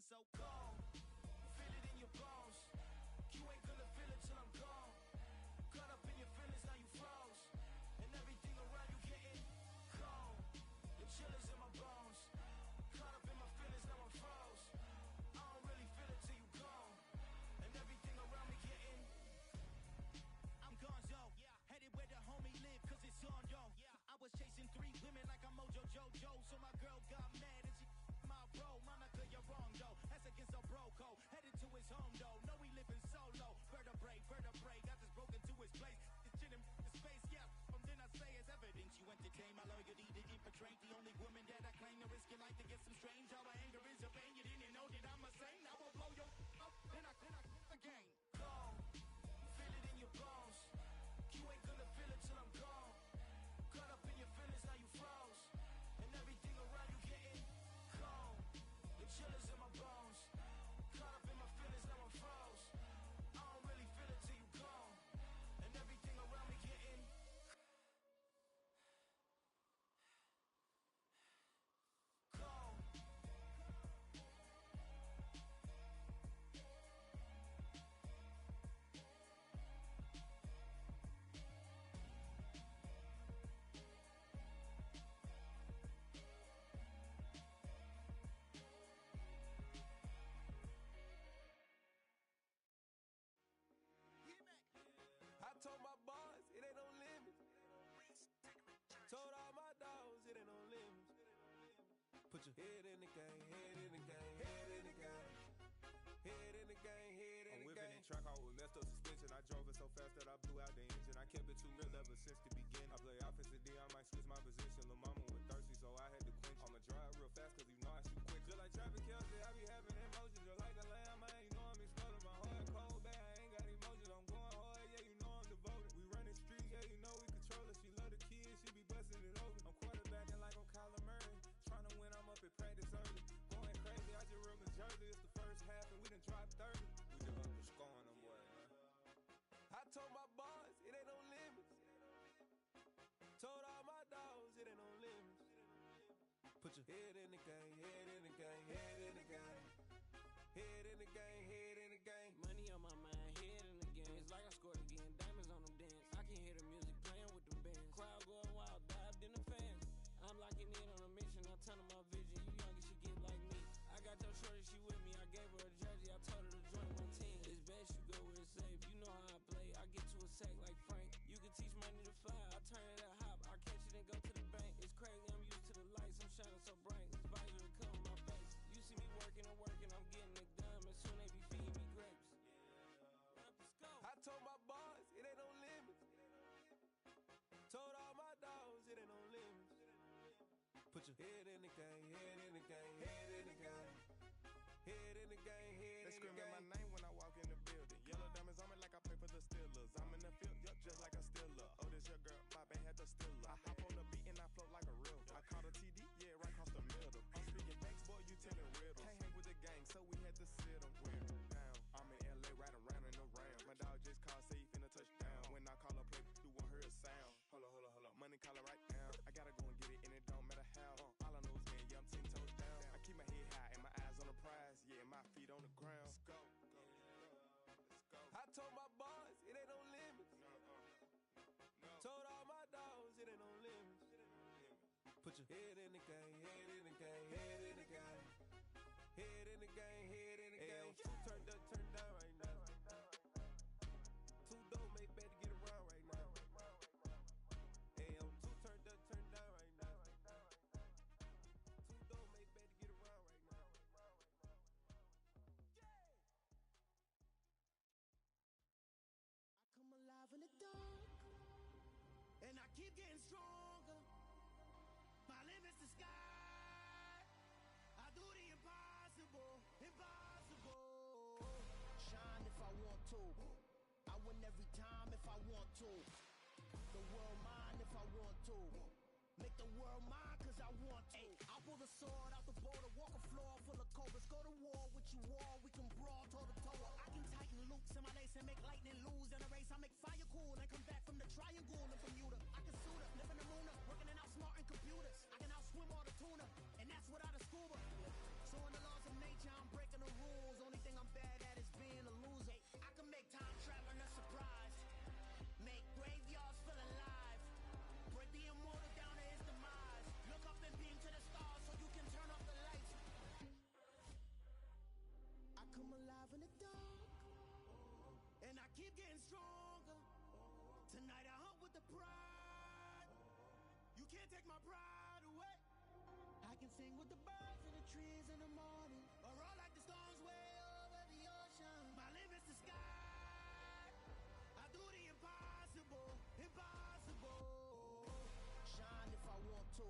so cold. Feel it in your bones. You ain't gonna feel it till I'm gone. Caught up in your feelings, now you froze. And everything around you getting cold. The chill is in my bones. Caught up in my feelings, now I'm froze. I don't really feel it till you gone. And everything around me getting. I'm gonzo. Headed where the homie live, cause it's on, yo. I was chasing 3 women like I'm Mojo Jojo. So my girl got mad and she my bro. Monica, you're wrong, though. That's against a bro code. Headed to his home, though. No, we living solo. Vertebrae. Got this broken to his place. This shit in the space, yeah. From then I say it's evidence. You entertain my loyalty to infiltrate. The only woman that I claim to risk your life to get some strange. All my anger is your pain. You didn't know that I'm a saint. I will blow your up. Then I again. Go. Feel it in your bones. You ain't gonna feel it till I'm gone. Caught up in your feelings, now you froze. And everything around you getting cold. The chill is in my bones. Caught up in my feelings, now I'm froze. I don't really feel it till you gone. And everything around me getting cold. I told my boys it ain't no limits. Told all my dogs it ain't no limits. Put your head in the game, head in the game, head in the game. Head in the game, head in the game. I'm whipping that track out with messed up suspension. I drove it so fast that I blew out the engine. I kept it too real ever since the beginning. I play offensive D, I might switch my position. Lil' mama was thirsty, so I had to quench. I'ma drive real fast, cause you know I shoot quick. Just like traffic Kelsey, I be having emotions. Just like a lamb, man, you know I'm exploding. My heart cold, bad, I ain't got emotions. I'm going hard, yeah, you know I'm devoted. We running streets, yeah, you know we control it. She love the kids, she be busting it over. I'm quarterbacking like I'm Kyler Murray. Trying to win, I'm up at practice early. Going crazy, I just ripped the jersey. It's the first half, and we done dropped 30. We just up the scoring them, boy, man. I told my boys it ain't no limits. Told all my dogs it ain't no limits. Put your head in the game, head in the game, head in the game. Head in the game, head in the game. Money on my mind, head in the game. It's like I scored again, diamonds on them dance. I can hear the music playing with them bands. Crowd going wild, dived in the fans. I'm locking in on a mission, I turn on my vision. You young, she get like me. I got your shorty, she with me. I gave her a jersey, I told her to join my team. It's best you go where it's safe. You know how I play. I get to a sack like Frank. You can teach money to fly. I turn it at hop. I catch it and go to the bank. It's crazy, I'm used to the lights. I'm shining so bright. This visor to cover my face. You see me working and working, I'm getting it done. As soon they be feeding me grapes. Run up the scope. I told my boys it ain't no limits. Told all my dogs it ain't no limits. Put your head in the game, head in the game, head in the game. Head in the game, head They in the screaming my game. name when I walk in the building. Yellow diamonds on me like I play for the Steelers. I'm in the field, yup, just like a Steeler. Oh, this your girl, my band had the Steeler. I hop on the beat and I float like a river. I caught a TD, yeah, right across the middle. I'm speaking facts, boy, you telling riddles. Can't hang with the gang, so we had to sit them down. I'm in LA, riding around in the round. My dog just called, say he finna touchdown. When I call a play, you won't hear a sound. Hold up, money caller right now. I gotta go and get it, and it don't matter how. All I know is, man, yeah, I'm 10 toes down. I keep my head high and my eyes on the prize. Yeah, my feet on the ground. Let's go. I told my boys it ain't no limits. Told all my dogs it ain't no limits. Put your head in the game, head in the game, head in the game. Head in the game, head in the game. Two turned up, turned down right now. Two dope make better get around right now. Two turned up, turned down right now. Two dope make better get around right now. I come alive in the dark, and I keep getting stronger. My limit's the sky. I do the impossible, impossible. Shine if I want to. I win every time if I want to. The world mine if I want to. Make the world mine cause I want to. I'll pull the sword out the border, walk a floor full of cobras. Go to war with you all, we can brawl toe to toe. I can tighten loops in my lace and make lightning lose in a race. I make fire cool and come back from the triangle in Bermuda. I can suit up, live in the moon up, working and outsmarting computers. I can outswim all the tuna, and that's without a scuba. So in the laws of nature, I'm breaking the getting stronger. Tonight I hunt with the pride. You can't take my pride away. I can sing with the birds in the trees in the morning, or roll like the storms way over the ocean. My limit's the sky. I do the impossible, impossible. Shine if I want to.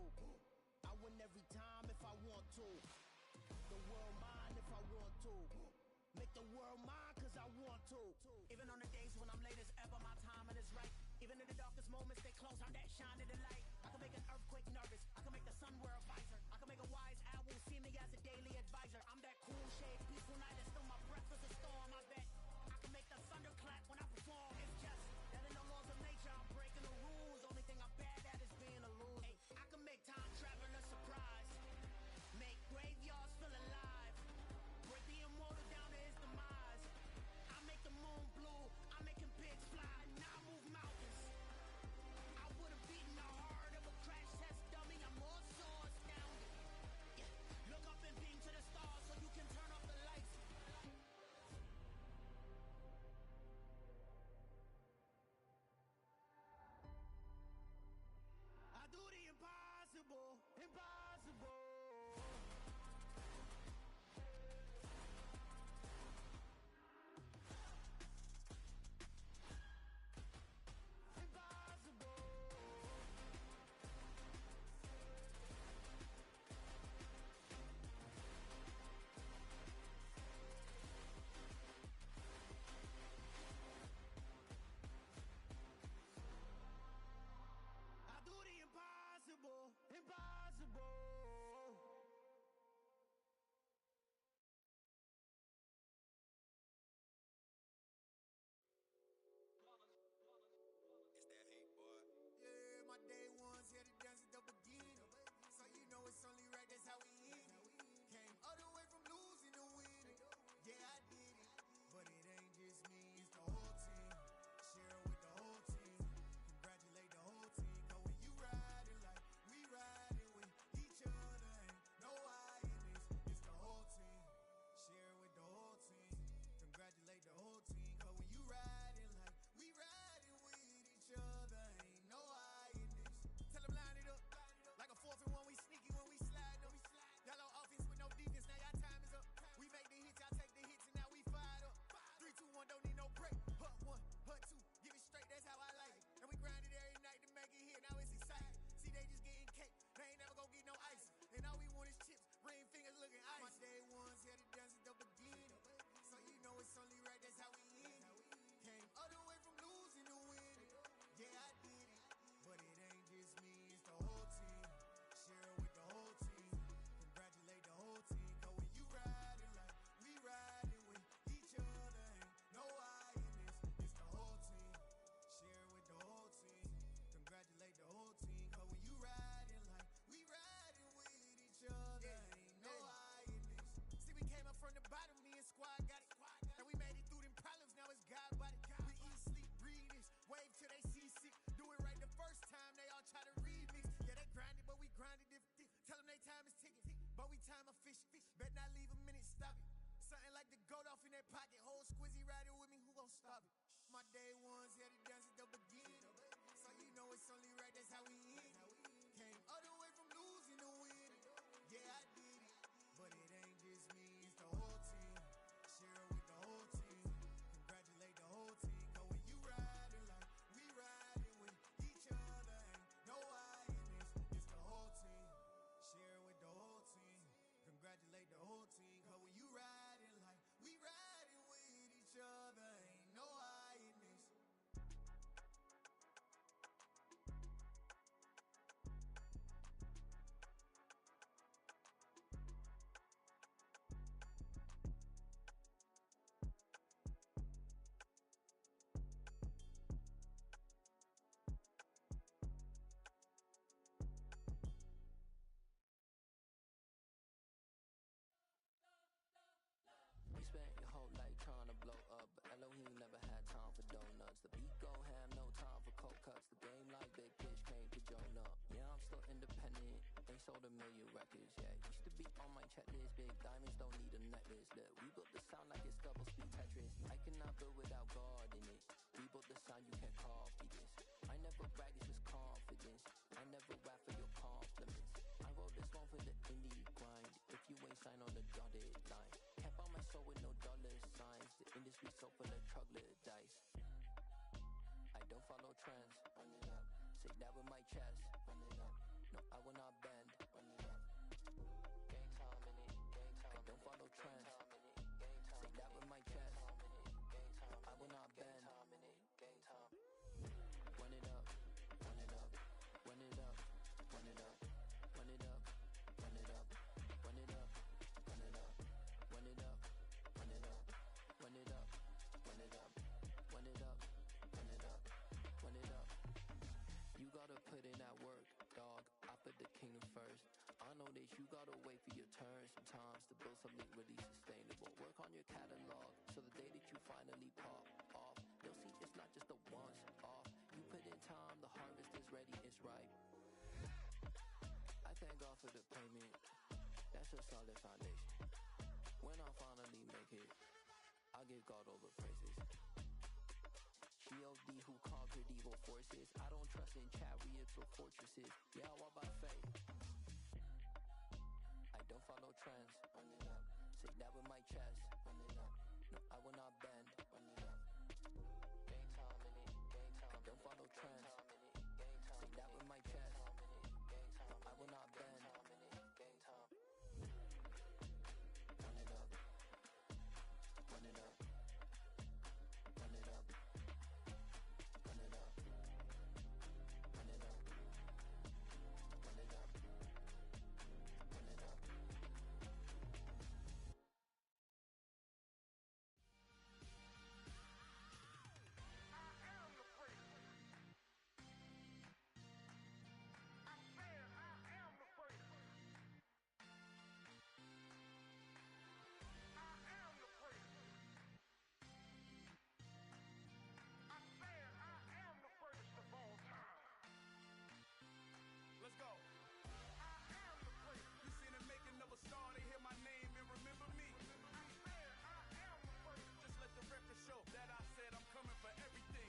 I win every time if I want to. The world mine if I want to. Make the world mine cause I want to. Even on the days when I'm late as ever, my timing is right. Even in the darkest moments, they close, I'm that shine of the light. I can make an earthquake nervous. I can make the sun wear a visor. I can make a wise owl see me as a daily advisor. I'm that cool shade, peaceful night, and still my breath is a storm. I bet I can make the thunder clap when I perform. It's just that in the laws of nature, I'm breaking the rules. Only thing I'm bad at is being a loser. Hey, I can make time travel a surprise. Make graveyards feel alive. Break the immortal down to his demise. I make the moon blue. I'm making pigs fly. Now I move mountains. I would have beaten the heart of a crash test dummy. I'm more so astounded. Yeah. Look up and beam to the stars so you can turn off the lights. I do the impossible, impossible. I do the impossible, impossible. It's that hate, boy. Yeah, my day ones here to dance at the beginning. So you know it's only right, that's how we end it. Came all the way from losing to winning. Yeah, I did it. But it ain't just me, it's the whole team. Share with the whole team. Congratulate the whole team. Cause when you riding like we riding with each other, ain't no I in this. It's the whole team. Share with the whole team. Congratulate the whole team. Cause when you riding like we riding with each other, ain't no I in this. Tell them line it up. Like a 4th and 1, we sneaky when we slide up. Y'all on offense with no defense, now y'all time is up. We make the hits, y'all take the hits, and now we fired up. 3, 2, 1, don't need no break. Hut 1, hut 2, give it straight, that's how I like it. And we grind it every night to make it hit, now it's exciting. See, they just getting cake, they ain't never gonna get no ice. And all we want is chips, ring fingers looking ice. My day ones here to dance at the beginning. So you know it's only right, that's how we end it. Came all the way from losing to winning. Yeah, I did it. But it ain't just me, it's the whole team. Share with the whole team. Congratulate the whole team. Cause when you riding like we riding with each other, ain't no I in this. It's the whole team. Share with the whole team. Congratulate the whole team. Cause when you riding like we riding with each other, ain't no I in this. See, we came up from the bottom, me and squad got it. And we made it through them problems, now it's God body. We eat, sleep, breathe this. Wave till they seasick. Do it right the first time, they all try to remix. Yeah, they grinded, but we grinded different. Tell them they time is ticking. But we time a fish. Bet not leave a minute, stop it. Something like the goat off in that pocket. Whole squizzy riding with me, who gon' stop it? My day ones here to dance at the beginning. So you know it's only right, that's how we end it. Came all the way from losing to winning. Yeah, I did it. But it ain't just me, it's the whole team. Share with the whole team. Congratulate the whole team. Cause when you riding like we riding with each other, ain't no I in this. It's the whole team. Share with the whole team. Congratulate the whole team. Cause when you riding like we riding with each other, ain't no I in this. You spent your whole life trying to blow up, but Elohim never had time for donuts. The beat go ham, no time for cold cuts. The game like Big Pitch came to join up. Yeah, I'm still independent, ain't sold a million records yet. Used to be on my checklist, big diamonds don't need a necklace. Look, we built the sound like it's double speed Tetris. I cannot build without God in it. Say that with my chest. Run it up. No, I will not bend. Run it up. Game time in it. Game time. I don't follow trends. Say that with my chest. Game time. I will not bend. Game time. Run it up. Run it up. Run it up. Run it up. Run it up. Run it up. Run it up. Run it up. Run it up. Run it up. Run it up. Run it up. Run it up. Run it up. Run it up. You gotta put in that work, dog. I put the kingdom first. I know that you gotta wait for your turn sometimes to build something really sustainable. Work on your catalog so the day that you finally pop off, they'll see it's not just a once off. You put in time, the harvest is ready, it's ripe. I thank God for the payment. That's a solid foundation. When I finally make it, I'll give God all the praises. G.O.D. who conquered evil forces. I don't trust in chariots or fortresses. Yeah, I walk by faith. I don't follow trends. Run it up. Say that with my chest. Run it up. No, I will not bend. Run it up. Game time in it. Game time. I don't follow trends. Say that with my chest. Game time. I will not bend. Game time. Run it up. Run it up. Run it up. Run it up. Run it up. Run it up. Run it up. Let's go. I am the great. You seen the making of a star, they hear my name and remember me. I said I am the great. Just let the record show that I said I'm coming for everything.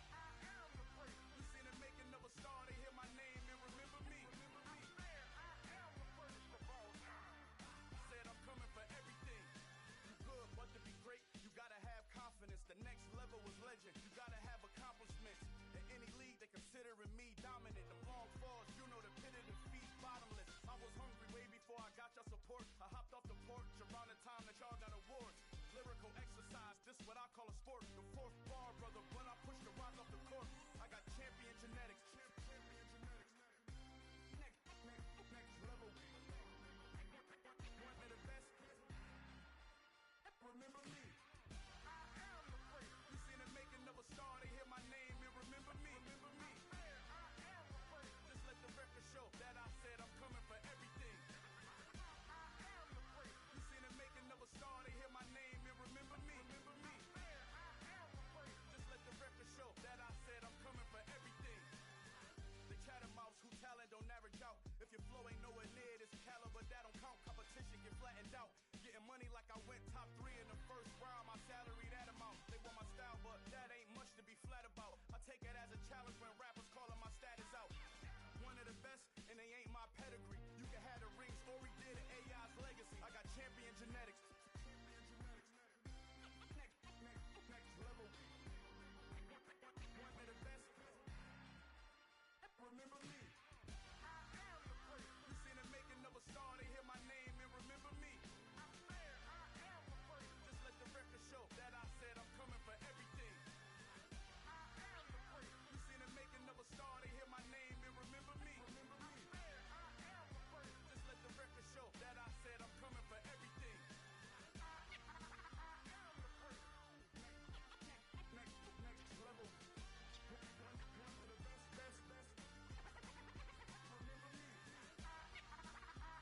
I am the great. You seen the making of a star, they hear my name and remember me. I said I am the greatest of all time. I said I'm coming for everything. You good, but to be great, you gotta have confidence. The next level was legend. You gotta have accomplishments. In any league, they considering me dominant. The long falls, you know the pit of defeat, bottomless. I was hungry way before I got your support. I hopped off the porch around the time that y'all got awards. Lyrical exercise, this what I call a sport. The fourth bar, brother, when I push the rock off the court. I got champion genetics. Champion genetics. Next level. One of the best. Remember me. I am the great. You seen the making of a star, they hear my name and remember me. Remember me. I am the great. Just let the record show that I said I'm coming for everything. I am the great. You seen the making of a star, they hear my name and remember me. Remember me. I am the great. Just let the record show that I said I'm coming for everything. The catamounts who talent don't average out. If your flow ain't nowhere near this caliber, that don't count. Competition get flattened out. Getting money like I went top 3 in the first round. My salary that amount. They want my style, but that ain't much to be flat about. I take it as a challenge when rappers calling my status out. One of the best, and they ain't my pedigree. You can have the rings, or we did it, AI's legacy. I got champion genetics. Next level. One of the best. Remember me. I am the great. You seen the making of a star, they hear my name and remember me. I said I am the great. Just let the record show that I said I'm coming for everything. I am the great. You seen the making of a star, they hear my name and remember me. Remember me. I said I am the great. Just let the record show that I said I'm coming for everything. I am the great. Next level. One of the best. Remember me. I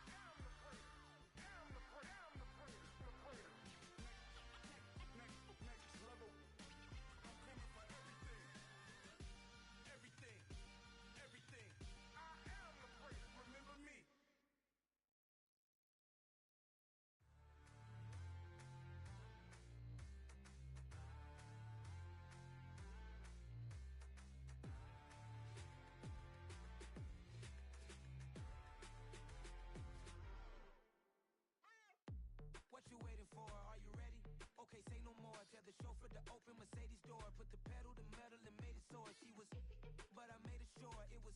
am the great. Am the great. The great. Next level. I'm coming for everything. Everything. I am the great. Remember me. What you waiting for? Are you ready? Okay, say no more. Tell the chauffeur to open Mercedes door. Put the pedal to metal and made it soar. She was, but I made it sure it was.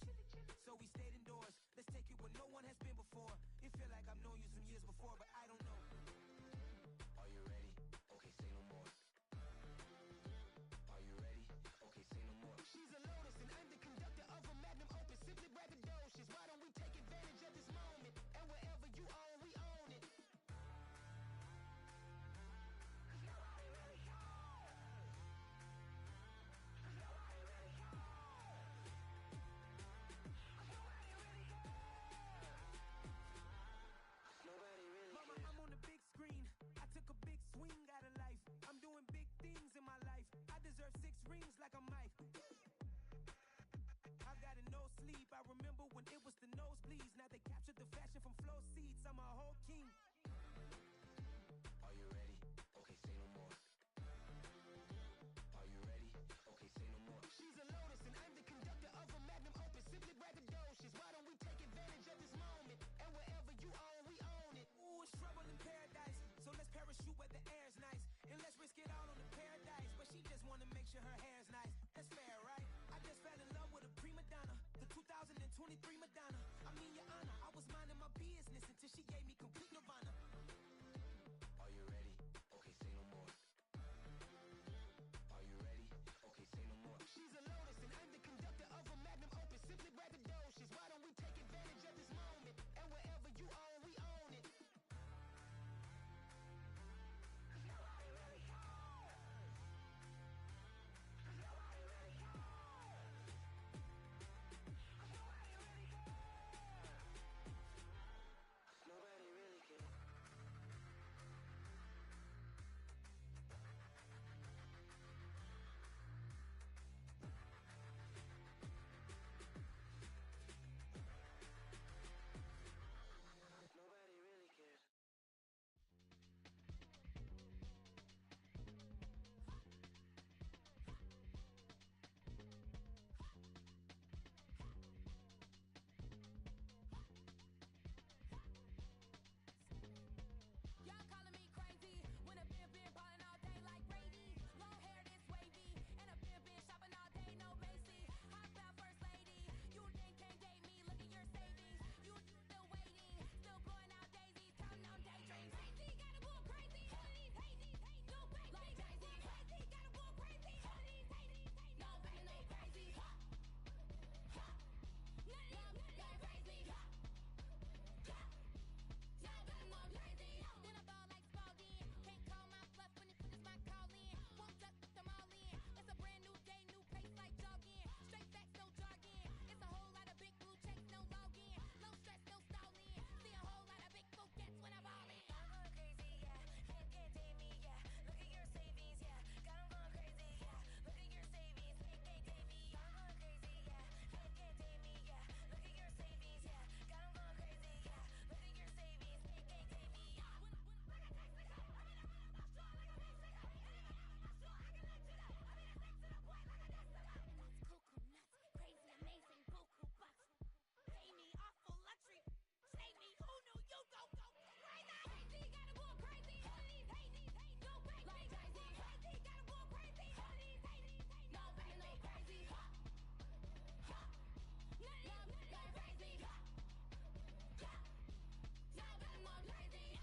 So we stayed indoors. Let's take it where no one has been before. It feel like I've known you some years before, but I don't know. Are you ready? Okay, say no more. Are you ready? Okay, say no more. She's a lotus and I'm the conductor of a magnum opus. Simply braggadocious. Why don't we take advantage of this moment? And wherever you own, we own it. Mama, I'm on the big screen. I took a big swing out of life. I'm doing big things in my life. I deserve 6 rings like a Mike. I've got no sleep. I remember when it was the nosebleeds. Now they captured the fashion from flow seats. I'm a whole king. Are you ready? Okay, say no more. Are you ready? Okay, say no more. She's a lotus and I'm the conductor of a magnum opus. Simply braggadocious. Why don't we take advantage of this moment? And wherever you own, we own it. Ooh, it's trouble in paradise. So let's parachute where the air's nice. And let's risk it all on the paradise. But she just wanna make sure her hair's nice. That's fair, right? I just fell in love with a prima donna. The 2023 Madonna. I mean, Your Honor, I was minding my business until she gave me complete nirvana. Are you ready? Okay, say no more. Are you ready? Okay, say no more. She's a lotus and I'm the conductor of a magnum opus. Simply braggadocious. Why don't we take advantage of this moment? And wherever you own, we own it. Nobody really cares. Nobody really cares. Y'all calling me crazy when a been ballin' all day like Brady. Long hair this wavy, and a been shopping all day, no Macy. Hot style first lady, you think can't date me? Look at your savings, you still waiting, still blowing out daisies, counting on daydreams. Crazy, gotta go crazy. All of these hate, no crazy. Like crazy, crazy, gotta go crazy. All of these hate, no crazy, no crazy. None of these crazy. Y'all got more crazy. Then I ball like Spalding. Can't call my bluff when it's my call in. Won't duck them all in. It's a brand new day, new pace like jogging. Straight facts, no jargon. It's a whole lot of big blue checks, no login. No stress, no stalling. See a whole lot of big blue gets when I ball in. I'm going crazy, yeah. Can't date me, yeah. Look at your savings, yeah. Got 'em going crazy, yeah. Look at your savings, can't date me. I'm going crazy, yeah. Can't date me, yeah. Look at your savings, yeah. Got 'em going crazy, yeah. Look at your savings, can't date me. Cuckoo nuts, crazy, amazing, buku bucks. Pay me awful luxury. Save me, who knew you go crazy? Crazy, gotta go crazy. All of these hate, no crazy. Like crazy, crazy, gotta go crazy. All of these hate, no crazy, no crazy. None of these crazy. Y'all got more crazy.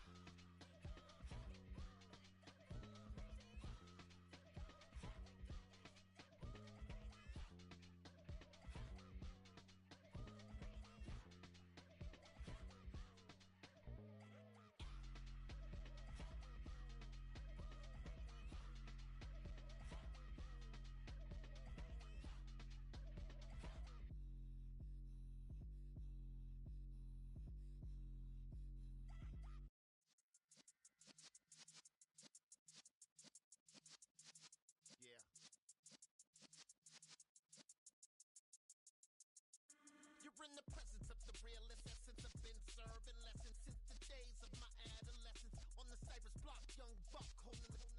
Yeah. You're in the presence of the realest essence. I've been serving lessons since the days of my adolescence. On the Cypress block, young buck holding it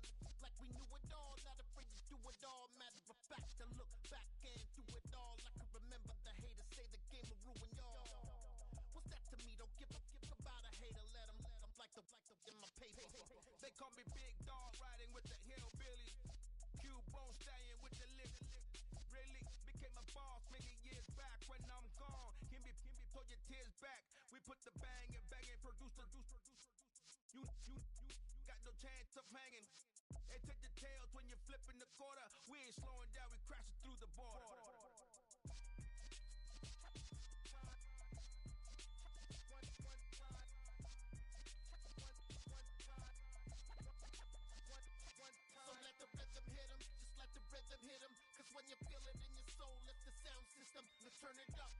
like we knew it all. Not afraid to do it all. Matter of fact, to look back and do it all. I can remember the haters say the game will ruin y'all. What's that to me? Don't give about a hater. Let them like the in my paper. They call me Big Dog, riding with the hillbillies. Cube bone stallion with the lift. Really became a boss many years back. put the bang and banging, produce. You got no chance of hanging. They take the tails when you're flipping the quarter. We ain't slowing down, we crashing through the border. So let the rhythm hit 'em, just let the rhythm hit 'em. Cause when you feel it in your soul, lift the sound system. Now turn it up,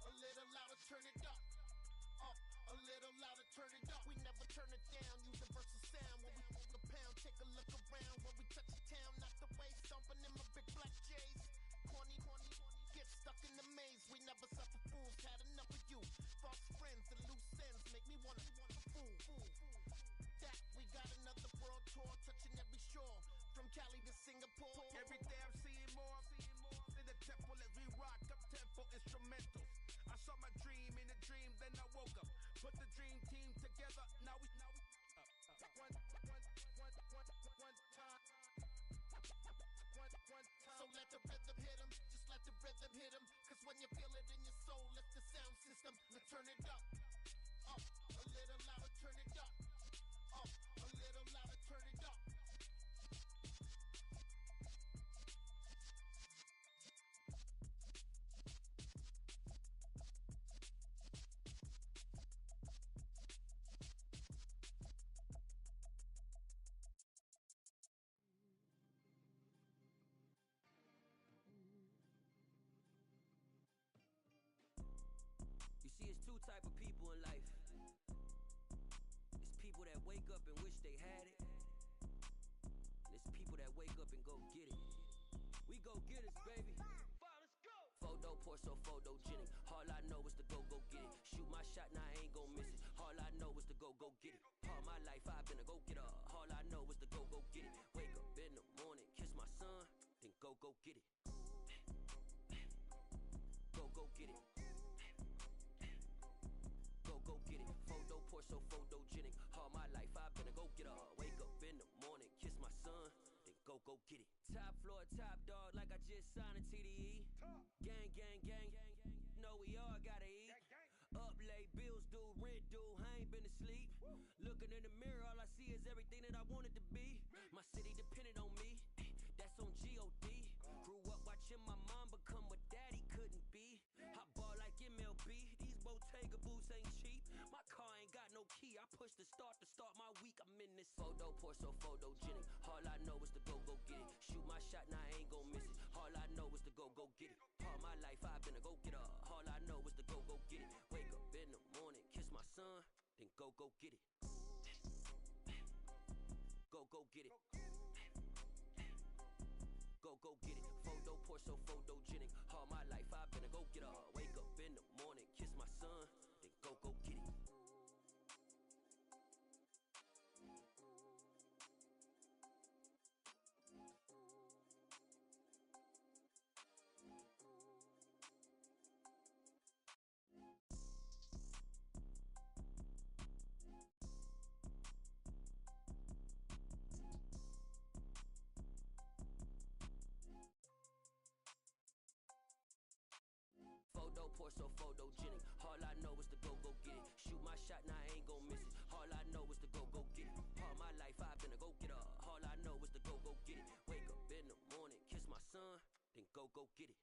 a little louder, turn it up, a little louder, turn it up. We never turn it down, universal sound. When we walk a pound, take a look around. When we touch the town, not the way, stomping in my big black J's. Corny, get stuck in the maze. We never suffer fools, had enough of you. False friends and loose ends make me wanna fool. That we got another world tour, touching every shore, from Cali to Singapore. Every day I'm seeing more in the temple as we rock up tempo instrumentals. I saw my dream in a dream, then I woke up. Put the dream team together, now we one time. So let the rhythm hit 'em, just let the rhythm hit 'em. Cause when you feel it in your soul, lift the sound system. Now turn it up, a little louder, turn it up, a little louder, turn it up. You see, it's two type of people in life. It's people that wake up and wish they had it. And it's people that wake up and go get it. We go get it, baby. Photo, Porso, photogenic. All I know is to go get it. Shoot my shot, now I ain't gon' miss it. All I know is to go get it. All my life I've been a go getter. All I know is to go get it. Wake up in the morning, kiss my son, then go get it. Go get it. Go get it. Photo, Porso, photogenic. All my life I've been a go getter. Wake up in the morning, kiss my son, then go get it. Top floor, top dog, like I just signed a TDE. Gang, gang, gang. Know we all gotta eat. Up late, bills due, rent due, I ain't been asleep. Looking in the mirror, all I see is everything that I wanted to be. My city depended on me, that's on G.O.D. Grew up watching my mom become what daddy couldn't be. I ball like MLB, these Bottega boots ain't cheap. My car ain't got no key, I push the start my week. I'm in this photo, Porso, photogenic. All I know is to go get it. Shoot my shot, now I ain't gon' miss it. All I know is to go get it. All my life I've been a go getter. All I know is to go get it. Wake up in the morning, kiss my son, then go get it. Go get it. Go get it. Photo, Porso, photogenic. All my life I've been a go getter. Wake up in the morning, kiss my son, then go get it. Photo, Porso, photogenic. All I know is to go get it. Shoot my shot, now I ain't gon' miss it. All I know is to go get it. All my life I've been a go getter. All I know is to go get it. Wake up in the morning, kiss my son, then go get it.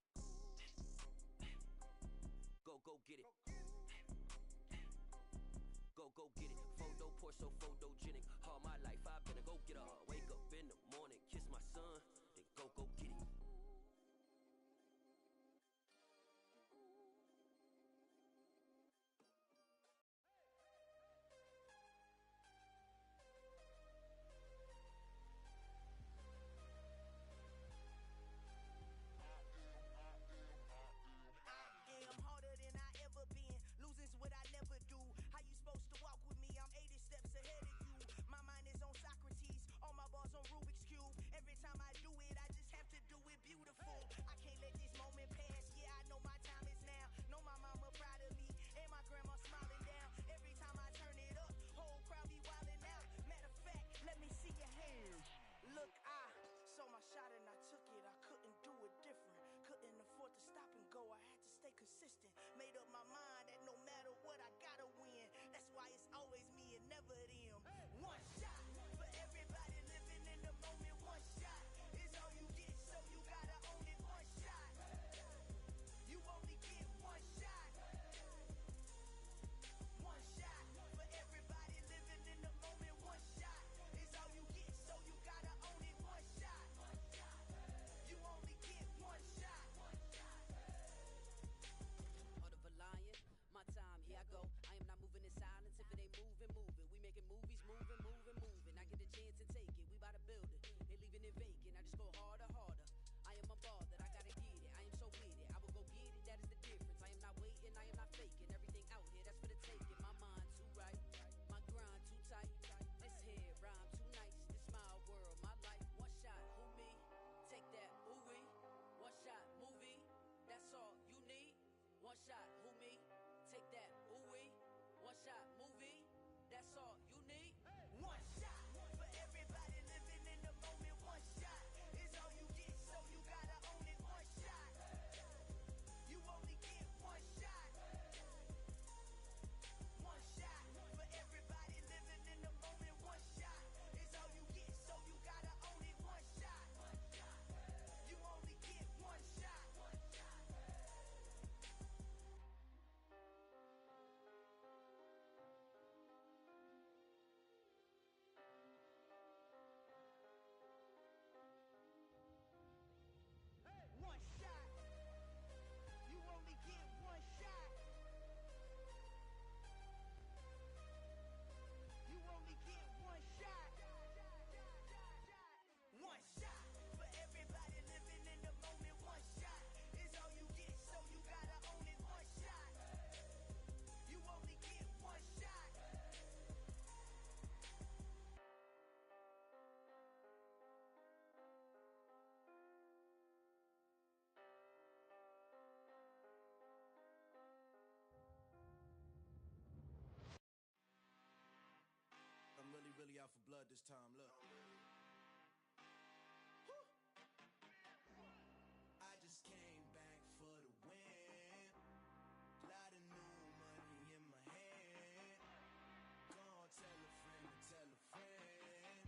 Go get it. Go get it. Photo, Porso, photogenic. All my life I've been a go getter. Wake up in the morning, kiss my son, then go get it. am harder than I ever been. Losing's what I never do. How you supposed to walk with me? I'm 80 steps ahead of you. blood this time, look. I just came back for the win. Lot of new money in my hand. Gonna tell a friend to tell a friend.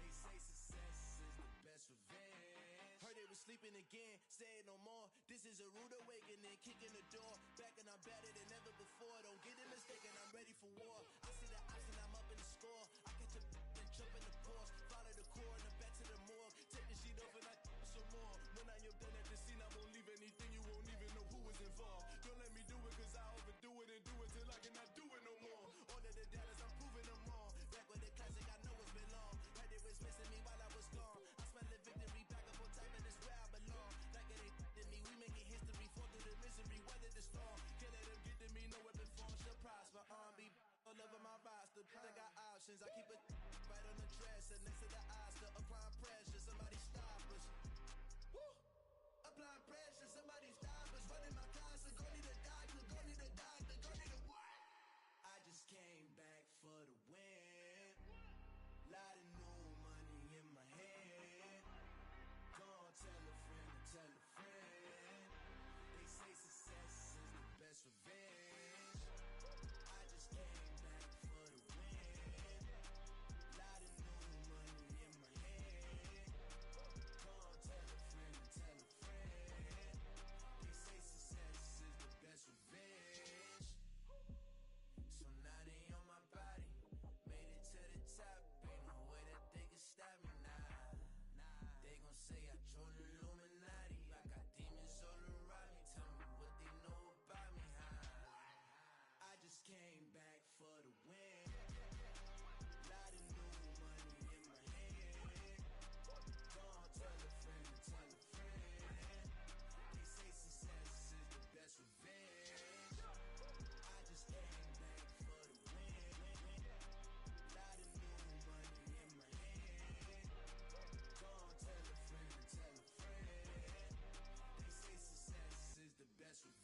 They say success is the best revenge. Heard they was sleeping again, say it no more. This is a rude awakening, kicking the door. Back and I'm better than ever before. Don't get it mistaken, I'm ready for war. I see the option, I'm up in the score. I catch a and jump in the course. Follow the core and the back to the morgue. Take the sheet off and I some more. When I am done at the scene, I won't leave anything. You won't even know who was involved. Don't let me do it, cause I overdo it and do it till I cannot do it no more. All of the doubters, I'm proving them all. Back with the classic, I know it's been long. Heard they was missing me while I was gone. I smell the victory back up on top, and it's where I belong. Like it ain't to me, we making history. Fall through the misery, weather the storm. Can't let them get to me, no weapon form shall prosper. Be all over my roster. I got options, I keep it right on the dresser. Next to the Oscar, applying pressure. Somebody stop us. Woo! Applying pressure, somebody stop us. Running my constant, go need a doctor, go need a doctor, go need a what? I just came back for the win. Lot of new money in my hand. Gonna tell a friend to tell a friend. They say success is the best revenge. I just came back for the win. Lot of new money in my hand. Gonna tell a friend to tell a friend. They say success is the best revenge. So now they on my body. Made it to the top. Ain't no way that they can stop me now. They gon' say I joined the Illuminati. I got demons all around me. Tell me what they know about me, huh? I just came back for the win. Lot of new money in my hand. Gonna tell a friend to tell a friend. They say success is the best revenge. I just came back for the win. Lot of new money in my hand. Gonna tell a friend to tell a friend. They say success is the best revenge.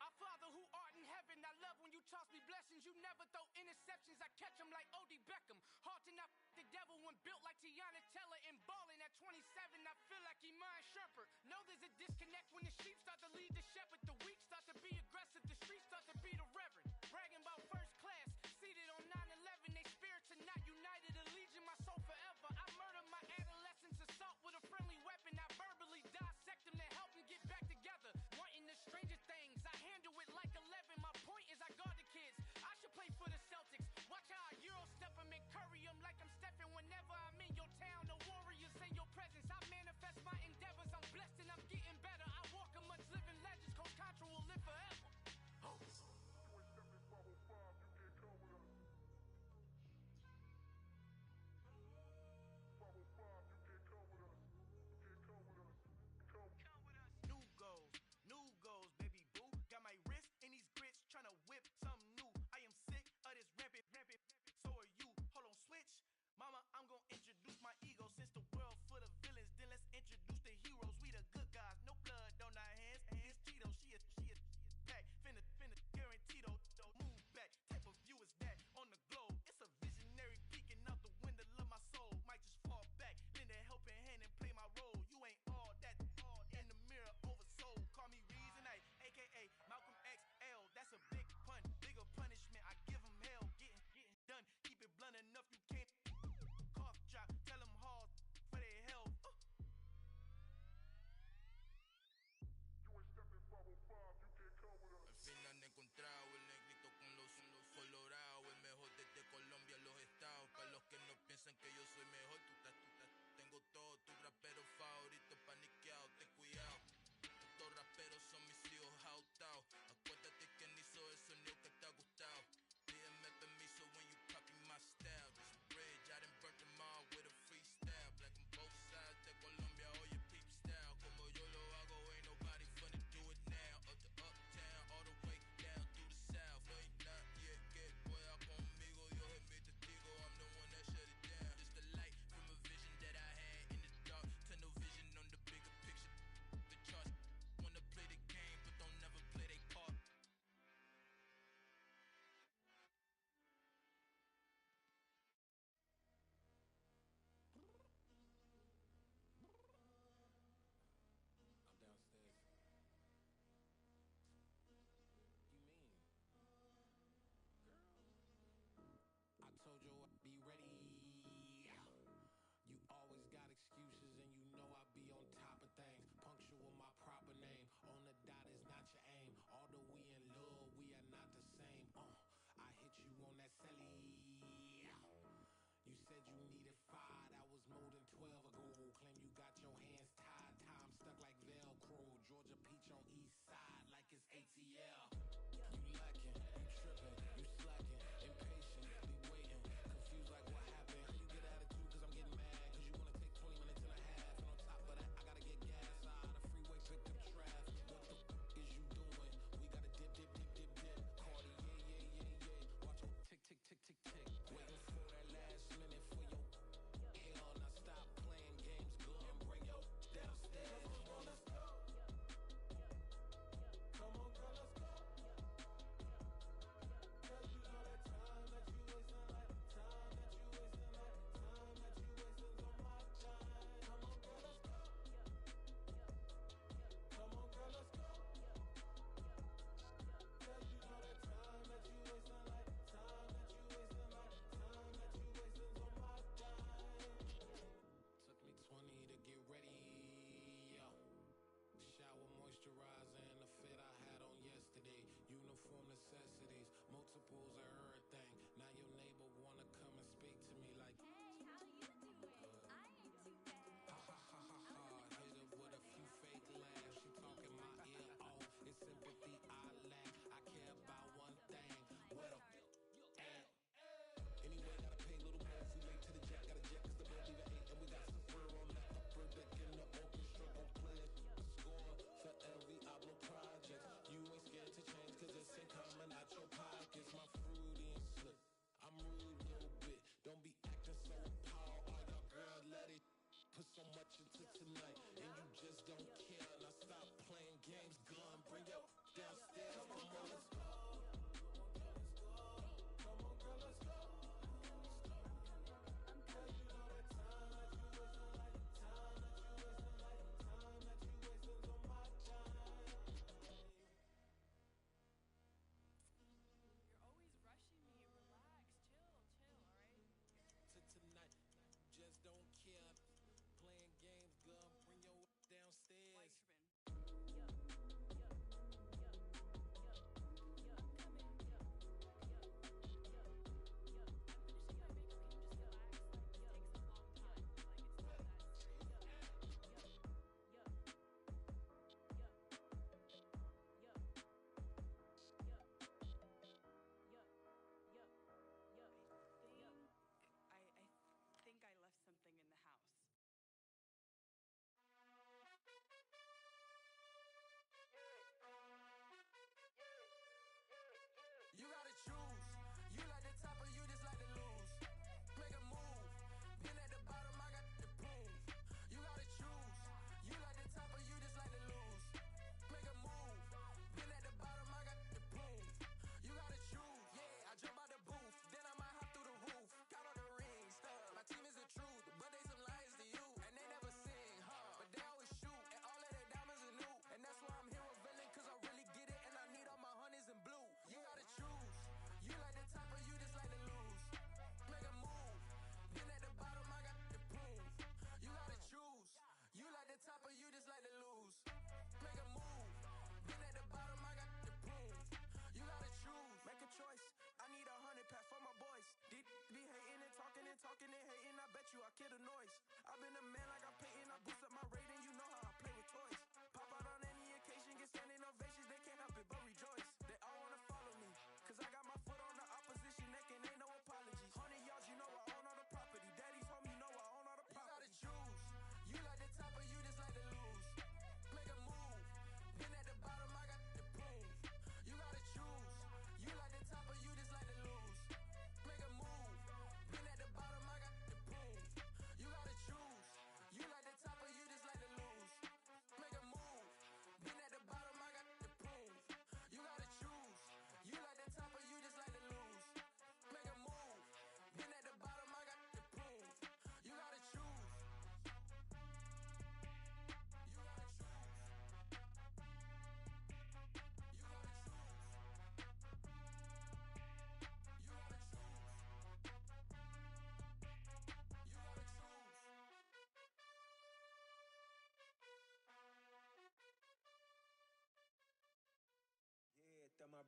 Our Father who art in heaven, I love when you toss me blessings. You never throw interceptions, I catch them like O.D. Beckham. Hard to not the devil when built like Tiana Teller and balling at 27. I feel like Iman Shumpert. Know there's a disconnect when the sheep start to lead the shepherd. The weak start to be aggressive, the streets start to be the reverend. Bragging about first class, seated on 9/11. They spirits are not united, allegiance my soul forever. I murder my adolescence, assault with a friendly weapon. I verbally dissect them to help them get back together. Wanting the stranger things, I handle it like 11. My point is I guard the kids. I should play for the Celtics. Watch how I Euro step them and curry them like I'm Stephen. Whenever I'm in your town, the Warriors in your presence. I manifest my endeavor.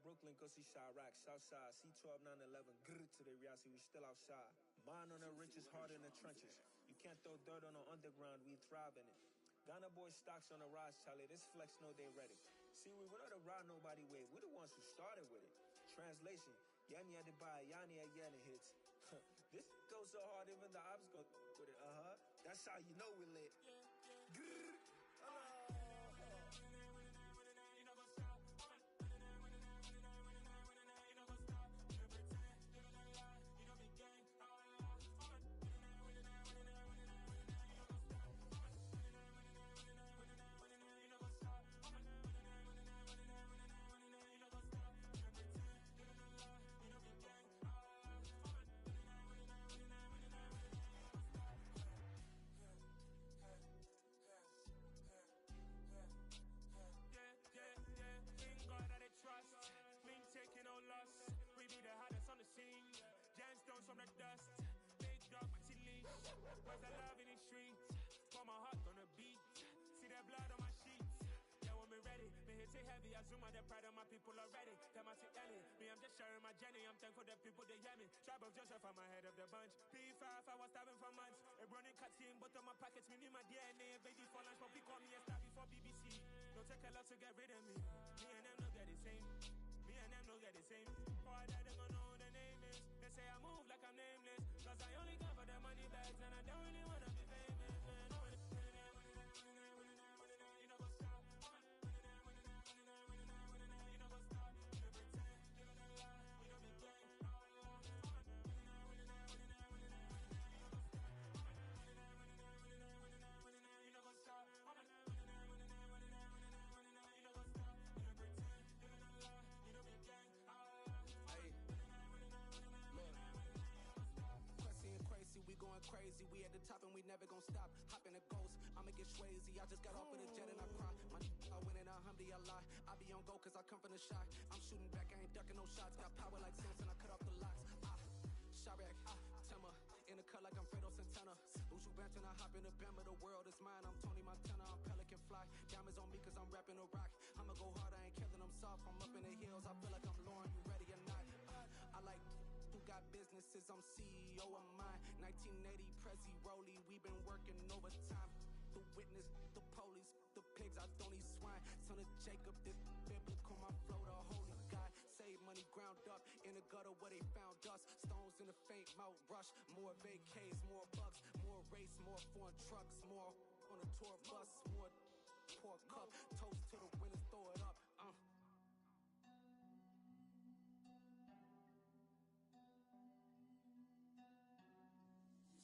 Brooklyn, go see Chirac, Southside, C12, 911, grrr to the Riasi, we still outside. Mine on the richest, heart in the trenches. You can't throw dirt on the underground, we thrive in it. Ghana boys stocks on the rise, Charlie, this flex know they ready. See, we not to ride nobody with, we're the ones who started with it. Translation, Yanni had to buy, Yanni had Yanni hits. This goes so hard, even the ops go with it, That's how you know we lit. Grrr. Trust, mean taking no loss. We be the hottest on the scene. Gemstones from the dust. Big dog, but she leash. Where's the love in the streets? Pour my heart on the beat. See that blood on my sheets. Yeah, when we ready, me hit it heavy. I zoom out the pride of my people already. Them I see Ellie. Me, I'm just sharing my journey. I'm thankful that people they hear me. Tribe of Joseph, I'm ahead of the bunch. P5, I was starving for months. A running cutscene, but on my pockets, me need my DNA. Baby for lunch, but we call me a star before BBC. Don't take a lot to get rid of me. Me and them don't get the same. Me and them don't get the same. Oh, I died, they gon' know who the name is. They say I move like I'm nameless. Cause I only come for the money bags. And I don't really wanna be famous, man. You know what's up? You know what's up? You don't pretend, living a lie. We don't be gang. You know what's up? We going crazy, we at the top and we never gon' stop. Hop in a ghost, I'ma get swayzy. I just got off of the jet and I cry. My I win in a Humvee, I lie. I be on go cause I come from the shot. I'm shooting back, I ain't ducking no shots. Got power like Samson, I cut off the locks. Chirac, Timmer, in the cut like I'm Fredo Santana. Uju Benton, I hop in the Bama, the world is mine. I'm Tony Montana, I'm Pelican Fly. Diamonds on me cause I'm rapping a rock. I'ma go hard, I ain't killing them soft. I'm up in the hills, I feel like I'm Lauren, you ready or not? I like who got businesses, I'm CEO of mine. 1980 Prezi Rolly, we been working overtime. The witness, the police, the pigs, I don't eat swine. Son of Jacob, this biblical, my flow, the holy God. Save money ground up in the gutter where they found us. Stones in the faint Mount Rush. More vacays, more bucks, more race, more foreign trucks, more on a tour bus, more pour cup. Toast to the winners, throw it up.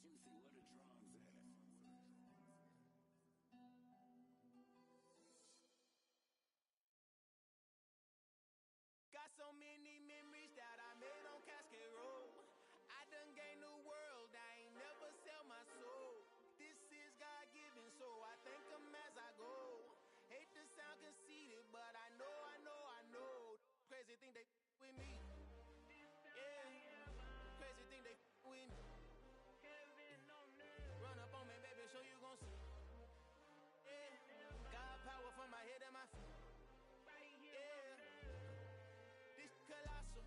Juicy, where the drums at? Got so many memories that I made on Cascade Road. I done gained the world, I ain't never sell my soul. This is God-given, so I thank him as I go. Hate to sound conceited, but I know. Crazy thing they with me. Yeah, crazy thing they with me. Run up on me, baby, so you gon' see. Yeah, God power from my head and my feet. Yeah, this colossal.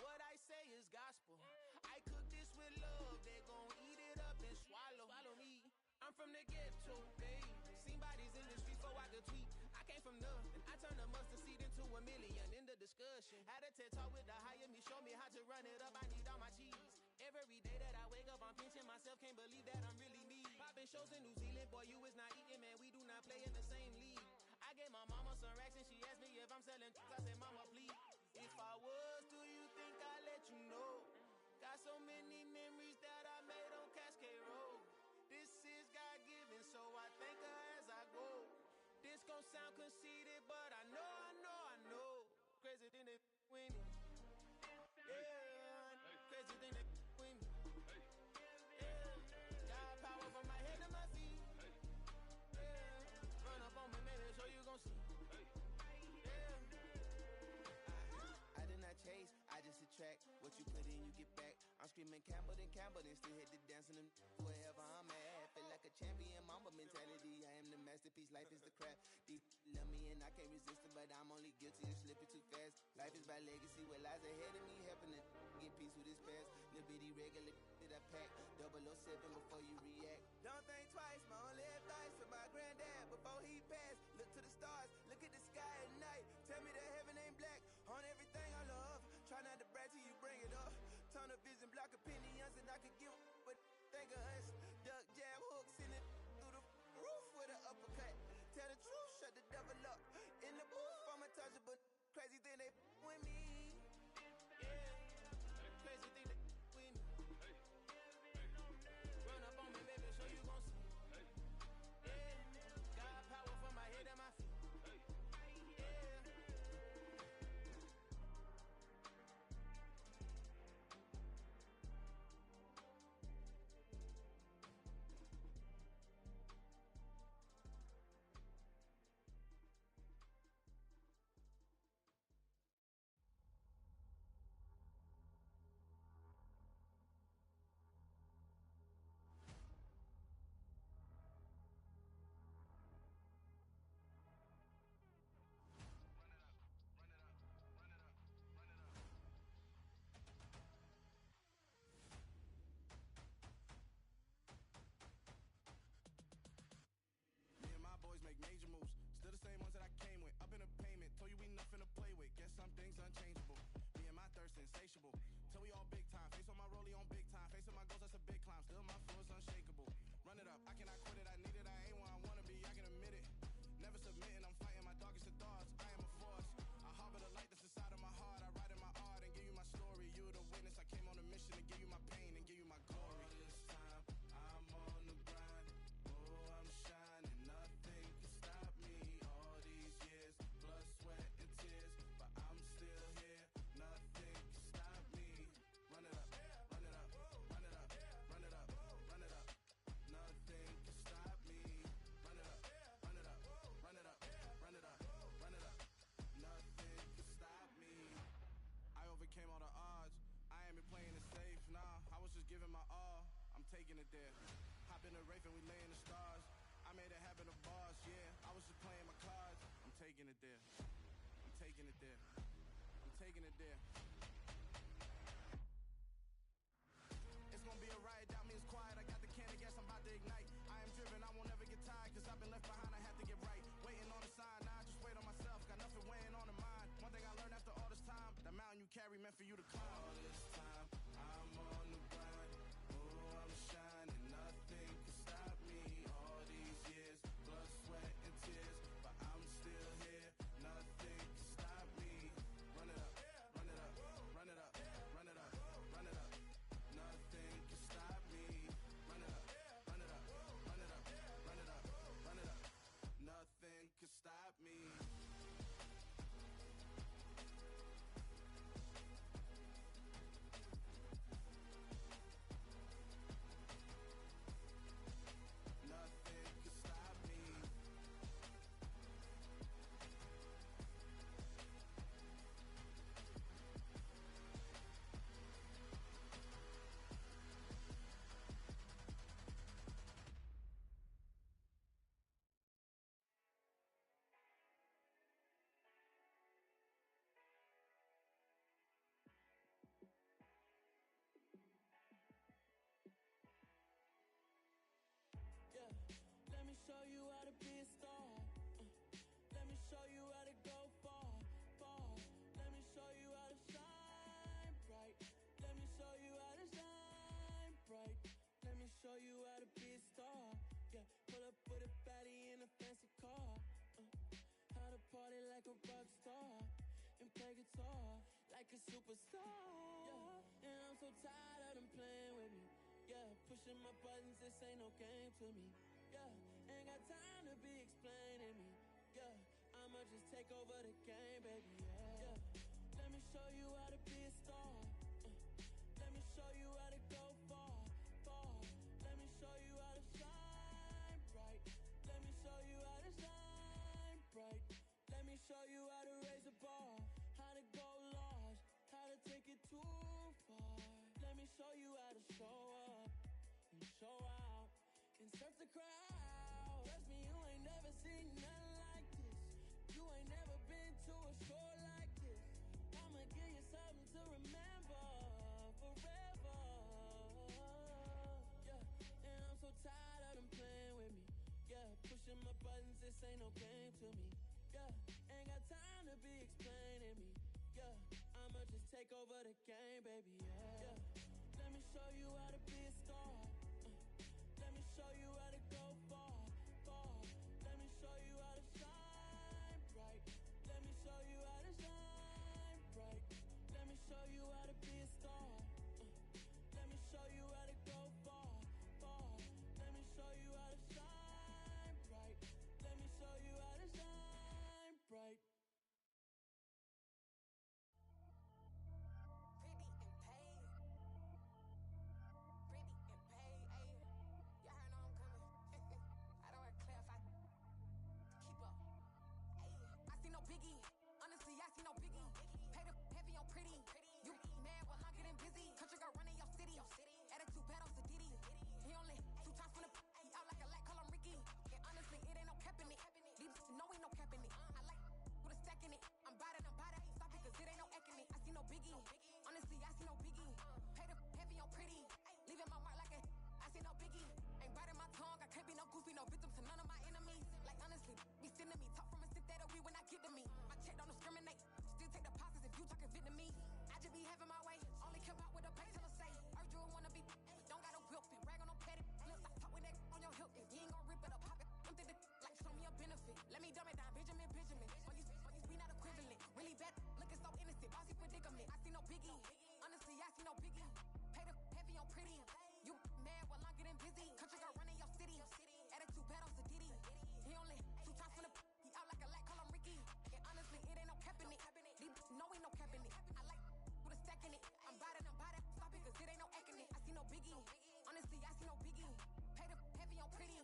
What I say is gospel. I cook this with love, they gon' eat it up and swallow me. I'm from the ghetto, babe. Seen bodies in the streets before I could tweet. I came from nothing. I turned a mustard seed into a million in the discussion. Had a TED talk with the higher me, show me how to run it up. I need all my cheese. Every day that I wake up, I'm pinching myself. Can't believe that I'm really me. Popping shows in New Zealand, boy, you is not eating, man. We do not play in the same league. I gave my mama some racks and she asked me if I'm selling. I said, mama, please. If I was, do you think I'd let you know? Got so many memories that I made on Cascade Road. This is God-given, so I thank her as I go. This gon' sound conceited, but I know. Crazy thing they with me. Yeah, crazy thing they with me. Yeah, got power from my head to my feet. Yeah, run up on me, maybe so you gon' see. I did not chase, I just attract. What you put in, you get back. I'm screaming Campbell, then still hit the dancing and wherever I'm at. Feel like a champion, mamba mentality. I am the masterpiece, life is the crap. These love me and I can't resist it, but I'm only guilty of slipping too fast. Life is by legacy, what lies ahead of me, helping to get peace with this past. Little bitty regular that I pack, 007 before you react. Don't think twice, my only advice to my granddad before he passed. Look to the stars, look at the sky at night. Tell me that heaven ain't black on everything I love. Try not to brag till you bring it up. Tunnel vision, block opinions, and I could give but think of us. Duck jab hooks in it through the roof with an uppercut. Tell the truth, shut the devil up. In the booth, I'm untouchable. Crazy thing they with me. Yeah, crazy thing they with me. Run up on me, baby, so you gon' see. Yeah, got power from my head and my feet. Me and my boys make major moves. Still the same ones that I came with. Up in a payment, told you we nothing to play with. Guess some things unchangeable. Me and my thirst insatiable. Till we all big time. Face on my rollie on big time. Facing my goals, that's a big climb. Still my flow is unshakable. Run it up, I cannot quit it. I need it, I ain't where I wanna be. I can admit it. Never submitting, I'm fighting my darkest of thoughts. I am a force. I harbor the light that's inside of my heart. I write in my art and give you my story. You the witness. I came on a mission to give you my pain and give you my glory. All this time, I'm on the grind. Oh, I'm shining. Nothing can stop me. All these years, blood, sweat, and tears, but I'm still here. Nothing can stop me. Run it up, run it up, run it up, run it up, run it up. Nothing can stop me. Run it up, run it up, run it up, run it up, run it up. Nothing can stop me. I overcame all the odds. I ain't been playing it safe, nah. I was just giving my all. I'm taking it there. Hop in the Wraith and we lay in the stars. I made it happen to boss, yeah. I was just playing my cards. I'm taking it there. I'm taking it there. I'm taking it there. It's gonna be a riot, doubt me it's quiet. I got the can of gas, I'm about to ignite. I am driven, I won't ever get tired, cause I've been left behind, I have to get right. Waiting on the sign, now I just wait on myself. Got nothing weighing on the mind. One thing I learned after all this time, the mountain you carry meant for you to climb. All this time, I'm on the grind. Oh, I'm shining, nothing can stop me. All these years, blood, sweat, and tears, but I'm still here. Nothing can stop me. Run it up, run it up, run it up, run it up, run it up. Nothing can stop me. Run it up, run it up, run it up, run it up, run it up. Nothing can stop me. Nothing can stop me. Yeah, let me show you how to be a star. Let me show you how to go far, far. Let me show you how to shine bright. Let me show you how to shine bright. Let me show you how to be a star. Yeah, pull up with a baddie in a fancy car. How to party like a rock star and play guitar like a superstar. Yeah, and I'm so tired of them playing with me. Yeah, pushing my buttons, this ain't no game to me. Yeah, ain't got time to be explaining me. Yeah, I'ma just take over the game, baby. Yeah, let me show you how to be a star. Let me show you how to go far, far. Let me show you how to shine bright. Let me show you how to shine bright. Let me show you how to raise a bar, how to go large, how to take it too far. Let me show you how to show up and show out and surf the crowd. Trust me, you ain't never seen nothing like this. You be explaining me. Yeah, I'ma just take over the game, baby. Yeah. Let me show you how to be a star. Let me show you how to go far, far. Let me show you how to shine bright. Let me show you how to shine bright. Let me show you how to be a star. Let me show you how to go far, far. Let me show you how to shine bright. Let me show you how to shine bright. Pretty and paid. Pretty and paid, ayy. Y'all heard know I'm coming. I don't wear clear if I keep up. Ayy, I see no biggie. Honestly, I see no biggie. Pay the heavy on pretty. You mad while I'm getting busy. Country girl running your city. Attitude bad on Sadiddy. He only 2 times from the he out like a light, call him Ricky. And honestly, it ain't no cap in it. These no ain't no cap in it. I like with a stack in it. I'm bad. Stop it, cause it ain't no eck in it. I see no biggie. Honestly, I see no biggie. Pay the heavy on pretty. Leaving my mark like a I see no biggie. Ain't biting my tongue. I can't be no goofy, no victim to none of my enemies. Like honestly, be sending me talk from a stick that'll be when I get to me. My check don't discriminate. Still take deposits if you talking Vietnamese. I just be having my way. Only come out with a pay till I say. Urge you wanna be, but don't got no whip it. Rag on no petty. Lips, I talk with that on your hip. If you ain't gon' rip it or pop it, I'm the like show me a benefit. Let me dumb it down, Benjamin. For you, we not equivalent. Really bad, looking so innocent. Bossy predicament. I see no biggie. Honestly, I see no biggie. Pay the heavy on pretty. You mad while I'm getting busy. Country girl running your city. Attitude bad on Sadiddy. He only 2 times from the he out like a light, call him Ricky. And honestly, it ain't no cap in it. These no ain't no cap in it. I like with a stack in it. I'm bad. Stop it, cause it ain't no eck in it. I see no biggie. Honestly, I see no biggie. Pay the heavy on pretty.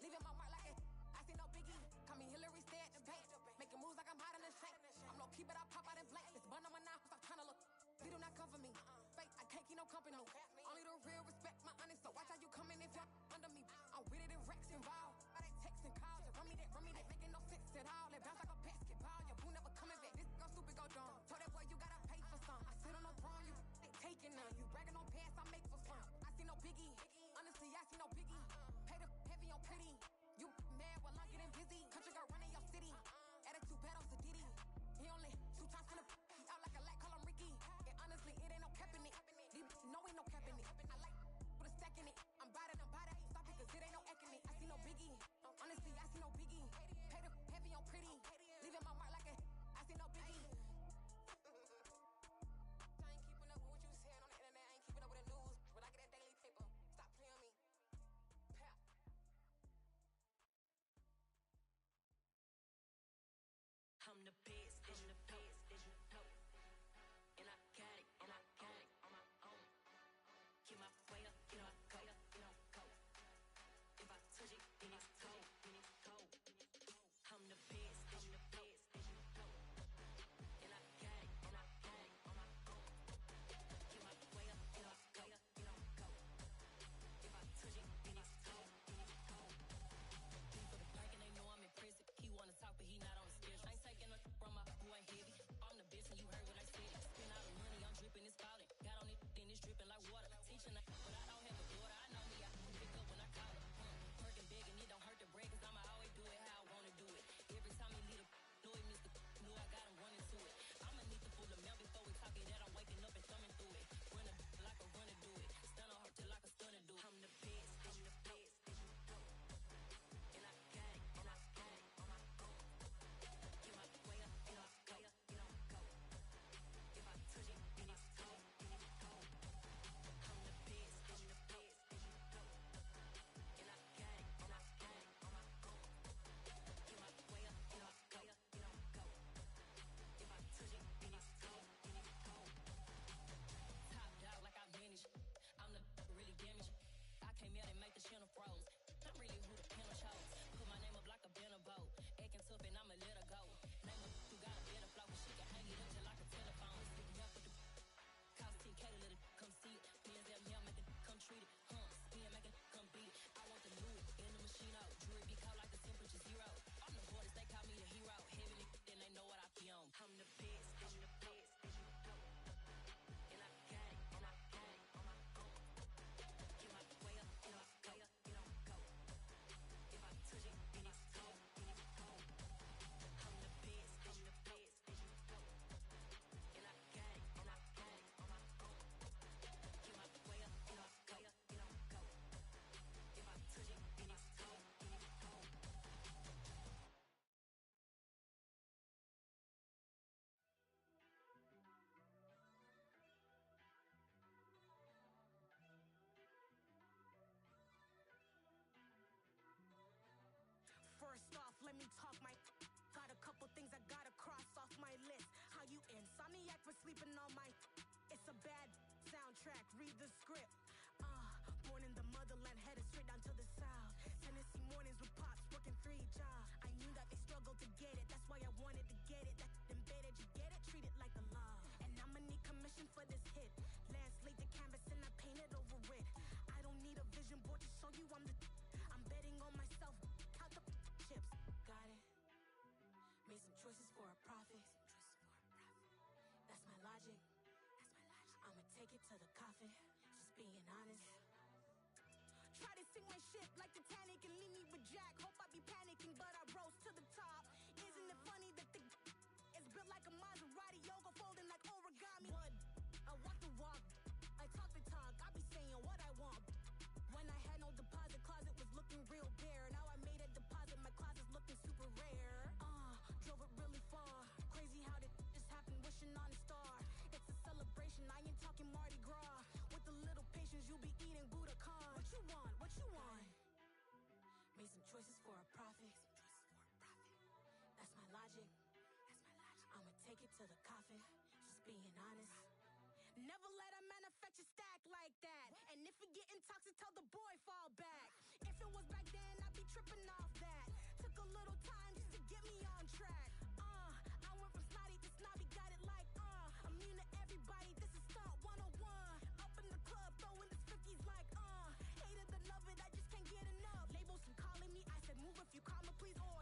Leaving my mark like a I see no biggie. Call me Hillary, stay at the bank. Making moves like I'm hot in the shank. I'm low key, but I pop out in blank. This bun on my knife, stop trying to look. They do not come for me. Fake, I can't keep no company. Only the real respect my honest. So watch how you coming if you're under me. I'm with it and Rex involved. All that text and calls. You run me that, making no sense at all. That bounce like a basketball. Your boo never coming back. This go stupid, go dumb. Told that boy you gotta pay for some. I sit on the throne, you taking none. You bragging on pants, I make for fun. I see no biggie. Honestly, I see no biggie. Pay the heavy on pretty. You mad while I'm getting busy. Country girl running your city. Attitude bad on Sadiddy. He only 2 times from the he out like a light, call him Ricky. And honestly, it ain't no cap in it. These no ain't no cap in it. I like with a stack in it. I'm bad. Stop it, cause it ain't no eck in it. I see no biggie. Honestly, I see no biggie. Pay the heavy on pretty. Leaving my mark like a I see no biggie. I ain't keeping up with what you saying on the internet. I ain't keeping up with the news. But I get that daily paper. Stop playing me. Pap. sleeping on my. It's a bad soundtrack. Read the script. Born in the motherland, headed straight down to the south. Tennessee mornings with pops, working 3 jobs. I knew that they struggled to get it. That's why I wanted to get it. That embedded, you get it? Treat it like a law. And I'ma need commission for this hit. Lance laid the canvas and I painted over it. I don't need a vision board to show you I'm the. I'm betting on myself. Count the chips. Got it. Made some choices for a profit. That's my logic. I'ma take it to the coffin. Just being honest. Try to sink my ship like Titanic and leave me with Jack. Hope I be panicking, but I rose to the top. Isn't it funny that the is built like a Maserati, yoga folding like origami? What? I walk the walk, I talk the talk. I be saying what I want. When I had no deposit, closet was looking real bare. Now I made a deposit, my closet's looking super rare. Drove it really far. Crazy how did this happen? Wishing on a star. It's a celebration. I ain't talking Mardi Gras. With a little patience, you'll be eating Budokan. What you want? What you want? Made some choices for a profit. That's my logic. I'ma take it to the coffin. Just being honest. Never let a manufacture stack like that. And if it getting toxic, tell the boy fall back. If it was back then, I'd be tripping off that. Took a little time just to get me on track. I went from snotty to snobby, got it like immune to everybody. This is stunt 101. Up in the club, throwing this 50s like hate it or love it, I just can't get enough. Labels some calling me, I said move if you call me please. Or